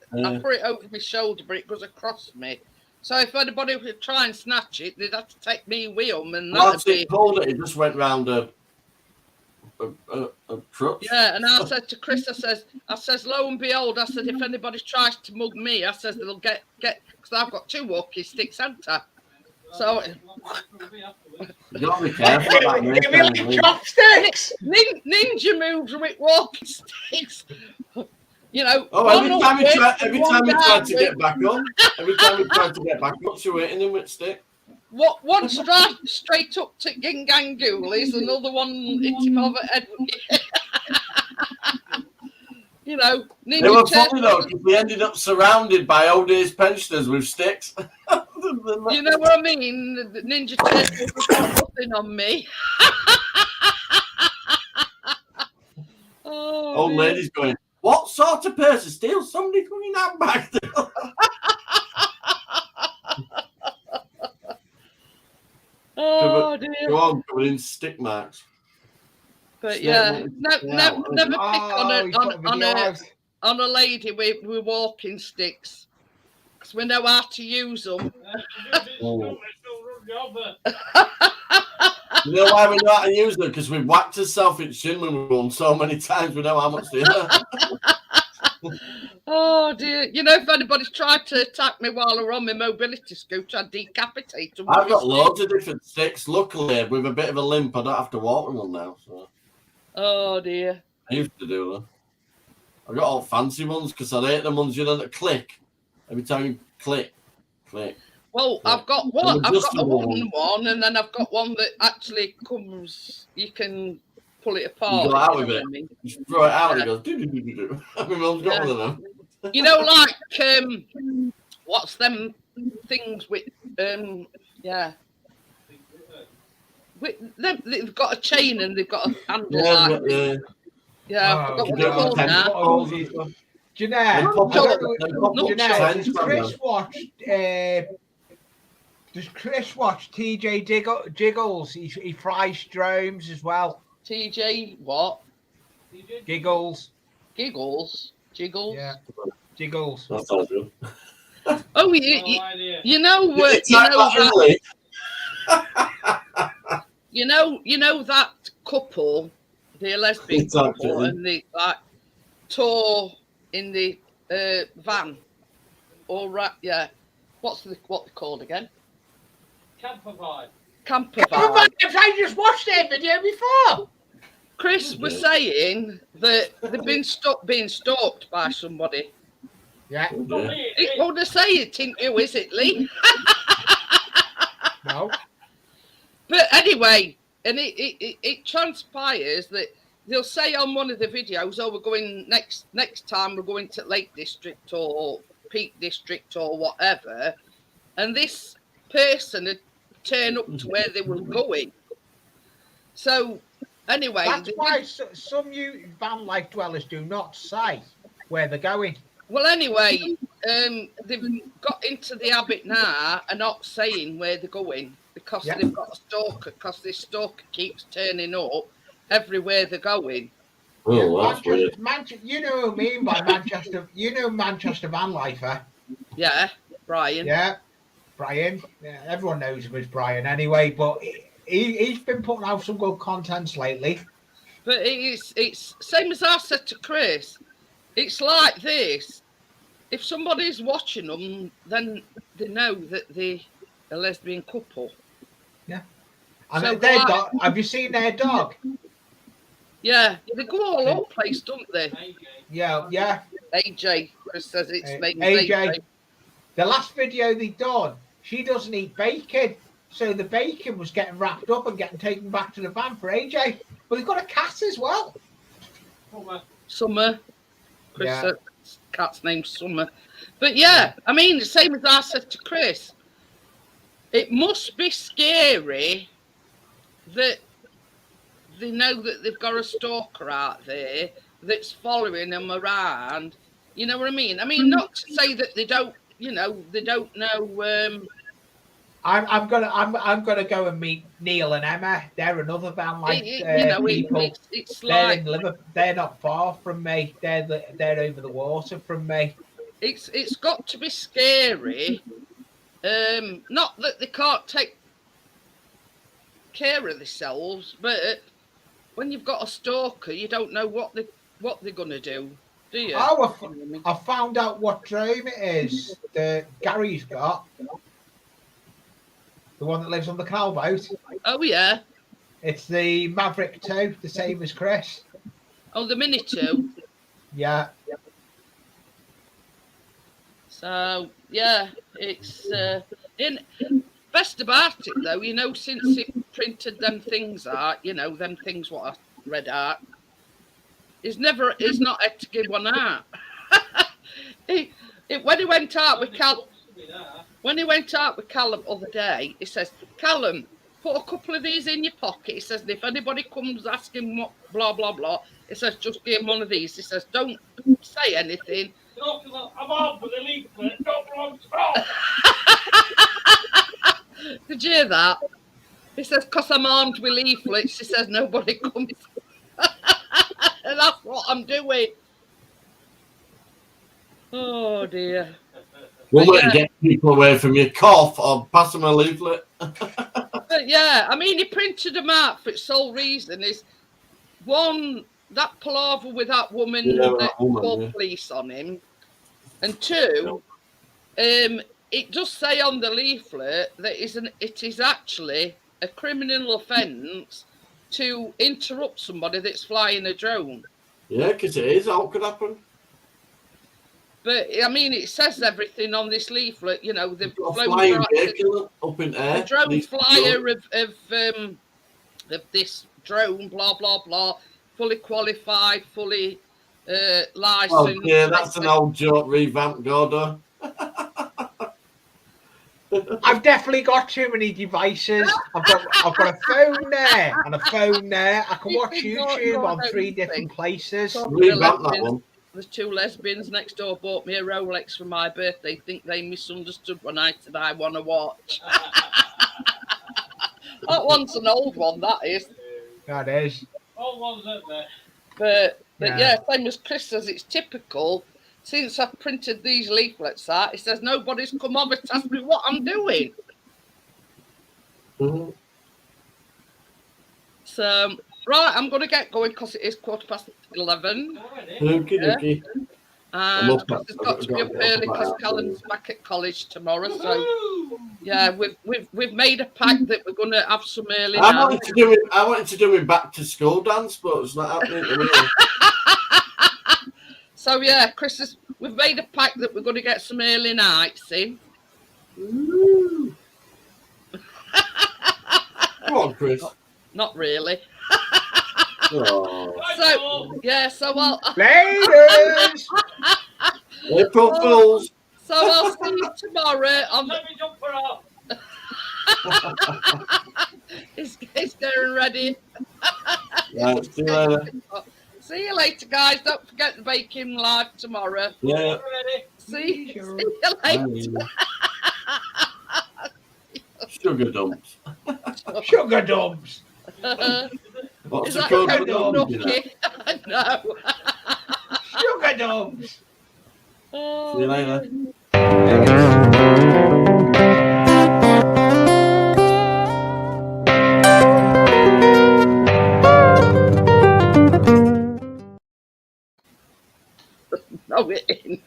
it over my shoulder, but it goes across me. So if anybody would try and snatch it, they'd have to take me with them, and Once that'd be. it pulled it, it just went round a crutch. Yeah, and I said to Chris, I says, lo and behold, I said, if anybody tries to mug me, I says they'll get because I've got 2 walking sticks, haven't I? So You gotta be careful about Give me like chopsticks. ninja moves with walking sticks. You know. Oh, one every time upwards, he one tried to downwards. get back up, she were hitting him with stick. What one straight up to Gingangoolies, another one hit him over the head. You know, They were funny though, Turtles. because we ended up surrounded by old age pensioners with sticks. You know what I mean? The Ninja Turtles was got nothing on me. Oh, Old dear. ladies going, what sort of person steals somebody coming out back there? Oh dear. Go on, covered in stick marks. But Snake yeah, wanted no, to stay never out, pick Oh, he's put a video out. on a lady with walking sticks, because we know how to use them. You know why we know how to use them? Because we've whacked ourselves in shin when we've run so many times, we know how much they are. Oh dear! You know, if anybody's tried to attack me while I'm on my mobility scooter, I'd decapitate them. I've got loads of different sticks. Luckily, with a bit of a limp, I don't have to walk with them now. So Oh dear! I used to do them. I got all fancy ones because I hate the ones, you know, that click. Every time you click. Well, Yeah. I've got one. And I've got a adjustable wooden one, and then I've got one that actually comes. You can pull it apart. You go out if with you know it. what I mean. You throw it out and Yeah. it goes do. My mum's got one of them. You know, like what's them things with yeah. They've got a chain and they've got a handle. Yeah, like, yeah, I Oh, forgot what yeah, they're called yeah. now. Oh, Jeanette, Them pop I up- don't them know- pop up Jeanette, trends does from Chris them. watch? Does Chris watch TJ Jiggles? He fries drones as well. TJ, what? Giggles. Giggles? Jiggles? Yeah. Jiggles. That sounds good. Oh, No idea. you know It's you like know that, that, really. you know that couple, the lesbian It's couple, actually- and they like tour in the van. All right, yeah. What they called again? Camper vibe. Camper Oh, van. I just watched that video before. Chris was saying that they've been being stalked by somebody. Yeah. Oh, dear. It won't say it in you, is it, Lee? No. But anyway, and it transpires that they'll say on one of the videos, "Oh, we're going next time. We're going to Lake District or Peak District or whatever," and this person had turned up to where they were going. So anyway, That's why some you van life dwellers do not say where they're going. well, anyway, they've got into the habit now of not saying where they're going because Yeah. they've got a stalker. Because this stalker keeps turning up everywhere they're going. Oh, that's weird. Manchester, you know what I mean by Manchester. You know Manchester van lifer. Yeah, Brian. Yeah, Brian. Yeah, everyone knows him as Brian anyway. But he's been putting out some good contents lately. But it's same as I said to Chris. It's like this. If somebody's watching them, then they know that they're a lesbian couple. And So their why- dog. Have you seen their dog? Yeah, they go all over the place, don't they? Yeah. AJ, Chris says it's named AJ. The last video they done, she doesn't eat bacon, so the bacon was getting wrapped up and getting taken back to the van for AJ. But they've got a cat as well. Summer. Chris Yeah. said cat's name's Summer. But yeah, I mean, the same as I said to Chris. It must be scary that they know that they've got a stalker out there that's following them around. You know what I mean? I mean, not to say that they don't, they don't know. I'm gonna go and meet Neil and Emma. They're another van like people. It's They're like in Liverpool. They're not far from me. They're over the water from me. it's got to be scary. Not that they can't take care of themselves, but when you've got a stalker, you don't know what they're gonna do, do you? Oh, You know what I mean? I found out what drone it is that Gary's got. The one that lives on the canal boat. Oh yeah. It's the Maverick 2, the same as Chris. Oh, the Mini 2. Yeah. So yeah, it's in best about it though, you know, since he printed them things out, you know, them things what I read out, he's not had to give one out. When he went out with Callum the other day, he says, Callum, put a couple of these in your pocket. He says, and if anybody comes asking what blah blah blah, he says, just give him one of these. He says, don't say anything. I'm armed with a leaflet. Don't belong to Did you hear that? He says, because I'm armed with leaflets. He says, nobody comes. And that's what I'm doing. Oh dear. One But way to yeah. get people away from your cough or pass them a leaflet. But yeah, I mean, he printed them out for its sole reason is one, that palaver with that woman Yeah, that that woman, called yeah. police on him, and two, it does say on the leaflet that it is actually a criminal offence to interrupt somebody that's flying a drone. Yeah, because it is. How could happen? But I mean, it says everything on this leaflet. You know, they've A flown flying right- vehicle up in air. the drone Needs to flyer go. of this drone, blah blah blah, fully qualified, fully licensed. Oh, yeah, that's an old joke. Revamp Gordo. I've definitely got too many devices. I've got a phone there and a phone there. I can watch YouTube on 3 different places. Revamp that one. The 2 lesbians next door bought me a Rolex for my birthday. Think they misunderstood when I said I want to watch. That one's an old one, that is. That is. All ones out there. But Yeah. yeah, same as Chris says, it's typical. Since I've printed these leaflets out, it says nobody's come over to ask me what I'm doing. Mhm. So, right, I'm going to get going because it is 11:15. Already. Okie dokie. And up Chris has at- got to be I've up got to early go because back. Callum's back at college tomorrow. So, Woo! yeah, we've made a pact that we're going to have some early I now. wanted to do it back to school dance, but it's not happening. To me. So, yeah, we've made a pact that we're going to get some early nights in. Woo. Come on, Chris. Not really. Oh. So, yeah, so Ladies! April Fools. I'll see you tomorrow. Let me jump for off. It's getting ready. Right, see you later. See you later, guys. Don't forget the baking live tomorrow. Yeah. Ready? See you later. Sugar dumps. Sugar dumps. What's Is the that code for code them? Nucky? No. Sugar dumps. See you later. No, it ain't.